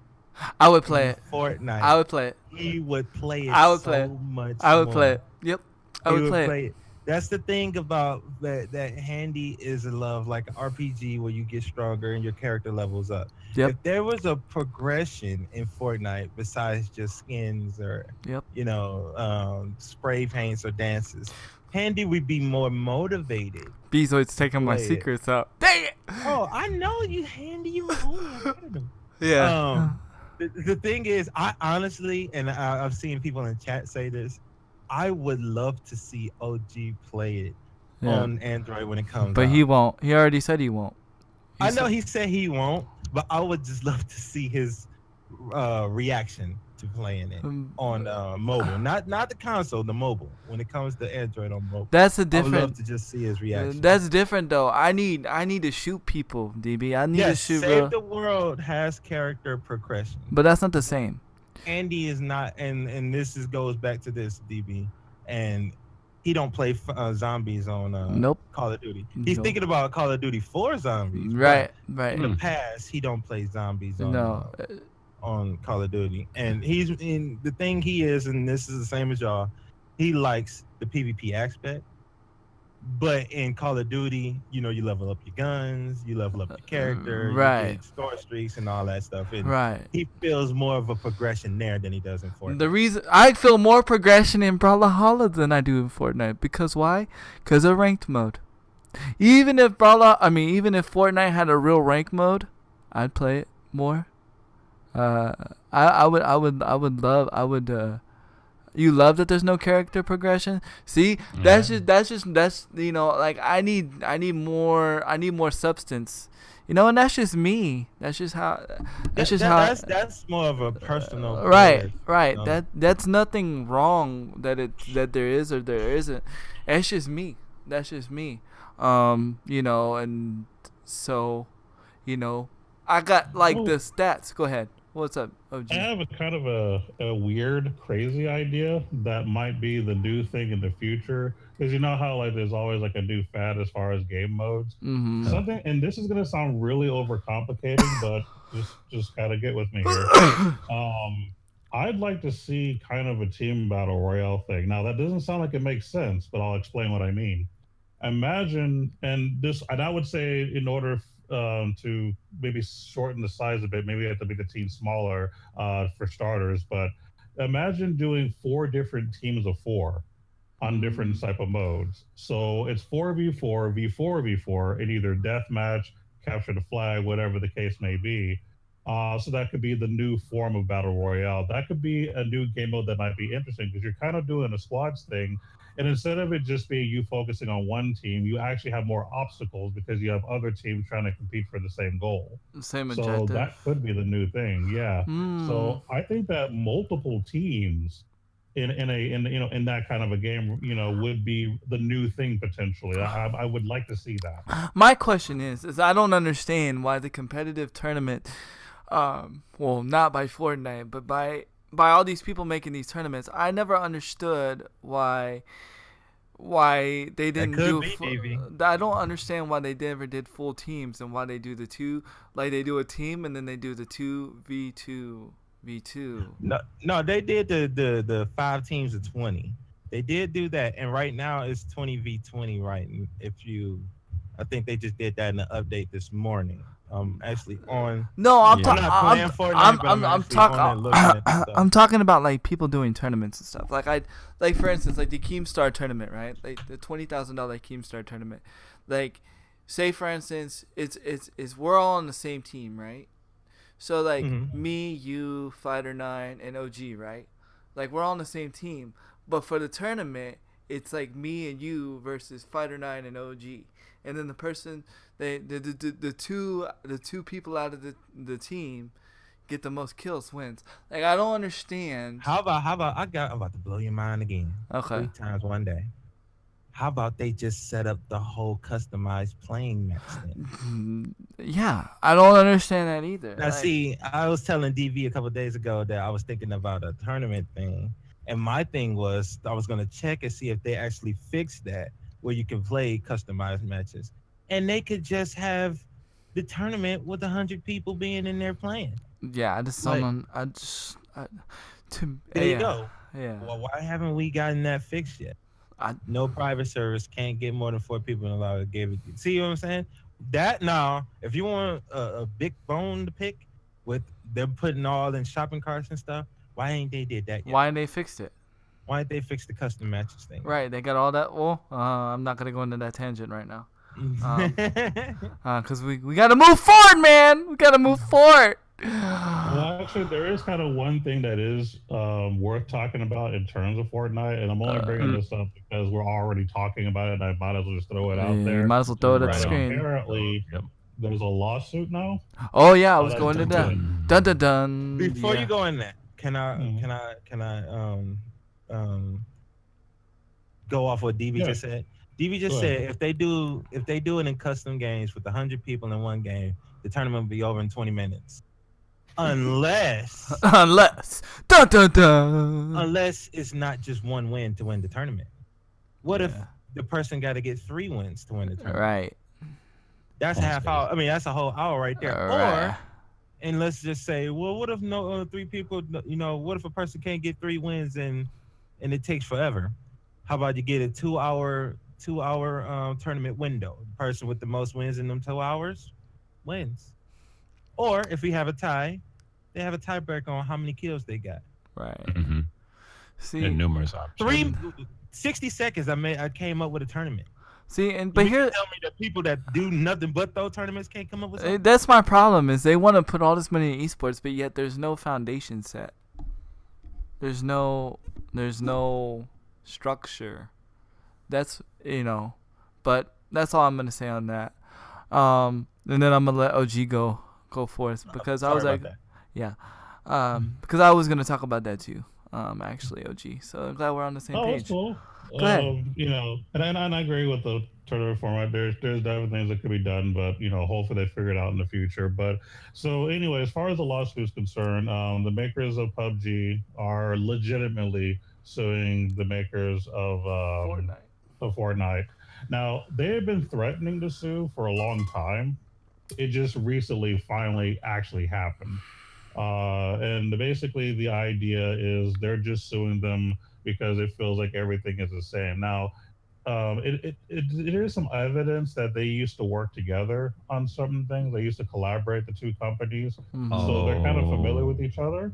I would play it. Fortnite, I would play it. he would play it I would so play it. much I would more. play it. Yep. I He would play it. That's the thing about that Handy is a love like an RPG where you get stronger and your character levels up. Yep. If there was a progression in Fortnite besides just skins or Yep. spray paints or dances, Handy would be more motivated. Bezoid's taking my Play it. secrets out. Dang it. Oh, I know you, Handy. You were only ahead of them. Yeah. The thing is, I honestly, and I've seen people in chat say this, I would love to see OG play it Yeah. on Android when it comes But out. he won't. He already said he won't. I know he said he won't, but I would just love to see his reaction to playing it on mobile. Not the console, the mobile. When it comes to Android on mobile. That's a I would love different. to just see his reaction. That's different though. I need to shoot people, DB. I need to yes, shoot. Save the World has character progression. But that's not the same. Andy is not, and this goes back to this DB, and he don't play zombies on Nope. Call of Duty. He's Nope. thinking about Call of Duty 4 zombies. but Right. In Right. the past, he don't play zombies on No. on Call of Duty, and he's in the thing he is, and this is the same as y'all. He likes the PvP aspect. But in Call of Duty, you level up your guns, you level up your character, right. you get score streaks and all that stuff. And Right. he feels more of a progression there than he does in Fortnite. The reason I feel more progression in Brawlhalla than I do in Fortnite because why? Because of ranked mode. Even if Fortnite had a real rank mode, I'd play it more. You love that there's no character progression. See, that's like I need more substance. And that's just me. That's just how. That's more of a personal. Right. No. That's nothing wrong that there is or there isn't. It's just me. That's just me. And so, I got like the stats. Go ahead. What's up, OG? I have a kind of a weird, crazy idea that might be the new thing in the future. Because you know how like there's always like a new fad as far as game modes. Mm-hmm. Something, and this is gonna sound really overcomplicated, but just gotta get with me here. I'd like to see kind of a team battle royale thing. Now that doesn't sound like it makes sense, but I'll explain what I mean. Imagine, and I would say in order to maybe shorten the size a bit. Maybe you have to make the team smaller for starters. But imagine doing 4 different teams of 4 on different type of modes. So it's 4v4, v4v4 in either deathmatch, capture the flag, whatever the case may be. So that could be the new form of battle royale. That could be a new game mode that might be interesting because you're kind of doing a squads thing, and instead of it just being you focusing on one team, you actually have more obstacles because you have other teams trying to compete for the same goal. Same So objective. that could be the new thing. Yeah. So I think that multiple teams in that kind of a game, would be the new thing potentially. I would like to see that. My question is I don't understand why the competitive tournament, well, not by Fortnite, but by all these people making these tournaments. I never understood why they didn't could do. be, DV. I don't understand why they never did full teams and why they do the two, like they do a team and then they do the 2v2v2. No, they did the 5 teams of 20. They did do that, and right now it's 20v20. Right, and I think they just did that in the update this morning. Actually on. No, I'm Yeah. talking. I'm not playing Fortnite, but I'm actually on it looking at the stuff. I'm talking about like people doing tournaments and stuff. Like for instance, like the Keemstar tournament, right? Like the $20,000 Keemstar tournament. Like, say for instance, it's we're all on the same team, right? So like me, you, Fighter9, and OG, right? Like we're all on the same team. But for the tournament, it's like me and you versus Fighter9 and OG. And then the person, the two people out of the team get the most kills wins. Like I don't understand. How about I'm about to blow your mind again. Okay. 3 times one day. How about they just set up the whole customized playing match thing? Yeah, I don't understand that either. Now, see, I was telling DV a couple of days ago that I was thinking about a tournament thing, and my thing was I was gonna check and see if they actually fixed that, where you can play customized matches, and they could just have the tournament with 100 people being in there playing. Yeah, there you go. Yeah. Well, why haven't we gotten that fixed yet? No private service, can't get more than 4 people allowed to give it. See what I'm saying? That now, if you want a big bone to pick with them putting all in shopping carts and stuff, why ain't they did that yet? Why ain't they fixed it? Why ain't they fix the custom matches thing? Right, they got all that. Well, I'm not gonna go into that tangent right now. Cause we gotta move forward, man. We gotta move forward. Well, actually, there is kind of one thing that is worth talking about in terms of Fortnite, and I'm only bringing this up because we're already talking about it, and I might as well just throw it out there. You might as well throw it at the screen. Apparently, there's a lawsuit now. Oh yeah, I was going to that. Dun dun dun. Before you go in that, can I go off what DV just said? DV just said if they do it in custom games with 100 people in one game, the tournament will be over in 20 minutes. Unless dun dun dun. Unless it's not just one win to win the tournament. What if the person got to get 3 wins to win the tournament? Right. That's half hour. I mean, that's a whole hour right there. Right. Or, and let's just say, well, what if no 3 people? What if a person can't get 3 wins and it takes forever? How about you get a 2-hour tournament window? The person with the most wins in them 2 hours wins. Or if we have a tie, they have a tiebreaker on how many kills they got. Right. Mm-hmm. See, and numerous options. 60 seconds. I came up with a tournament. See, but here, tell me that people that do nothing but those tournaments can't come up with something? that's my problem. Is they want to put all this money in esports, but yet there's no foundation set. There's no structure. That's but that's all I'm gonna say on that. And then I'm gonna let OG go forth because I was like, because I was gonna talk about that too. Actually, OG. So I'm glad we're on the same page. That's cool. Go ahead. And I agree with the tournament format. There's definitely things that could be done, but hopefully they figure it out in the future. But so anyway, as far as the lawsuit is concerned, the makers of PUBG are legitimately suing the makers of Fortnite. Now they have been threatening to sue for a long time. It just recently finally actually happened. And basically the idea is they're just suing them because it feels like everything is the same. Now, there is some evidence that they used to work together on certain things. They used to collaborate, the two companies, so they're kind of familiar with each other.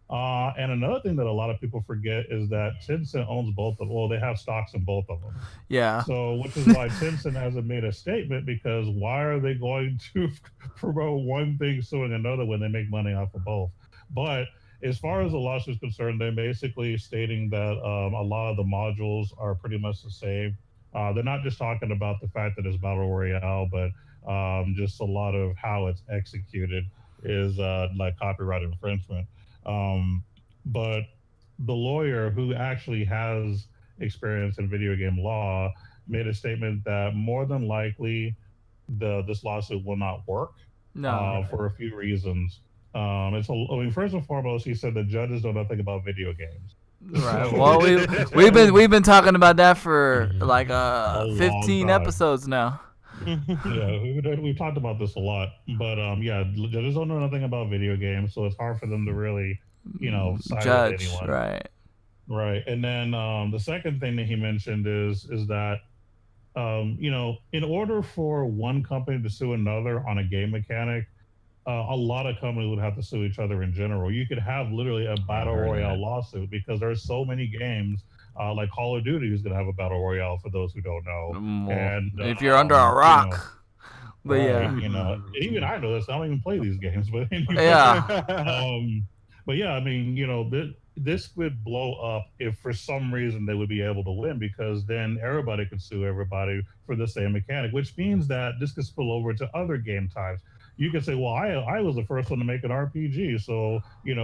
And another thing that a lot of people forget is that Tencent owns both of. Well, they have stocks in both of them. Yeah. So, which is why Tencent hasn't made a statement, because why are they going to promote one thing suing another when they make money off of both? But as far as the lawsuit is concerned, they're basically stating that a lot of the modules are pretty much the same. They're not just talking about the fact that it's battle royale, but just a lot of how it's executed is like copyright infringement. But the lawyer who actually has experience in video game law made a statement that more than likely this lawsuit will not work for a few reasons. I mean, first and foremost, he said that judges know nothing about video games. Right. Well, we've been talking about that for like 15 episodes now. Yeah, we've talked about this a lot, but yeah, judges don't know nothing about video games, so it's hard for them to really, side judge. with anyone. Right. Right. And then the second thing that he mentioned is that in order for one company to sue another on a game mechanic, a lot of companies would have to sue each other in general. You could have literally a battle royale lawsuit because there's so many games. Like Call of Duty is going to have a battle royale for those who don't know. And if you're under a rock, but yeah, even I know this. I don't even play these games, but anyway, yeah. But yeah, I mean, this would blow up if for some reason they would be able to win, because then everybody could sue everybody for the same mechanic, which means that this could spill over to other game types. You could say, well, I was the first one to make an RPG. So,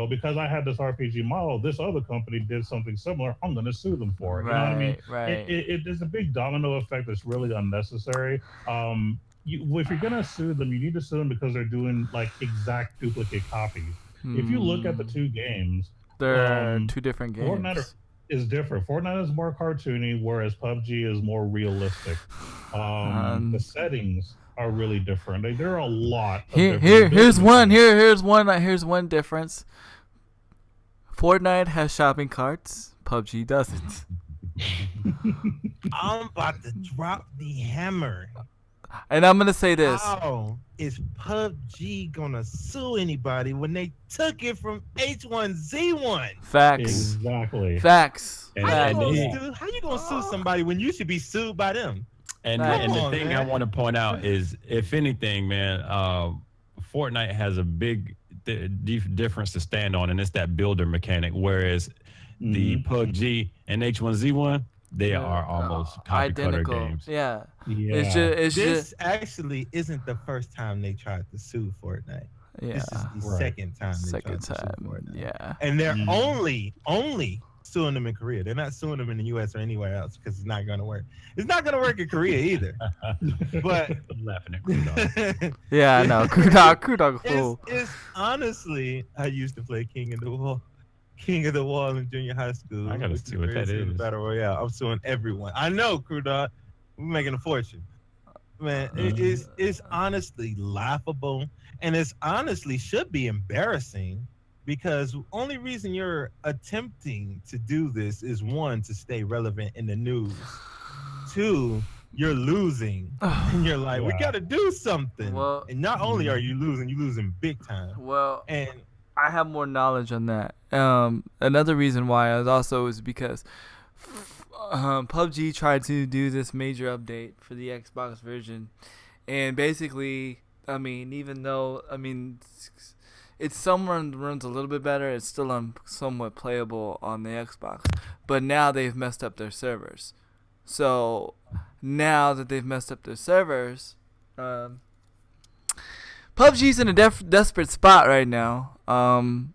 because I had this RPG model, this other company did something similar. I'm going to sue them for it. You know what I mean? Right. It's a big domino effect that's really unnecessary. If you're going to sue them, you need to sue them because they're doing like exact duplicate copies. If you look at the two games, they're two different games. Fortnite is different. Fortnite is more cartoony, whereas PUBG is more realistic. The settings are really different. There are a lot. Here's one difference. Fortnite has shopping carts. PUBG doesn't. I'm about to drop the hammer. And I'm gonna say this: how is PUBG gonna sue anybody when they took it from H1Z1? Facts. Exactly. Facts. How you gonna sue somebody when you should be sued by them? And the thing I want to point out is, if anything, man, Fortnite has a big difference to stand on, and it's that builder mechanic. Whereas the PUBG and H1Z1, they are almost copy cutter games. Yeah. This actually isn't the first time they tried to sue Fortnite. Yeah. This is the second time they tried to sue Fortnite. Yeah. And they're only suing them in Korea. They're not suing them in the US or anywhere else because it's not going to work. It's not going to work in Korea either. But I'm laughing at Crudog. Yeah, I know. Crudog fool. It's honestly, I used to play King of the Wall in junior high school. I gotta see what that is. Battle Royale. I'm suing everyone. I know, Crudog. We're making a fortune. Man, it's honestly laughable, and it's honestly should be embarrassing, because the only reason you're attempting to do this is, one, to stay relevant in the news. Two, you're losing. And you're like, we got to do something. Well, and not only are you losing big time. Well, and I have more knowledge on that. Another reason why is because PUBG tried to do this major update for the Xbox version. And basically, I mean, even though, it's runs a little bit better, it's still somewhat playable on the Xbox. But now they've messed up their servers. So now that they've messed up their servers, PUBG's in a desperate spot right now. And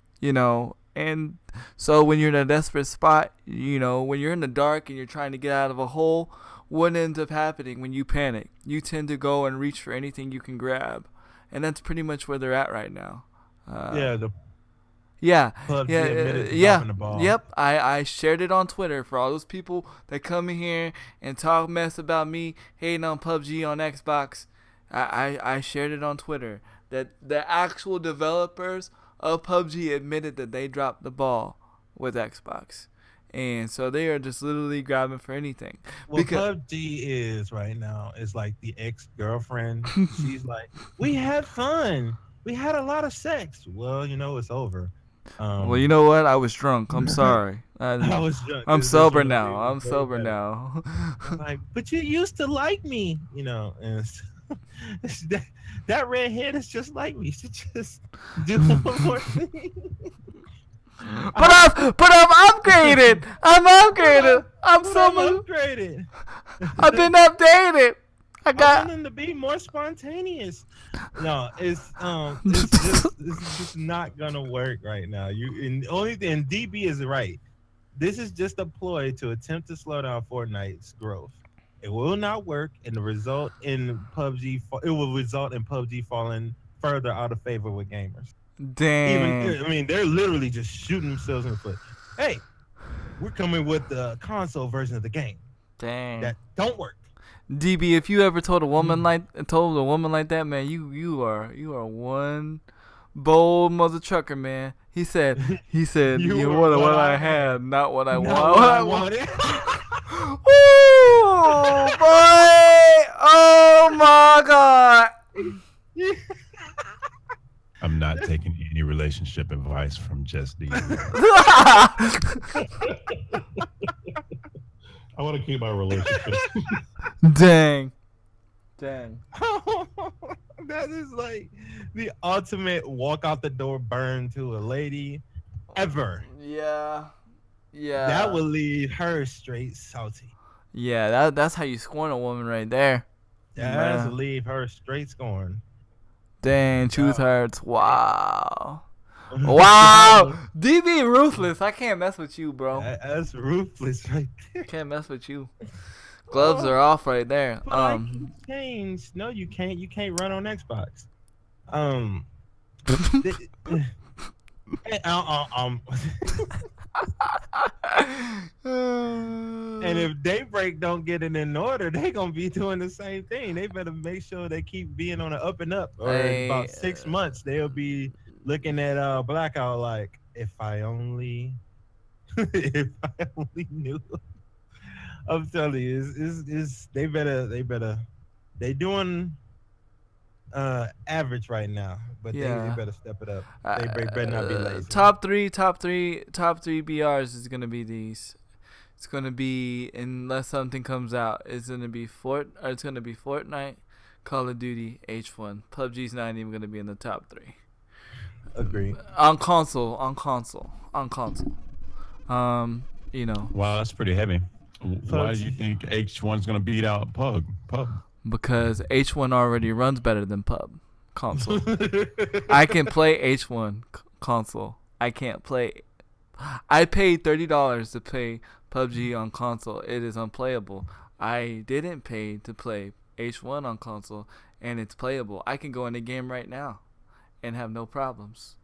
so when you're in a desperate spot, when you're in the dark and you're trying to get out of a hole, what ends up happening when you panic? You tend to go and reach for anything you can grab. And that's pretty much where they're at right now. Yep. I shared it on Twitter for all those people that come in here and talk mess about me hating on PUBG on Xbox. I shared it on Twitter that the actual developers of PUBG admitted that they dropped the ball with Xbox, And so they are just literally grabbing for anything. What Because- PUBG is right now is like the ex-girlfriend. She's like, we had fun. We had a lot of sex. Well, it's over. Well, you know what? I was drunk. I'm sorry. I was drunk. I'm This sober really now. was I'm way sober better. now. I'm like, but you used to like me, and that redhead is just like me. She just do one more thing. But I'm upgraded. I'm upgraded. I'm so much. upgraded. I've been updated. I I got. want him to be more spontaneous. No, it's just not gonna work right now. And DB is right. This is just a ploy to attempt to slow down Fortnite's growth. It will not work, and the result in PUBG. It will result in PUBG falling further out of favor with gamers. Damn. They're literally just shooting themselves in the foot. Hey, we're coming with the console version of the game Dang. that don't work. DB, if you ever told a woman like that, man, you are one bold mother trucker, man. He said, You you were wanted what what I I had, not what I Not want. what I wanted. Woo, boy! Oh my God! I'm not taking any relationship advice from Just D. I want to keep my relationship. Dang. That is like the ultimate walk out the door burn to a lady ever. Yeah. That will leave her straight salty. Yeah, that's how you scorn a woman right there. That Yeah. will leave her straight scorn. Dang, truth hurts. Wow. Wow. DB ruthless. I can't mess with you, bro. That's ruthless right there. Can't mess with you. Gloves are off right there. But I can change. No, you can't. You can't run on Xbox. And if Daybreak don't get it in order, they gonna be doing the same thing. They better make sure they keep being on the up and up. Or in about 6 months, they'll be looking at Blackout like, if I only knew. I'm telling you, they doing average right now, but they better step it up. Daybreak better not be lazy. Top three BRs is gonna be these. It's gonna be, unless something comes out, it's gonna be Fortnite, Call of Duty, H1. PUBG's not even gonna be in the top three. Agree. On console. Wow, that's pretty heavy. Why do you think H1's gonna beat out PUB? Because H1 already runs better than PUB console. I can play H1 console. I can't play. I paid $30 to play PUBG on console. It is unplayable. I didn't pay to play H1 on console, and it's playable. I can go in the game right now and have no problems.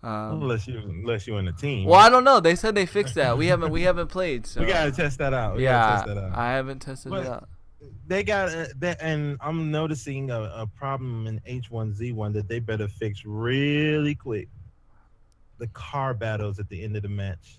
Unless you in the team. Well, I don't know. They said they fixed that. We haven't played. So. We gotta test that out. We gotta test that out. I haven't tested it out. They got that, and I'm noticing a problem in H1Z1 that they better fix really quick. The car battles at the end of the match.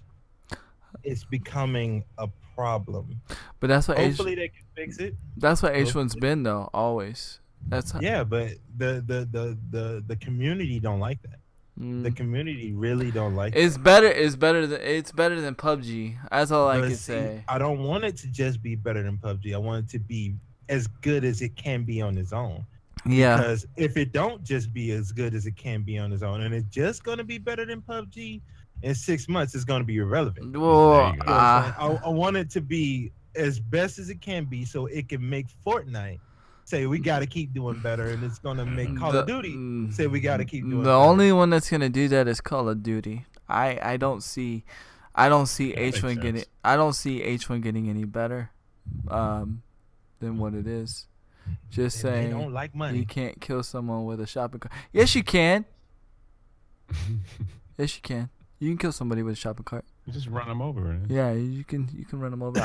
It's becoming a problem. But that's what Hopefully they can fix it. That's what H1's been though, always. That's Yeah, but the community don't like that. The community really don't like it. It's better than PUBG. That's all I But can see, say. I don't want it to just be better than PUBG. I want it to be as good as it can be on its own. Yeah. Because if it don't just be as good as it can be on its own, and it's just gonna be better than PUBG, in 6 months it's gonna be irrelevant. Well, You know what I'm saying? I want it to be as best as it can be, so it can make Fortnite say we got to keep doing better, and it's gonna make Call of Duty say we got to keep doing. The better. only one that's gonna do that is Call of Duty. I don't see H1 getting. I don't see H1 getting any better, than what it is. Just They saying. don't like money. You can't kill someone with a shopping cart. Yes, you can. Yes, you can. You can kill somebody with a shopping cart. You just run them over. Right? Yeah, you can run them over.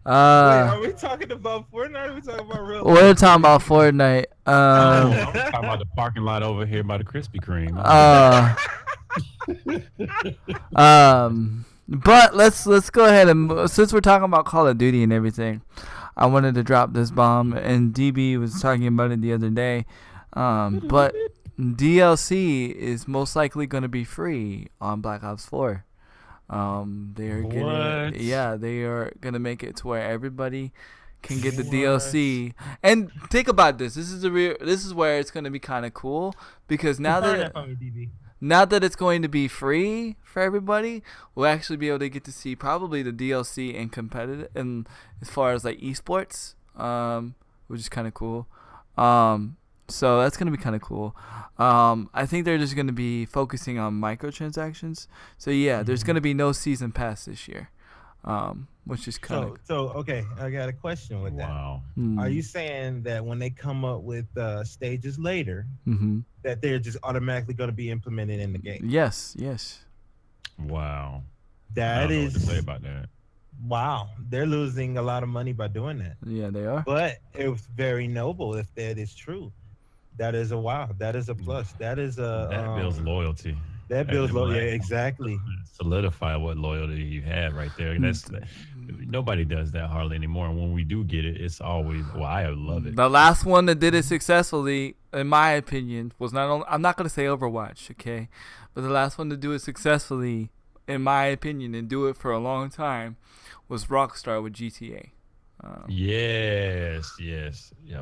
Wait, are we talking about Fortnite? Or are we talking about real? We're talking about Fortnite. I'm talking about the parking lot over here by the Krispy Kreme. But let's go ahead and since we're talking about Call of Duty and everything, I wanted to drop this bomb, and DB was talking about it the other day. But DLC is most likely going to be free on Black Ops 4. They are What? they are gonna make it to where everybody can get the DLC. And think about this. This is where it's gonna be kind of cool because now that it's going to be free for everybody, we'll actually be able to get to see probably the DLC in competitive and as far as like esports, which is kind of cool. So that's gonna be kind of cool. I think they're just gonna be focusing on microtransactions. So yeah, there's gonna be no season pass this year, which is kind of So okay, I got a question with that. Wow. Are you saying that when they come up with stages later, Mm-hmm. that they're just automatically going to be implemented in the game? Yes. Wow. I That don't know what to say is about that. wow. They're losing a lot of money by doing that. Yeah, they are. But it was very noble if that is true. That is a wow. That is a plus. That is a That builds loyalty. That builds And loyalty. Yeah, like, exactly. Solidify what loyalty you had right there. That's nobody does that hardly anymore. And when we do get it, it's always I love it. The last one that did it successfully, in my opinion, was not only. I'm not gonna say Overwatch, okay, but the last one to do it successfully, in my opinion, and do it for a long time, was Rockstar with GTA. Yes. Yep.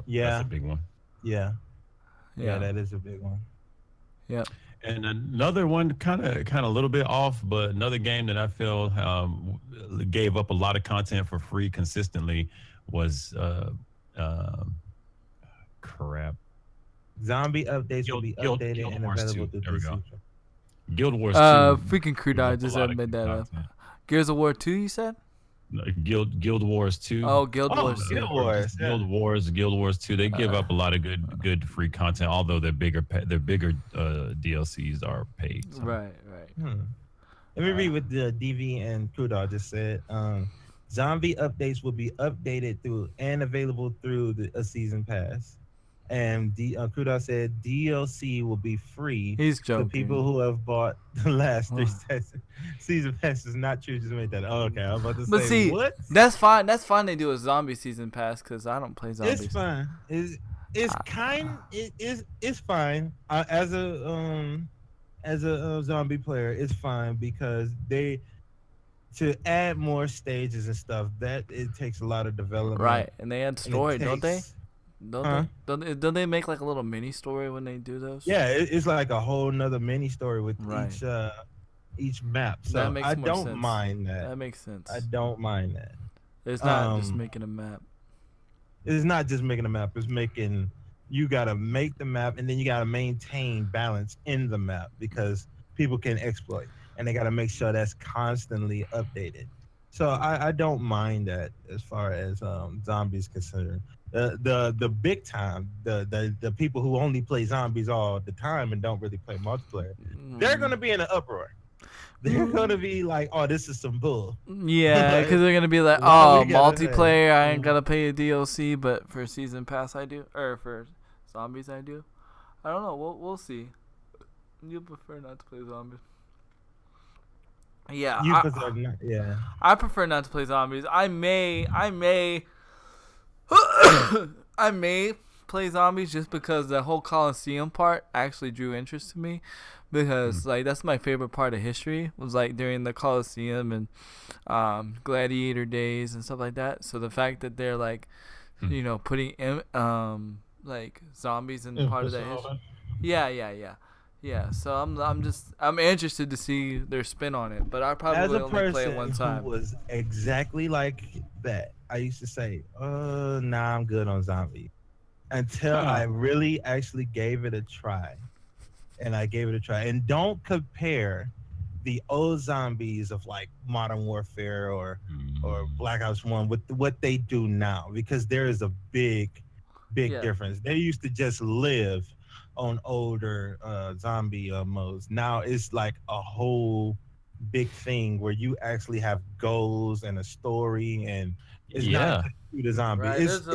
Yeah. That's a big one. Yeah. Yeah, that is a big one. Yep. And another one, kind of a little bit off, but another game that I feel gave up a lot of content for free consistently was crap. Zombie updates will be Guild updated and Wars available 2. through There we go. PC. Guild Wars 2. Freaking Crew gave up Dog a just lot of made that up. content. Gears of War 2, you said? No, Guild Wars 2. Oh, Guild Wars 2. Guild Wars. Guild Wars 2. They give up a lot of good free content, although their bigger DLCs are paid. So. Right. Let me read what the DV and Kudal just said. Zombie updates will be updated through and available through a season pass. And Kudal said DLC will be free. He's joking. The people who have bought the last three season passes. Not true. Just made that. Oh, okay, I was about to But say see, what? that's fine. That's fine. They do a zombie season pass because I don't play zombies. It's fine. It's fine. As a zombie player, it's fine because to add more stages and stuff that it takes a lot of development. Right, and they add story, don't they? Huh? Don't they make like a little mini story when they do those? Yeah, it's like a whole nother mini story with Right. each map. So That makes I more don't sense. mind that. That makes sense. I don't mind that. It's not just um, making a map. It's not just making a map. It's making you gotta make the map and then you gotta maintain balance in the map because people can exploit and they gotta make sure that's constantly updated. So I don't mind that as far as zombies concerned. The big time the people who only play zombies all the time and don't really play multiplayer, they're gonna be in an uproar. They're gonna be like, "Oh, this is some bull." Yeah, because they're gonna be like, Why oh, we gotta multiplayer, I ain't gotta pay a DLC, but for season pass I do, or for zombies I do. I don't know. We'll see. You prefer not to play zombies? Yeah, You prefer not, yeah. I prefer not to play zombies. I may I may play zombies just because the whole Coliseum part actually drew interest to me because like that's my favorite part of history was like during the Coliseum and gladiator days and stuff like that. So the fact that they're like you know putting in like zombies in part of that history. Yeah, so I'm interested to see their spin on it, but I probably only play it one time. Who was exactly like that. I used to say, nah, I'm good on zombie. Until I really actually gave it a try. And I gave it a try. And don't compare the old zombies of like Modern Warfare or Black Ops 1 with what they do now, because there is a big difference. They used to just live on older zombie modes. Now it's like a whole big thing where you actually have goals and a story, and it's not just shoot a zombie. Right, there's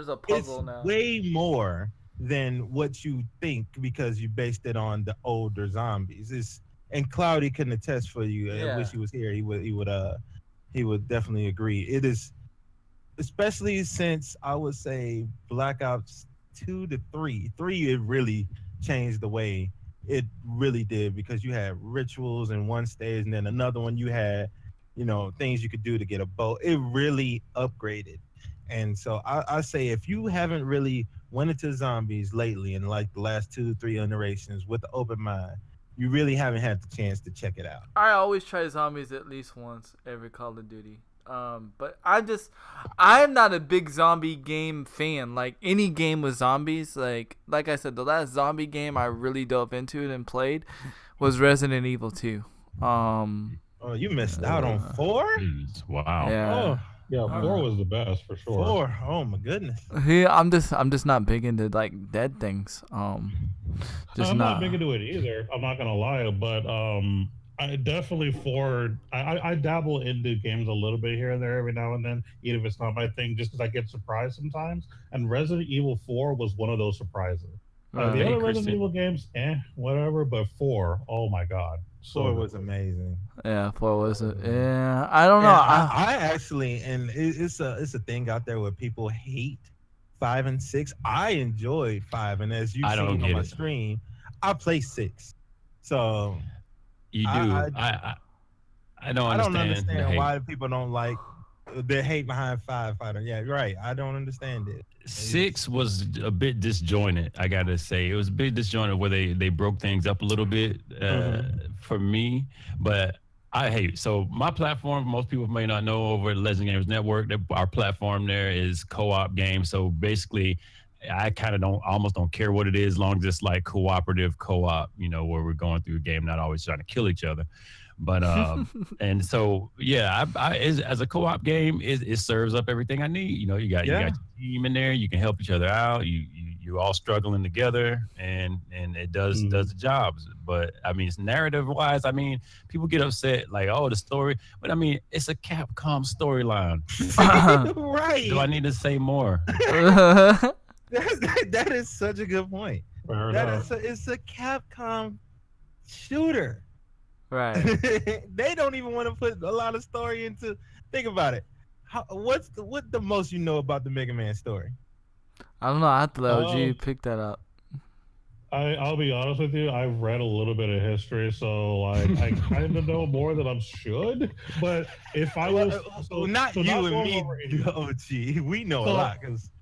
a puzzle now. Way more than what you think because you based it on the older zombies. and Cloudy couldn't attest for you. I wish he was here. He would definitely agree. It is, especially since I would say Black Ops 2 to 3. 3 it really changed the way it really did, because you had rituals in one stage, and then another one you had, things you could do to get a bow. It really upgraded. And so I say, if you haven't really went into zombies lately in like the last 2-3 iterations with the open mind, you really haven't had the chance to check it out. I always try zombies at least once every Call of Duty. But I'm not a big zombie game fan. Like any game with zombies, like I said, the last zombie game I really dove into it and played was Resident Evil 2. Oh, you missed out on 4? Wow. Yeah. Yeah, 4 was the best for sure. 4. Oh my goodness. Yeah, I'm just not big into like dead things. Just I'm not big into it either. I'm not gonna lie, but I definitely I dabble into games a little bit here and there every now and then, even if it's not my thing, just because I get surprised sometimes. And Resident Evil 4 was one of those surprises. The other Resident Evil games, whatever, but 4, oh my god. 4 was amazing. Yeah, 4 was it. Yeah, I don't know. I actually, and it's a thing out there where people hate 5 and 6. I enjoyed 5, and as you see on my stream, I play 6. So you do. I don't understand why people don't like the hate behind 5 fighter. Yeah, right. I don't understand it. 6 was a bit disjointed, I gotta say. It was a bit disjointed where they broke things up a little bit for me. But so my platform, most people may not know, over at Legend Gamers Network, our platform there is co-op games. So basically, I kind of almost don't care what it is, as long as it's like cooperative co-op, where we're going through a game, not always trying to kill each other. But and so as a co-op game, it serves up everything I need. You got your team in there, you can help each other out. You all struggling together, and it does the jobs. But I mean, it's narrative wise. I mean, people get upset like, oh, the story, but I mean, it's a Capcom storyline. Right? Do I need to say more? That is such a good point. It's a Capcom shooter. Right. They don't even want to put a lot of story into. Think about it. What's the most you know about the Mega Man story? I don't know. I have to let OG pick that up. I'll be honest with you. I've read a little bit of history, so I kind of know more than I should. But if I was not you and me, OG, we know a lot.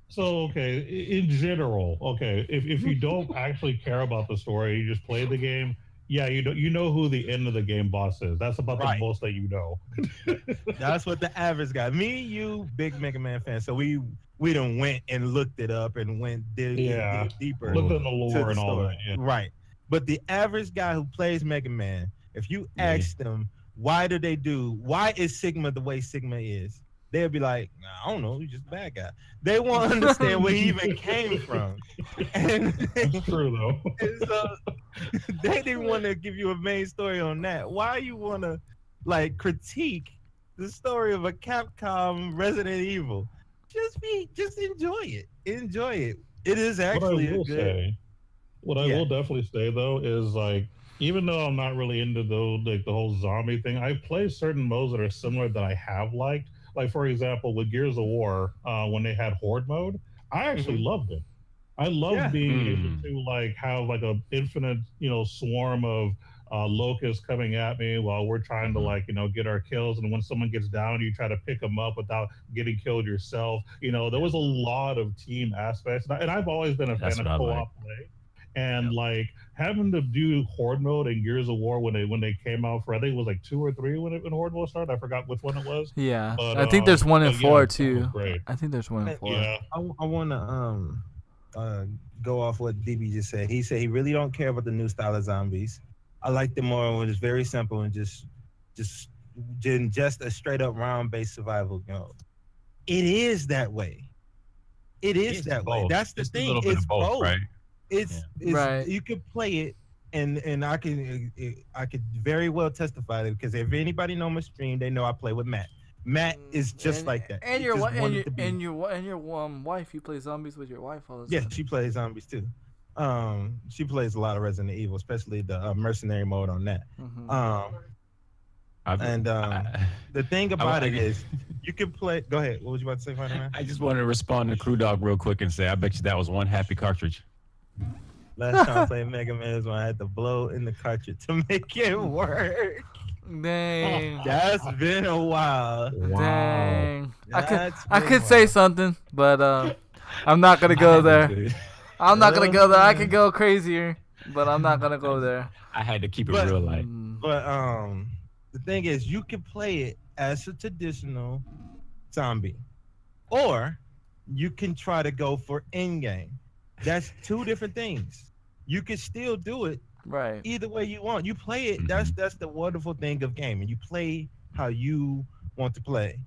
So okay, in general, okay, if you don't actually care about the story, you just play the game. Yeah, you know who the end of the game boss is. That's about the most that you know. That's what the average guy. Me, you, big Mega Man fan. So we done went and looked it up and went deeper. Looked at the lore and all that. Yeah. Right. But the average guy who plays Mega Man, if you ask them why is Sigma the way Sigma is, they'll be like, I don't know, he's just a bad guy. They won't understand where he even came from. And that's true though. So they didn't want to give you a main story on that. Why you want to critique the story of a Capcom Resident Evil? Just enjoy it. Enjoy it. It is actually What I will definitely say though is even though I'm not really into the whole zombie thing, I play certain modes that are similar that I have liked. Like, for example, with Gears of War, when they had Horde mode, I actually loved it. I loved being able to have a infinite, swarm of locusts coming at me while we're trying to get our kills. And when someone gets down, you try to pick them up without getting killed yourself. There was a lot of team aspects, and I've always been a fan of co-op play. And having to do Horde mode and Gears of War when they came out for, I think it was 2 or 3 when Horde mode started. I forgot which one it was. Yeah, but, I think there's 1 and 4 too. I think there's 1 and 4. Yeah. I want to go off what DB just said. He said he really don't care about the new style of zombies. I like them more when it's very simple and just a straight up round based survival game. It is that way. It's that way. That's the thing. It's both. Right? It's right. You could play it, and I could very well testify that, because if anybody know my stream, they know I play with Matt. Matt is just like that. And your wife, you play zombies with your wife all the time. Yeah, she plays zombies too. She plays a lot of Resident Evil, especially the mercenary mode on that. Mhm. The thing about it is, you can play. Go ahead. What was you about to say, Fighter Man? I just wanted to respond to Crew Dog real quick and say, I bet you that was one happy cartridge. Last time I played Mega Man is when I had to blow in the cartridge to make it work. Dang. That's been a while. Dang. I That's could been a say while. something, but I'm not gonna go there. I'm not gonna go there. I could go crazier, but I'm not gonna go there. I had to keep it But- real light. Mm. But the thing is, you can play it as a traditional zombie, or you can try to go for in game. That's two different things. You can still do it Right. either way you want. You play it. That's the wonderful thing of gaming. You play how you want to play.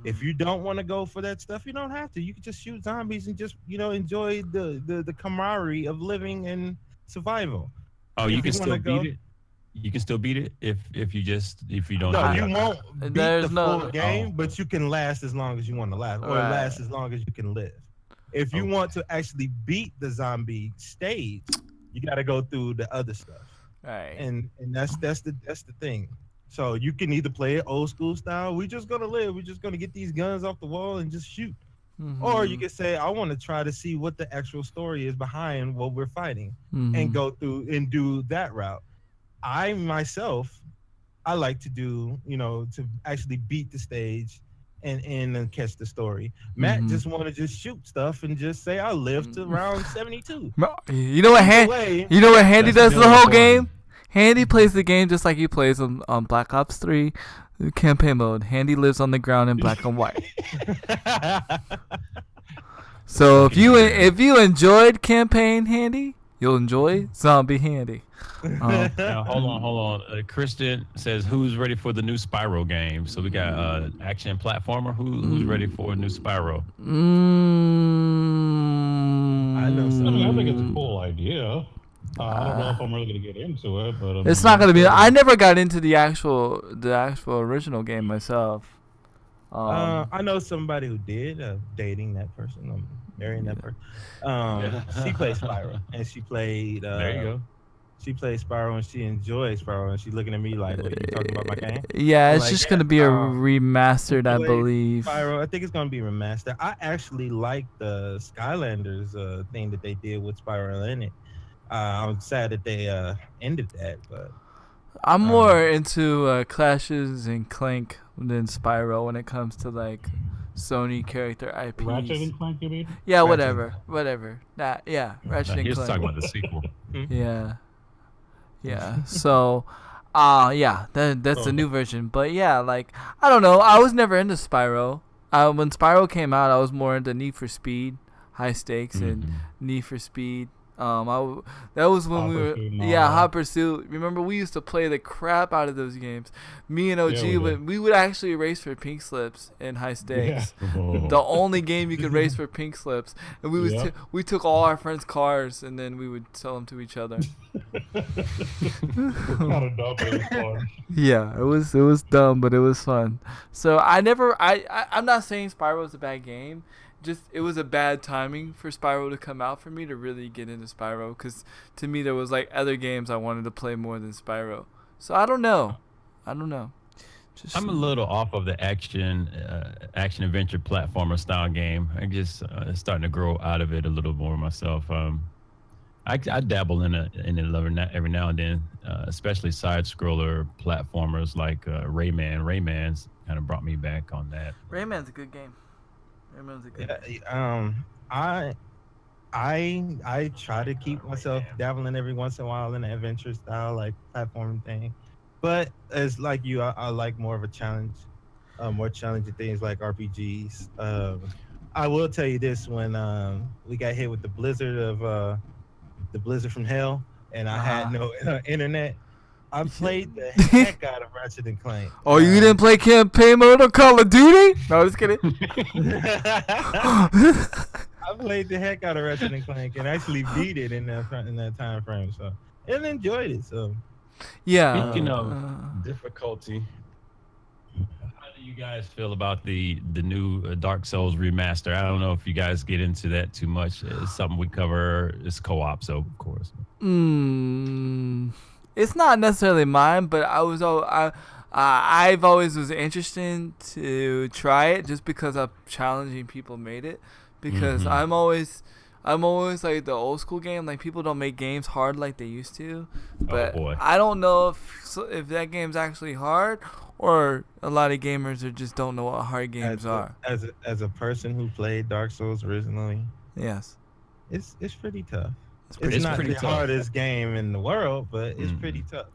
If you don't want to go for that stuff, you don't have to. You can just shoot zombies and just enjoy the camaraderie of living and survival. Oh, If you you can still wanna go- beat it. You can still beat it if you don't. No, have you it. won't beat There's the no- full game, but you can last as long as you want to last, or Right. last as long as you can live. If you Okay. want to actually beat the zombie stage, you got to go through the other stuff, Right. and that's the thing. So you can either play it old school style. We're just gonna live. We're just gonna get these guns off the wall and just shoot. Or you can say, I want to try to see what the actual story is behind what we're fighting, and go through and do that route. I myself, I like to do, to actually beat the stage and catch the story. Matt Mhm. just want to just shoot stuff and just say, I lived to round 72. You know what? Either way, You know what Handy That's does the still whole important. game? Handy plays the game just like he plays on Black Ops 3 campaign mode. Handy lives on the ground in black and white. So if you enjoyed campaign Handy, you'll enjoy Zombie Handy. Now, hold on. Kristen says, "Who's ready for the new Spyro game?" So we got action platformer. Who's ready for a new Spyro? I know I some- mean, I think it's a cool idea. I don't know if I'm really gonna get into it, but It's not gonna be. I never got into the actual original game myself. I know somebody who did dating that person, marrying that person. She played Spyro, and she played. There you go. She played Spyro, and she enjoyed Spyro, and she's looking at me like, "What are you talking about my game?" Yeah, it's Like, just gonna be a yeah, remastered, I played believe. Spyro, I think it's gonna be remastered. I actually like the Skylanders thing that they did with Spyro in it. I'm sad that they ended that, but I'm more into Clashes and Clank than Spyro when it comes to like Sony character IPs. Ratchet and Clank, you mean? Yeah, Ratchet. whatever. That Ratchet Now, and he's Clank. talking about the sequel. Yeah. So, that's a new version. But yeah, like I don't know. I was never into Spyro. When Spyro came out, I was more into Need for Speed, High Stakes, and Need for Speed. That was when Hot we were Pursuit and all that. Hot Pursuit. Remember, we used to play the crap out of those games. Me and OG Yeah, we did. we would actually race for pink slips in High Stakes. The only game you could race for pink slips, and we Yep. we took all our friends' cars and then we would sell them to each other. Kind of dumb, but it's fun. Yeah, it was dumb, but it was fun. So I'm not saying Spyro is a bad game. Just it was a bad timing for Spyro to come out for me to really get into Spyro, because to me there was like other games I wanted to play more than Spyro. So I don't know. Just, I'm a little off of the action adventure platformer style game. I'm just starting to grow out of it a little more myself. I dabble in it every now and then, especially side scroller platformers like Rayman. Rayman's kind of brought me back on that. Rayman's a good game. I try to keep myself dabbling every once in a while in the adventure style, like platforming thing. But as like you, I like more of a challenge, more challenging things like RPGs. I will tell you this: when we got hit with the blizzard from hell, and I had no internet, I played the heck out of Ratchet and Clank. Oh, you didn't play campaign mode on Call of Duty? No, just kidding. I played the heck out of Ratchet and Clank and actually beat it in that time frame. So and enjoyed it. So Yeah. Speaking of difficulty, do you guys feel about the new Dark Souls remaster? I don't know if you guys get into that too much. It's something we cover. It's co-op, so of course. It's not necessarily mine, but I've always was interested to try it just because of challenging people made it. Because I'm always like the old school game. Like people don't make games hard like they used to. But boy. I don't know if that game's actually hard or a lot of gamers just don't know what hard games are. As a person who played Dark Souls originally, Yes. it's pretty tough. pretty It's not pretty the tough. hardest game in the world, but it's pretty tough.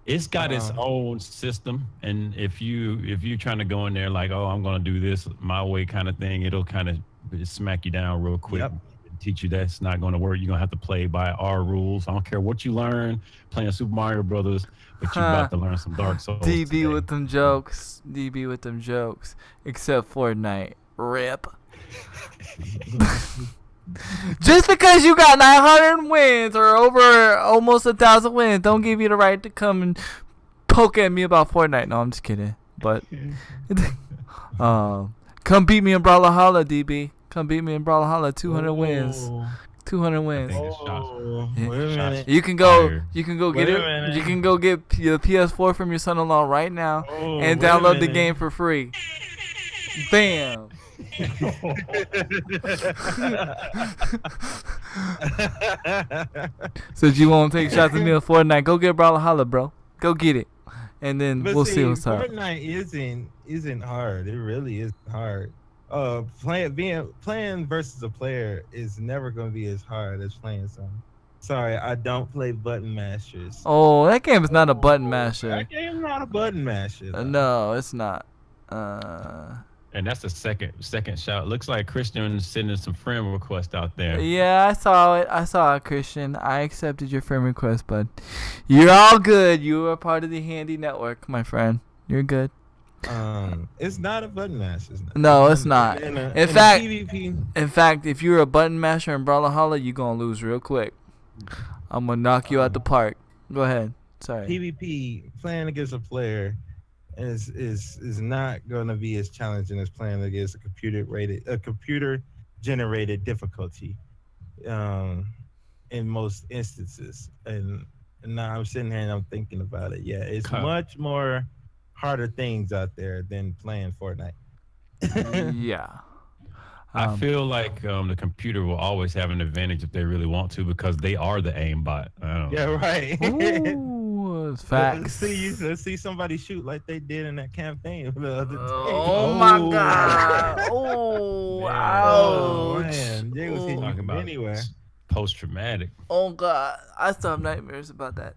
It's got its own system, and if you're trying to go in there like, oh, I'm gonna do this my way kind of thing, it'll kind of smack you down real quick. Yep. Teach you that's not going to work. You're gonna have to play by our rules. I don't care what you learn playing Super Mario Brothers, but you're about to learn some Dark Souls. DB today. with them jokes. DB with them jokes. Except Fortnite. Rip. Just because you got 900 wins or over almost 1,000 wins, don't give you the right to come and poke at me about Fortnite. No, I'm just kidding. But come beat me in Brawlhalla, DB. Come beat me in Brawlhalla. 200 wins. 200 wins. think it's shots. Yeah. Wait a minute. You can go. Fire. You can go Wait get a it. minute. You can go get the PS4 from your son-in-law right now Oh, and wait a download the minute. game for free. Bam. Since you won't take shots at me in Fortnite, go get Brawlhalla, bro. Go get it, and then But we'll see what's up. Fortnite isn't hard. It really isn't hard. Playing versus a player is never going to be as hard as playing some. Sorry, I don't play button mashers. Oh, that game is not a button masher. That game's not a button masher. though. No, it's not. And that's the second shout. Looks like Christian sending some friend requests out there. Yeah, I saw it. I saw it, Christian. I accepted your friend request, bud. You're all good. You are part of the Handy Network, my friend. You're good. It's not a button masher. No, it's not. In fact- PvP, In fact, if you're a button masher in Brawlhalla, you're going to lose real quick. I'm going to knock you out the park. Go ahead. Sorry. PvP playing against a player is not going to be as challenging as playing against a computer generated difficulty in most instances. And now I'm sitting here and I'm thinking about it. Yeah, it's Okay. much more harder things out there than playing Fortnite. Yeah. I feel like the computer will always have an advantage if they really want to because they are the aimbot. I don't know. Yeah, right. Ooh, facts. Let's see somebody shoot like they did in that campaign the other day. Oh my God. Oh, Man. ouch. Man, they was hitting Talking you about anywhere. post-traumatic. Oh God. I still have nightmares about that.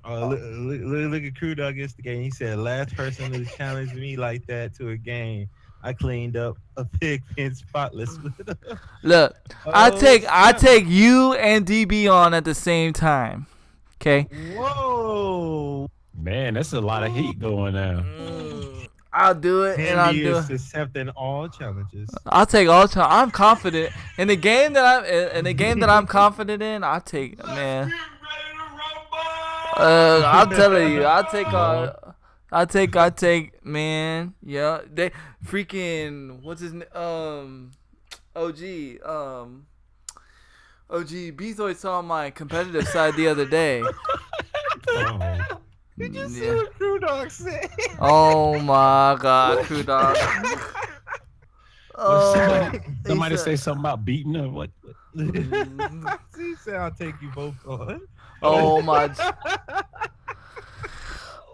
Oh, look at Crew Dog Instigating. He said, last person who challenged me like that to a game, I cleaned up a pig pen spotless. Look, I Oh, take snap. you and DB on at the same time. Okay? Whoa. Man, that's a lot of heat going on. I'll do it and I'll Handy do is it. accepting all challenges. I'll take all time. I'm confident in the game that I'm confident in. I'll take, man. I'm telling you, I'll take, man. Yeah, they freaking what's his name? OG Bezoid saw my competitive side the other day. Oh. Did you see Yeah. what Crew Dog said? Oh my God, Crew Dog. Oh, Somebody he say said- something about beating or what? He said, I'll take you both on. Oh my.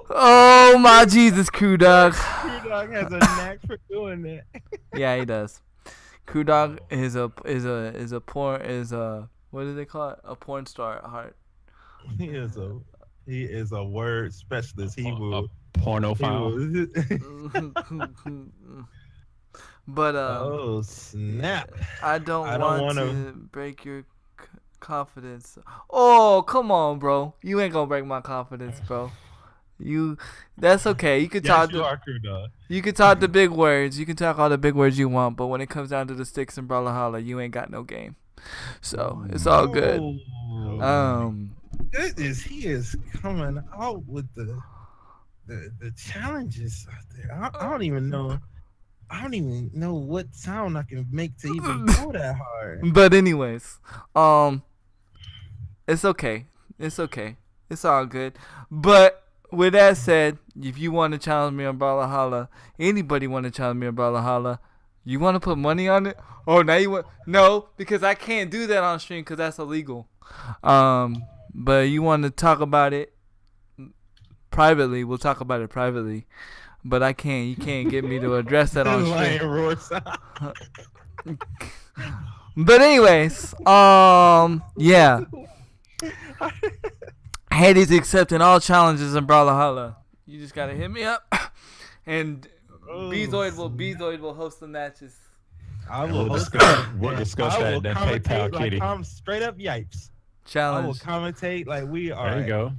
Oh my Jesus, Crew Dog. Crew Dog has a knack for doing that. Yeah, he does. Crew Dog is a what do they call it? A porn star at heart. He is a word specialist. He A will. porno He file. will. But Oh snap! I don't I don't want wanna- to break your confidence. Oh, come on, bro. You ain't gonna break my confidence, bro. That's okay. You can Yes, talk. you are Crew Dog. You can talk the big words. You can talk all the big words you want, but when it comes down to the sticks and Brawlhalla, you ain't got no game. So it's all good. Oh, Um, goodness, he is coming out with the. the challenges out there. I don't even know. I don't even know what sound I can make to even go that hard. But anyways, it's okay. It's okay. It's all good. But with that said, if you want to challenge me on Brawlhalla, anybody want to challenge me on Brawlhalla, you want to put money on it? Oh, now you want? No, because I can't do that on stream because that's illegal. But you want to talk about it privately? We'll talk about it privately. But I can't. You can't get me to address that on stream. But anyways, yeah. Hades accepting all challenges in Brawlhalla. You just gotta hit me up, and Bezoid will host the matches. I will We'll discuss that PayPal kitty. Like I'm straight up yipes. Challenge. I will commentate like we are. There you go.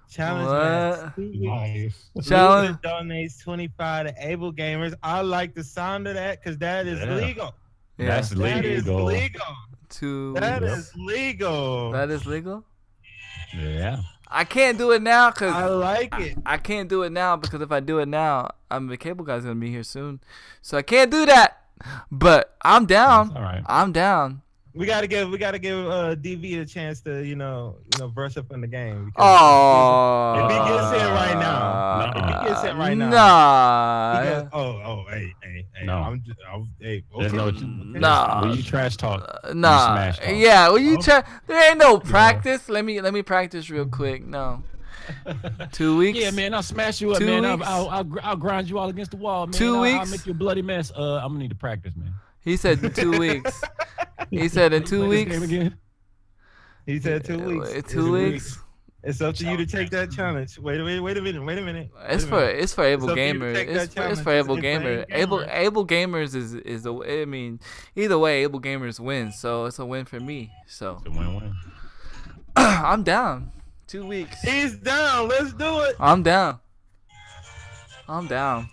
Challenge. Nice. Challenge. Donates 25 to Able Gamers. I like the sound of that because that is legal. Yeah. That's That is legal. legal. That Yep. is legal. That is legal. Yeah. I can't do it now I because like it. I can't do it now because if I do it now, the cable guy's gonna be here soon, so I can't do that. But I'm down. All right. I'm down. We gotta give DV a chance to brush up in the game. Because Oh. if he gets in right now, if he gets in right now, nah. he goes, hey, No. hey, There's no. Nah. When you trash talk, Nah. smash talk. Yeah. Well, you try. There ain't no practice. Let me practice real quick. No. 2 weeks. Yeah, man, I'll smash you up, 2 man. weeks? I'll grind you all against the wall, man. 2 I'll weeks? make you a bloody mess. I'm gonna need to practice, man. He said in 2 weeks. He said in 2 Play this weeks. game again? he said 2 weeks. 2 weeks. It's up to you to take that challenge. Wait a minute. It's for able It's up to you to gamers. take that It's challenge. for able It's gamers. playing gamers. Able gamers is a. I mean, either way, able gamers win. So it's a win for me. So It's a win-win. I'm down. 2 weeks. He's down. Let's do it. I'm down. I'm down.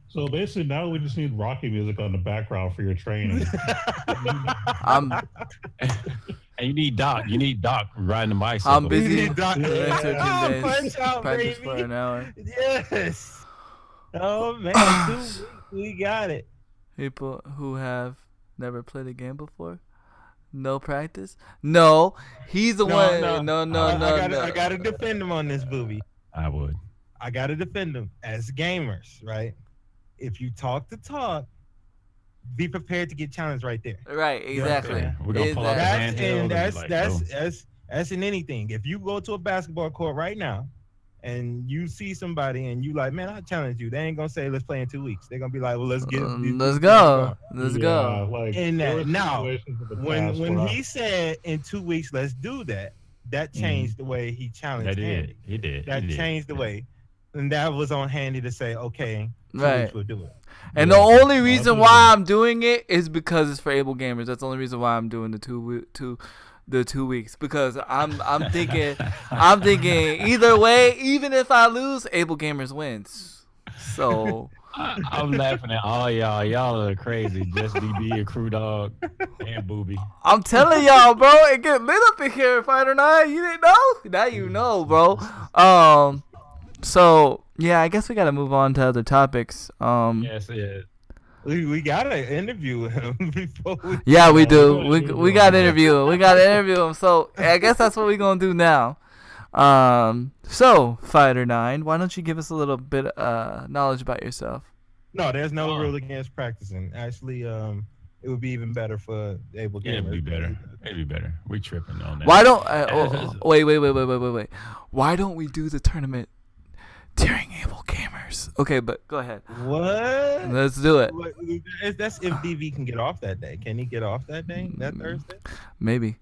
So basically, now we just need Rocky music on the background for your training. I'm And you need Doc. You need Doc riding the bicycle. I'm busy. You need Doc- Learn certain Ah, days. punch out, Practice for baby. an hour. Yes. Oh man, 2 weeks. We got it. People who have never played a game before. No practice. No, he's the one. No. I gotta defend him on this, booby. I would. I gotta defend them as gamers, right? If you talk the talk, be prepared to get challenged right there. Right, exactly. Yeah. We're gonna pull out the Exactly. handheld and be That's like, that's in anything. If you go to a basketball court right now and you see somebody and you like, man, I challenge you, they ain't gonna say let's play in 2 weeks. They're gonna be like, well, let's get Let's go. Let's go. Like, And there were now, situations in the when past when where he said in 2 weeks, let's do that, that changed the way he challenged That Handy. did. He did. That He did. changed the way. And that was on Handy to say, okay, 2 Right. weeks we'll do it. And the only reason why I'm doing it is because it's for able gamers. That's the only reason why I'm doing the 2 weeks, because I'm thinking either way, even if I lose, able gamers wins. So I'm laughing at all y'all. Y'all are crazy. Just DB and Crew Dog and Booby. I'm telling y'all, bro, it get lit up in here, Fighter 9. You didn't know? Now you know, bro. So yeah, I guess we gotta move on to other topics. Yes, yes. We gotta interview him before we. Yeah, we do. We got to interview him. We got to interview him. So I guess that's what we're gonna do now. So Fighter 9, why don't you give us a little bit knowledge about yourself? No, there's no rule against practicing. Actually, it would be even better for able Yeah, gamers. it'd be better. It'd be better. We tripping on that. Why don't wait. Why don't we do the tournament during able gamers? Okay, but go ahead. What? Let's do it. That's if DV can get off that day. Can he get off that day? That Thursday? Maybe.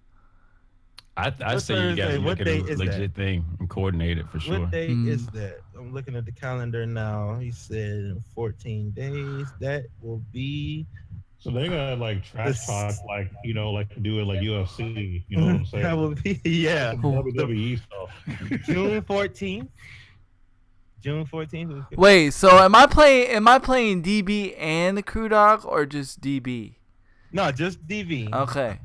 I What say you guys Thursday? What make it day a is legit thing and coordinate it for sure. What day Mm. is that? I'm looking at the calendar now. He said in 14 days. That will be. So they gotta like trash talk, like like do it like UFC. You know what I'm saying? That will be WWE stuff. June 14th. June 14th. Wait, so am I playing DB and the Crew Dog or just DB? No, just DV. Okay.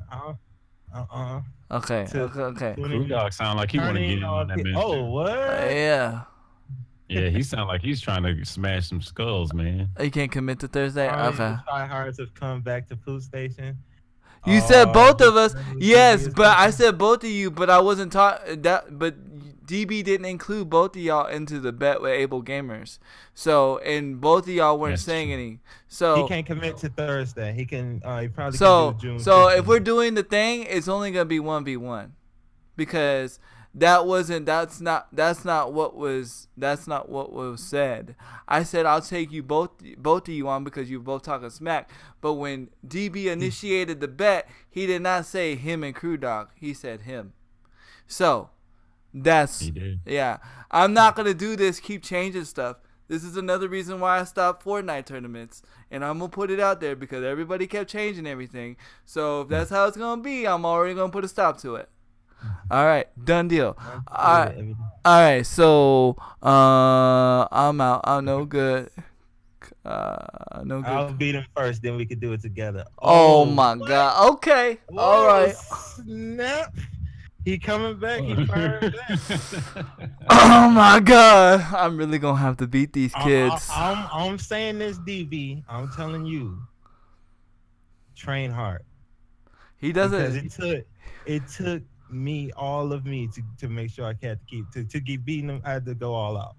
Okay. To- Okay. Crew Dog sound like he want to get in on that mess. Oh, what? Yeah. Yeah, he sounds like he's trying to smash some skulls, man. You can't commit to Thursday. Okay. Try hard to come back to food station. You said both of us. He Yes, is but I coming. said both of you, but I wasn't talking that. But DB didn't include both of y'all into the bet with Able Gamers. So, and both of y'all weren't That's saying true. any. So He can't commit to Thursday. He can. He probably So can do June. so if 15th. we're doing the thing, it's only gonna be 1v1, because that's not what was said. I said I'll take you both of you on because you both talking smack. But when DB initiated the bet, he did not say him and Crew Dog. He said him. So that's He did. yeah. I'm not gonna do this. Keep changing stuff. This is another reason why I stopped Fortnite tournaments, and I'm gonna put it out there because everybody kept changing everything. So if that's how it's gonna be, I'm already gonna put a stop to it. All right, done deal. All right. So I'm out. I'm no good. No good. I'll beat him first, then we could do it together. Oh my what? God. Okay. All Whoa, right. Snap. He coming back. He fired back. Oh my God. I'm really gonna have to beat these kids. I'm saying this, DB. I'm telling you, train hard. He Because doesn't. it took me, all of me, to make sure I had to keep beating them. I had to go all out.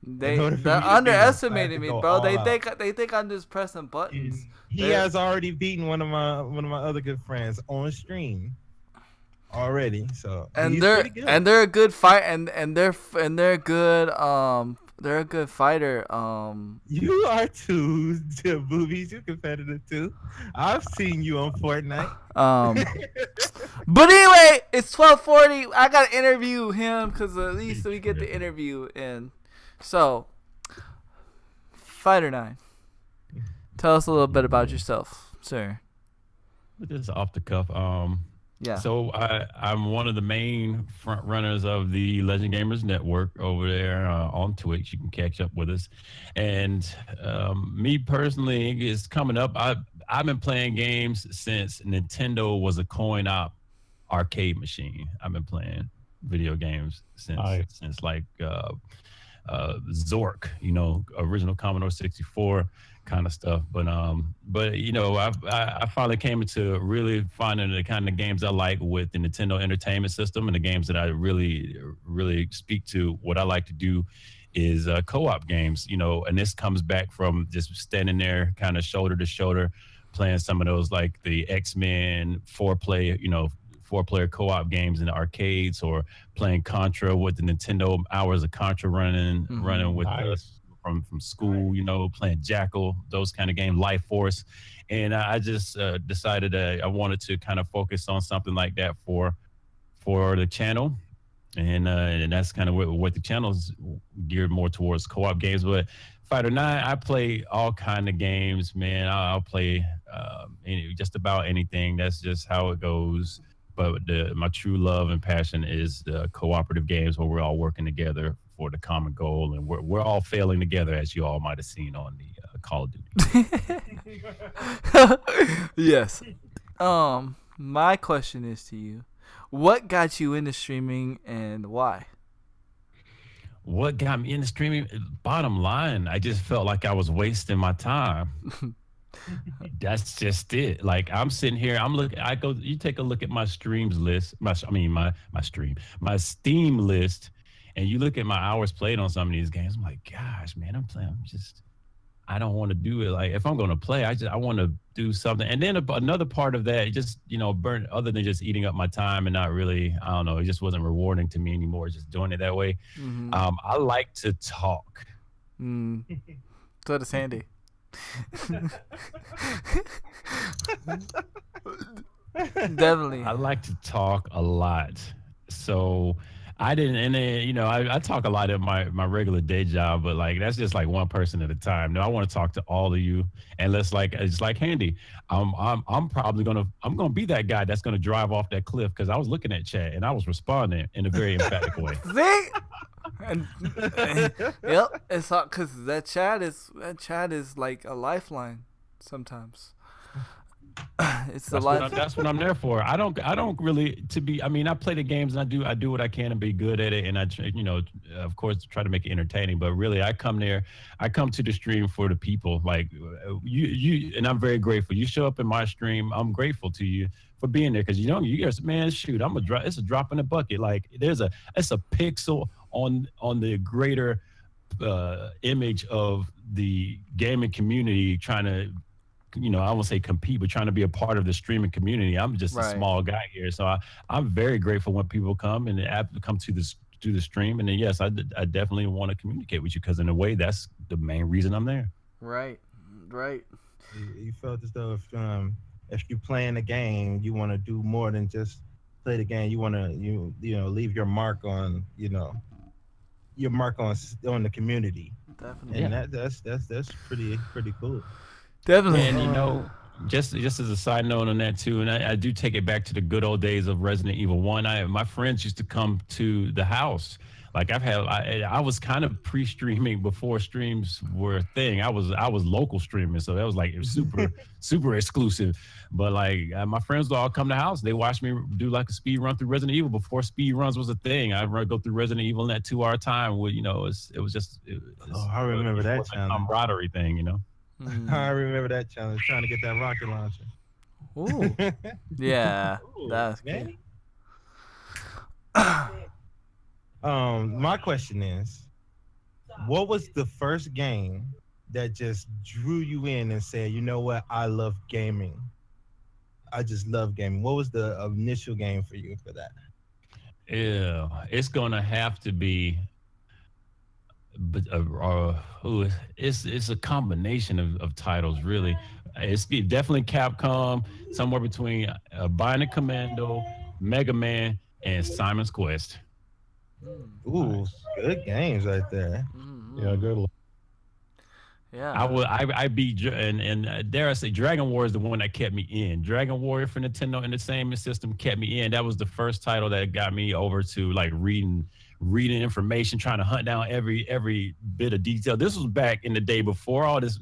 They in order for me to beat him, I underestimated have me, to go bro. all They out. think I'm just pressing buttons. He They're- has already beaten one of my other good friends on stream already. So And he's they're pretty good. and they're a good fight and they're good they're a good fighter. You are too, Boobies. You're competitive too. I've seen you on Fortnite. But anyway, it's 12:40. I gotta interview him because at least we get the interview in. So, Fighter 9, tell us a little bit about yourself, sir. Just off the cuff. Yeah. So I'm one of the main front runners of the Legend Gamers Network over there on Twitch. You can catch up with us. And me personally, is coming up. I've been playing games since Nintendo was a coin-op arcade machine. I've been playing video games since like Zork, original Commodore 64 kind of stuff. But I finally came into really finding the kind of games I like with the Nintendo Entertainment System, and the games that I really speak to. What I like to do is co-op games, and this comes back from just standing there kind of shoulder to shoulder playing some of those like the X-Men four-player co-op games in the arcades, or playing Contra with the Nintendo hours of Contra running with from school, playing Jackal, those kind of games, Life Force. And I just decided I wanted to kind of focus on something like that for the channel. And that's kind of what the channel is geared more towards, co-op games. But Fighter 9, I play all kind of games, man. I'll play just about anything. That's just how it goes. But my true love and passion is the cooperative games where we're all working together for the common goal, and we're all failing together, as you all might have seen on the Call of Duty. Yes. My question is to you: what got you into streaming and why? What got me into streaming? Bottom line, I just felt like I was wasting my time. That's just it. Like, I'm sitting here, you take a look at my streams list, my Steam list, and you look at my hours played on some of these games. I'm like, gosh, man, I don't want to do it. Like, if I'm going to play, I want to do something. And then another part of that, just, burn, other than just eating up my time and not really, I don't know, it just wasn't rewarding to me anymore, just doing it that way. Mm-hmm. I like to talk. So does Handy. Definitely. I like to talk a lot. So I didn't, and then, I talk a lot at my regular day job, but like, that's just like one person at a time. No, I want to talk to all of you. And it's like Handy. I'm probably going to be that guy that's going to drive off that cliff. Cause I was looking at chat and I was responding in a very emphatic way. See? And yep, it's hard because that chat is like a lifeline sometimes. It's the life. That's what I'm there for. I don't really I mean, I play the games and I do what I can and be good at it, and of course try to make it entertaining. But really, I come to the stream for the people. Like you, and I'm very grateful. You show up in my stream, I'm grateful to you for being there because you guys, man, shoot, it's a drop in the bucket. Like it's a pixel on the greater image of the gaming community trying to. I won't say compete, but trying to be a part of the streaming community. I'm just a small guy here, so I'm very grateful when people come and come to the stream. And then yes, I definitely want to communicate with you because in a way that's the main reason I'm there. Right. You felt as though if you playing the game, you want to do more than just play the game. You want to leave your mark on on the community. Definitely. And that's pretty cool. Definitely. And just as a side note on that too, and I do take it back to the good old days of Resident Evil 1. My friends used to come to the house. Like I was kind of pre-streaming before streams were a thing. I was local streaming, so that was like super exclusive. But like my friends would all come to the house. They watched me do like a speed run through Resident Evil before speed runs was a thing. I'd go through Resident Evil in that 2-hour time. With I remember that challenge. Camaraderie thing, I remember that challenge, trying to get that rocket launcher. Ooh. Yeah. Ooh, that's man. My question is, what was the first game that just drew you in and said, you know what, I love gaming? I just love gaming. What was the initial game for you for that? Yeah, it's gonna have to be. But it's a combination of titles, really. It's definitely Capcom, somewhere between Bionic Commando, Mega Man, and Simon's Quest. Ooh, good games right there. Mm-hmm. Yeah, good. Yeah. I beat and dare I say Dragon Warrior is the one that kept me in. Dragon Warrior for Nintendo Entertainment System kept me in. That was the first title that got me over to like reading information, trying to hunt down every bit of detail. This was back in the day before all this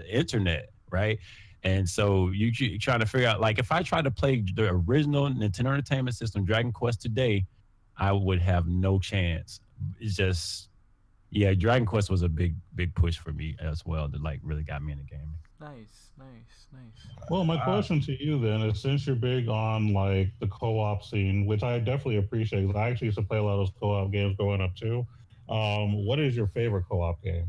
internet, right? And so you trying to figure out, like, if I tried to play the original Nintendo Entertainment System Dragon Quest today, I would have no chance. It's just, yeah, Dragon Quest was a big push for me as well that like really got me into gaming. Nice. Well, my question to you then is, since you're big on like the co-op scene, which I definitely appreciate, because I actually used to play a lot of those co-op games growing up too. What is your favorite co-op game?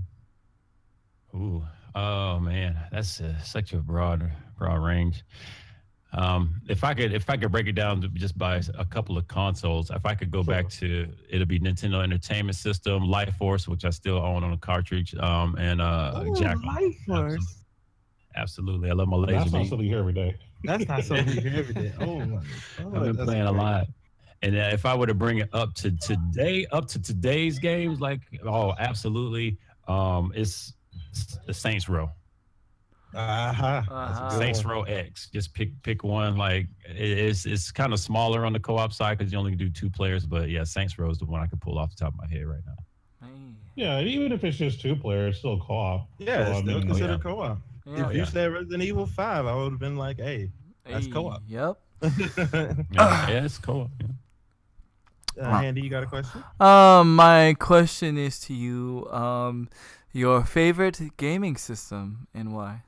Ooh, oh man, that's such a broad range. If I could break it down to just by a couple of consoles, if I could go back to, it'll be Nintendo Entertainment System, Life Force, which I still own on a cartridge, and Jack. Life Force. Absolutely, I love my laser. That's not something you hear every day. That's not something you hear every day. Oh my God, I've been playing a lot. And if I were to bring it up to today's games, like, oh, absolutely, it's the Saints Row. Saints Row X. Just pick one. Like it's kind of smaller on the co-op side because you only can do 2 players. But yeah, Saints Row is the one I can pull off the top of my head right now. Yeah, even if it's just 2 players, it's still co-op. Yeah, so, it's still considered co-op. Yeah. If you said Resident Evil 5, I would have been like, hey, that's co-op. Yep. Yeah, it's co-op. Yeah. Andy, you got a question? My question is to you. Your favorite gaming system and why?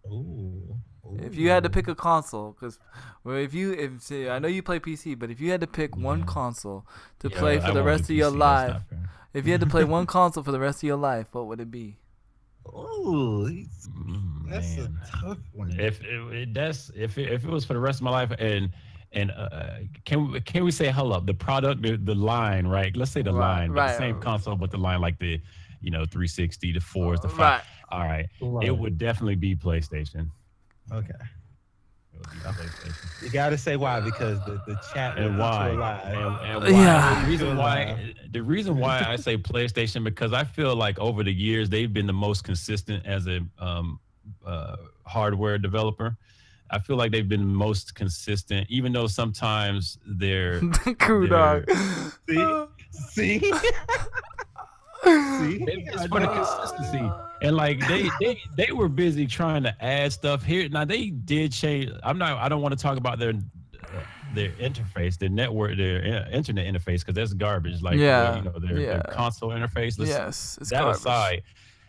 Ooh. If you had to pick a console, because I know you play PC, but if you had to pick one console to play for the rest of your life, if you had to play one console for the rest of your life, what would it be? Oh, that's a tough one. If it was for the rest of my life, and can we say the product, the line, right? Let's say the line, but the same console, but the line like the 360, the 4s, the 5. Right. All right, it would definitely be PlayStation. Okay. It would be PlayStation. You got to say why, because the chat and why. And why? Yeah. The reason why I say PlayStation, because I feel like over the years they've been the most consistent as a hardware developer. I feel like they've been most consistent, even though sometimes they're Crew dog. See? See, It's for the consistency. And like they were busy trying to add stuff here. Now they did change. I don't want to talk about their interface, their network, their internet interface, because that's garbage. Like Yeah, their yeah. console interface. Yes, it's that garbage. aside,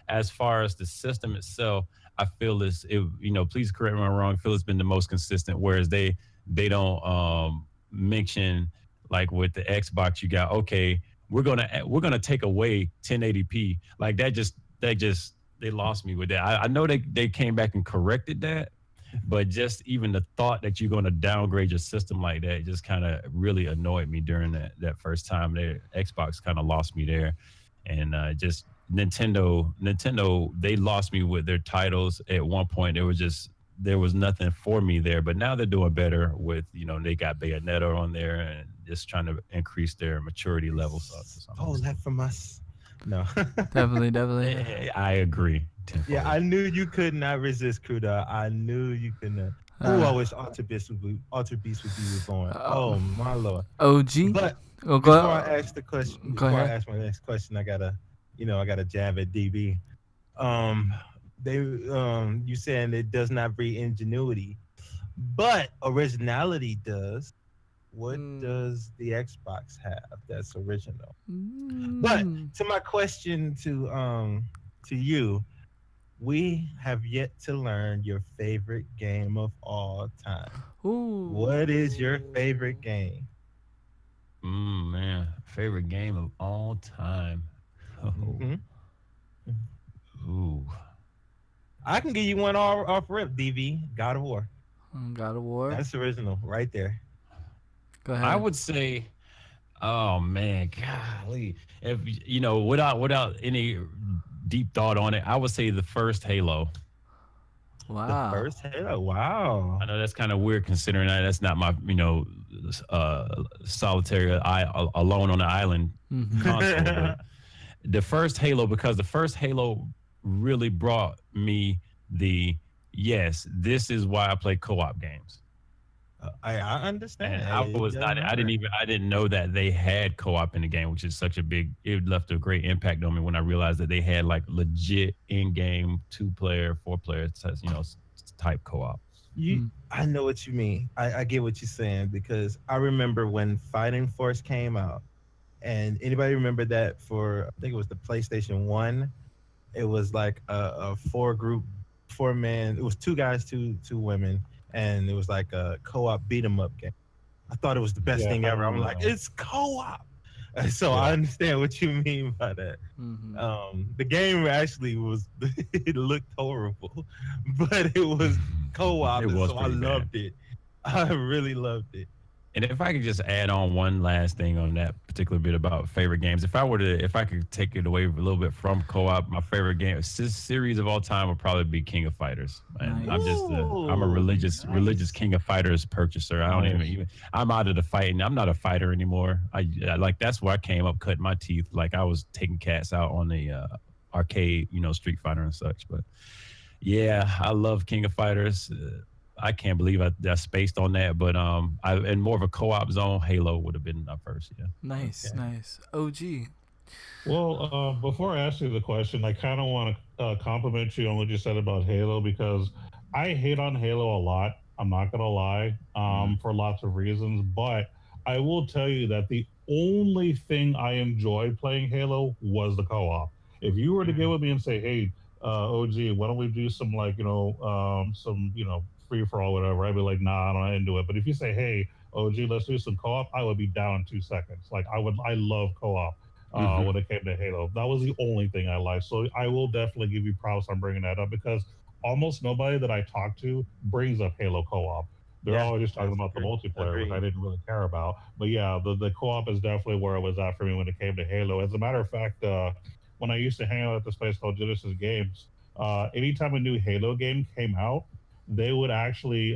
as far as the system itself, I feel please correct me if I'm wrong. I feel it's been the most consistent. Whereas they don't mention, like with the Xbox, you got, okay, we're gonna take away 1080p. Like they lost me with that. I know they came back and corrected that, but just even the thought that you're gonna downgrade your system like that just kind of really annoyed me during that first time. Their Xbox kind of lost me there, and just Nintendo, they lost me with their titles at one point. There was nothing for me there, but now they're doing better with, they got Bayonetta on there and just trying to increase their maturity level. Oh, that from us. No. Definitely. I agree. Yeah, I knew you could not resist, Kuda. I knew you could not. I wish Alter Beast would be born. Oh my lord. OG. But go before I ask the question, Go before I ahead. ask my next question, I gotta jab at DB. You saying it does not breed ingenuity, but originality does. What does the Xbox have that's original? But to my question to you, we have yet to learn your favorite game of all time. Ooh. What is your favorite game? Man, favorite game of all time. Oh. Mhm. Ooh. I can give you one off rip, DV. God of War. God of War. That's original right there. Go ahead. I would say, oh man, golly, if without any deep thought on it, I would say the first Halo. Wow. The first Halo. Wow. I know that's kind of weird considering that's not my solitary alone on the island console. But the first Halo, because the first Halo really brought me yes, this is why I play co-op games. I understand. And I didn't know that they had co-op in the game, which is it left a great impact on me when I realized that they had like legit in-game 2-player, 4-player, type co-op. I know what you mean. I get what you're saying, because I remember when Fighting Force came out, and anybody remember that I think it was the PlayStation 1, it was like a 4-man, it was 2 guys, 2 women, and it was like a co-op beat 'em up game. I thought it was the best thing ever. I'm like, it's co-op. So I understand what you mean by that. The game actually it looked horrible, but it was co-op, so I loved it. I really loved it. And if I could just add on one last thing on that particular bit about favorite games, if I could take it away a little bit from co-op, my favorite game series of all time would probably be King of Fighters. And Nice. I'm a religious King of Fighters purchaser. I don't even I'm out of the fighting. I'm not a fighter anymore. I like, that's where I came up cutting my teeth. Like, I was taking cats out on the arcade, Street Fighter and such. But yeah, I love King of Fighters. I can't believe I spaced on that, but in more of a co-op zone, Halo would have been my first. Yeah. Nice. OG. Well, before I ask you the question, I kind of want to compliment you on what you said about Halo, because I hate on Halo a lot. I'm not gonna lie, for lots of reasons, but I will tell you that the only thing I enjoyed playing Halo was the co-op. If you were to get with me and say, "Hey, OG, why don't we do some free for all, whatever," I'd be like, "Nah, I don't into it." But if you say, "Hey, OG, let's do some co-op," I would be down in 2 seconds. Like, I love co-op when it came to Halo. That was the only thing I liked. So I will definitely give you props on bringing that up, because almost nobody that I talk to brings up Halo co-op. They're always just talking about the multiplayer, which I didn't really care about. But yeah, the co-op is definitely where it was at for me when it came to Halo. As a matter of fact, when I used to hang out at this place called Genesis Games, anytime a new Halo game came out, they would actually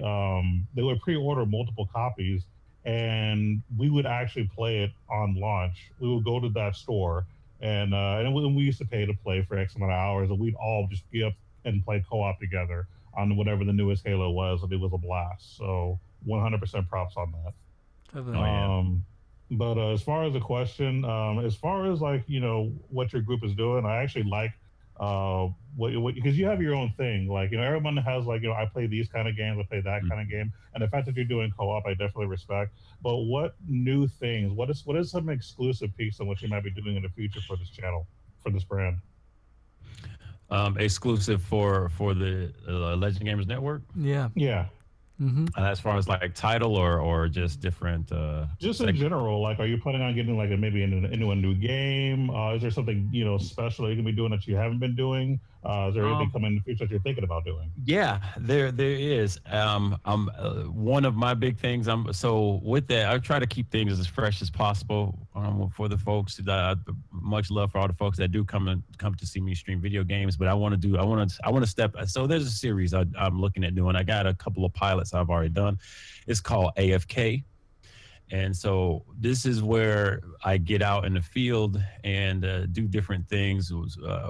they would pre-order multiple copies, and we would actually play it on launch. We would go to that store, and we used to pay to play for X amount of hours, and we'd all just be up and play co-op together on whatever the newest Halo was, and it was a blast. So 100% props on that. Definitely. But as far as the question, as far as like what your group is doing, I actually like what because you have your own thing. Like everyone has like I play these kind of games, I play that kind of game, and the fact that you're doing co-op, I definitely respect. But what new things? What is some exclusive piece on what you might be doing in the future for this channel, for this brand? Exclusive for the Legend Gamers Network. Yeah. Yeah. As far as like title or just different. Just in general, like, are you planning on getting like maybe into a new game? Is there something special that you can be doing that you haven't been doing? Is there anything coming in the future that you're thinking about doing? Yeah, there is. One of my big things. So with that, I try to keep things as fresh as possible for the folks. Much love for all the folks that do come to see me stream video games. But I want to step. So there's a series I'm looking at doing. I got a couple of pilots I've already done. It's called AFK. And so this is where I get out in the field and do different things.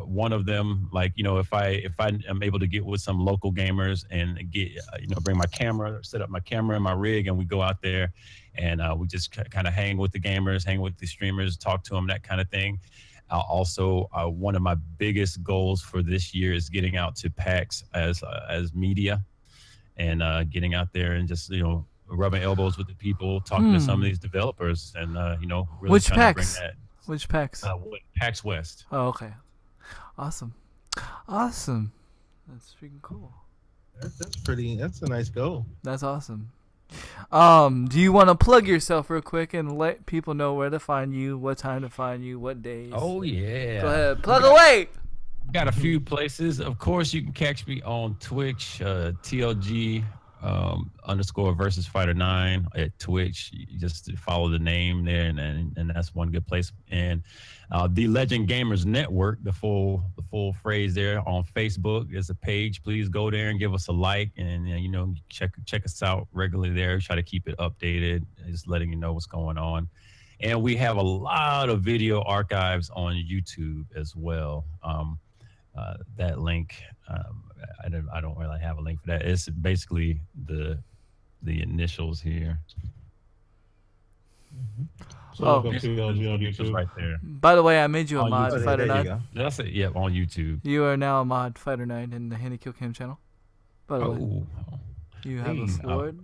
One of them, like, if I am able to get with some local gamers and get, bring my camera, set up my camera and my rig, and we go out there and we just kind of hang with the gamers, hang with the streamers, talk to them, that kind of thing. Also, one of my biggest goals for this year is getting out to PAX as media and getting out there and just, rubbing elbows with the people, talking to some of these developers, and really Which trying PAX? to bring that. Which PAX? PAX West. Oh, okay. Awesome. That's freaking cool. That's a nice goal. That's awesome. Do you want to plug yourself real quick and let people know where to find you, what time to find you, what days? Oh yeah. Go ahead, plug away. Got a few places. Of course, you can catch me on Twitch, TLG _ versus Fighter 9 at Twitch. You just follow the name there, and that's one good place. And the Legend Gamers Network, the full phrase there, on Facebook is a page. Please go there and give us a like, and check us out regularly there. Try to keep it updated, just letting you know what's going on. And we have a lot of video archives on YouTube as well. That link, I don't really have a link for that. It's basically the initials here. So Oh. look up TLG on It's YouTube. right there. By the way, I made you a On mod, YouTube. Fighter There you 9. go. That's it. Yeah, on YouTube. You are now a mod, Fighter 9, in the Handy Kill Cam channel. By the way, Oh, you have a hey, sword.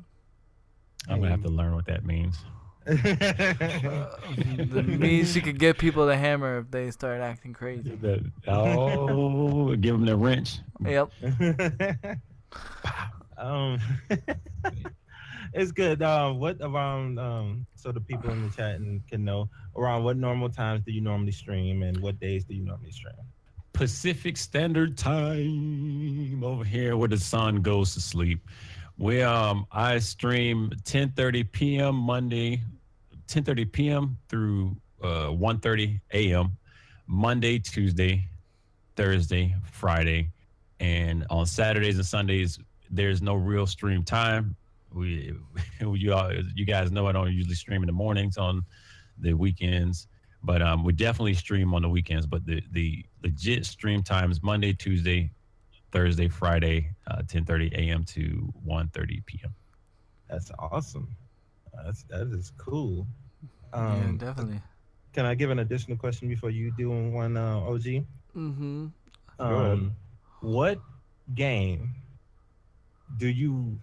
I'm gonna have to learn what that means. That means you could get people to hammer if they start acting crazy. Give them the wrench. Yep. It's good. What around so the people in the chat can know around what normal times do you normally stream and what days do you normally stream? Pacific Standard Time over here where the sun goes to sleep. I stream 10:30 p.m. Monday, 10:30 p.m. through 1:30 a.m. Monday, Tuesday, Thursday, Friday, and on Saturdays and Sundays there's no real stream time. You guys know I don't usually stream in the mornings on the weekends, but we definitely stream on the weekends. But the legit stream time is Monday, Tuesday, Thursday, Friday, 10:30 a.m. to 1:30 p.m. That's awesome. That is cool. Yeah, definitely. Can I give an additional question before you do one, OG? Mm-hmm. Go ahead. What game do you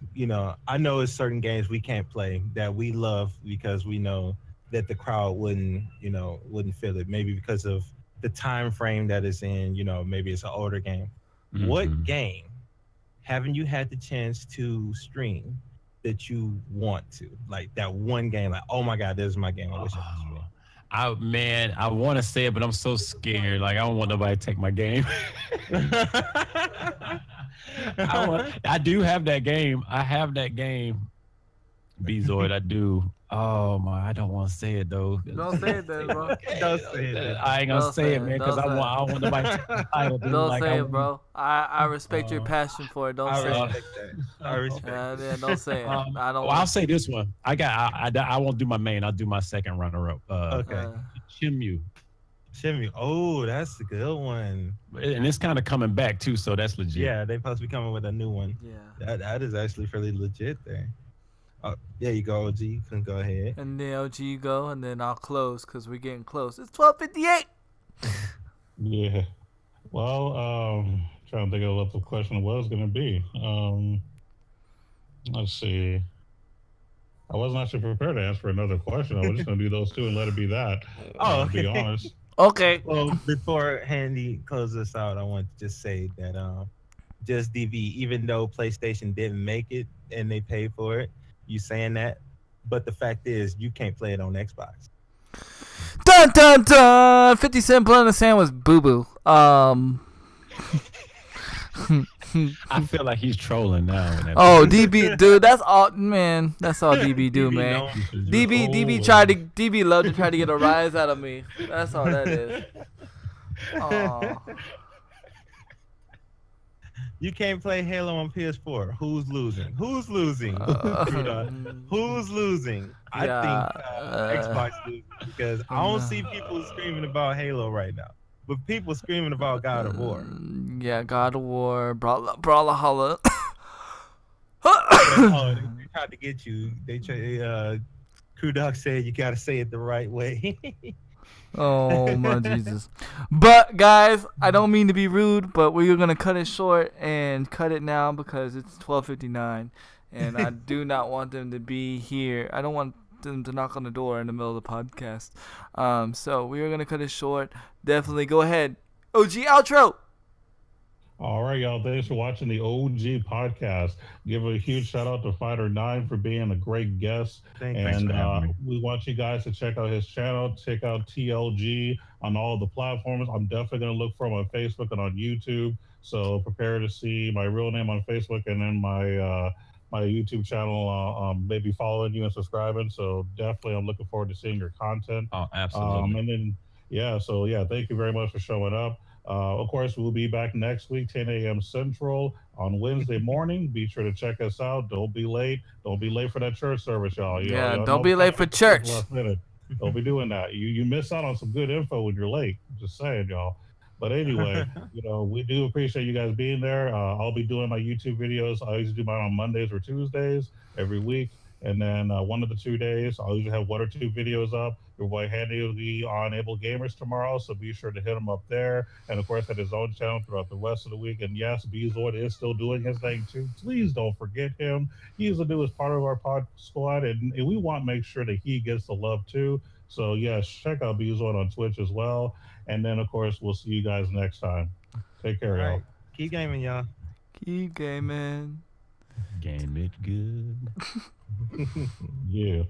I know it's certain games we can't play that we love because we know that the crowd wouldn't feel it, maybe because of the time frame that it's in, maybe it's an older game. Mhm. What game haven't you had the chance to stream that you want to, like that one game, like, oh my god, this is my game, I wish I could stream? I want to say it, but I'm so scared. Like, I don't want nobody to take my game. I do have that game. I have that game, Bezoid. I do. Oh my! I don't want to say it though. Don't say it then, bro. Don't say it. I ain't gonna Don't say say it, it. man, because Don't I say want nobody to take the title. dude. Don't Like, say I it, bro. I respect your passion for it. Don't I say it. respect that. I respect Yeah, don't say it. I don't I'll want say this one. I won't do my main. I'll do my second runner-up. Okay. Shenmue. Shimmy. Oh, that's a good one. And it's kind of coming back too, so that's legit. Yeah, they supposed to be coming with a new one. Yeah. That is actually fairly legit there. Oh, there you go, OG. You can go ahead. And then OG you go, and then I'll close because we're getting close. It's 12:58. Yeah. Well, trying to think of what the question was going to be. Let's see. I wasn't actually prepared to answer another question. I was just going to do those two and let it be that. Oh, To be okay. honest. Okay. Well, before Handy closes us out, I want to just say that Just DV, even though PlayStation didn't make it and they paid for it, you saying that, but the fact is you can't play it on Xbox. Dun dun dun. 50 Cent Blood in the Sand was boo boo. I feel like he's trolling now. Oh, DB, dude, that's all, man. That's all DB do, man. known- DB loved to try to get a rise out of me. That's all that is. Aw. You can't play Halo on PS4. Who's losing? Who's losing? Who's losing? I Yeah, think Xbox losing because I don't see people screaming about Halo right now, but people screaming about God of War. Yeah, God of War, Brawlhalla. Oh, they tried to get you. Crew Dog said you got to say it the right way. Oh my Jesus. But guys, I don't mean to be rude, but we're gonna cut it short and cut it now because it's 12:59, and I do not want them to be here. I don't want them to knock on the door in the middle of the podcast. So we are gonna cut it short. Definitely go ahead. OG outro. All right, y'all. Thanks for watching the OG podcast. Give a huge shout out to Fighter9 for being a great guest. Thanks And for having me. we want you guys to check out his channel. Check out TLG on all the platforms. I'm definitely going to look for him on Facebook and on YouTube. So prepare to see my real name on Facebook and then my YouTube channel. Maybe following you and subscribing. So definitely, I'm looking forward to seeing your content. Oh, absolutely. And then, thank you very much for showing up. Of course, we'll be back next week, 10 a.m. Central on Wednesday morning. Be sure to check us out. Don't be late. Don't be late for that church service, y'all. Y'all Don't know be late for church. last minute. Don't be doing that. You miss out on some good info when you're late. Just saying, y'all. But anyway, we do appreciate you guys being there. I'll be doing my YouTube videos. I usually do mine on Mondays or Tuesdays every week. And then one of the 2 days, I'll usually have 1 or 2 videos up. Your boy Handy will be on Able Gamers tomorrow, so be sure to hit him up there. And of course, at his own channel throughout the rest of the week. And yes, Bezoid is still doing his thing too. Please don't forget him. He's the newest part of our pod squad, and we want to make sure that he gets the love too. So yes, check out Bezoid on Twitch as well. And then of course, we'll see you guys next time. Take care, y'all. Right. Keep gaming, y'all. Keep gaming. Game it good. Yeah.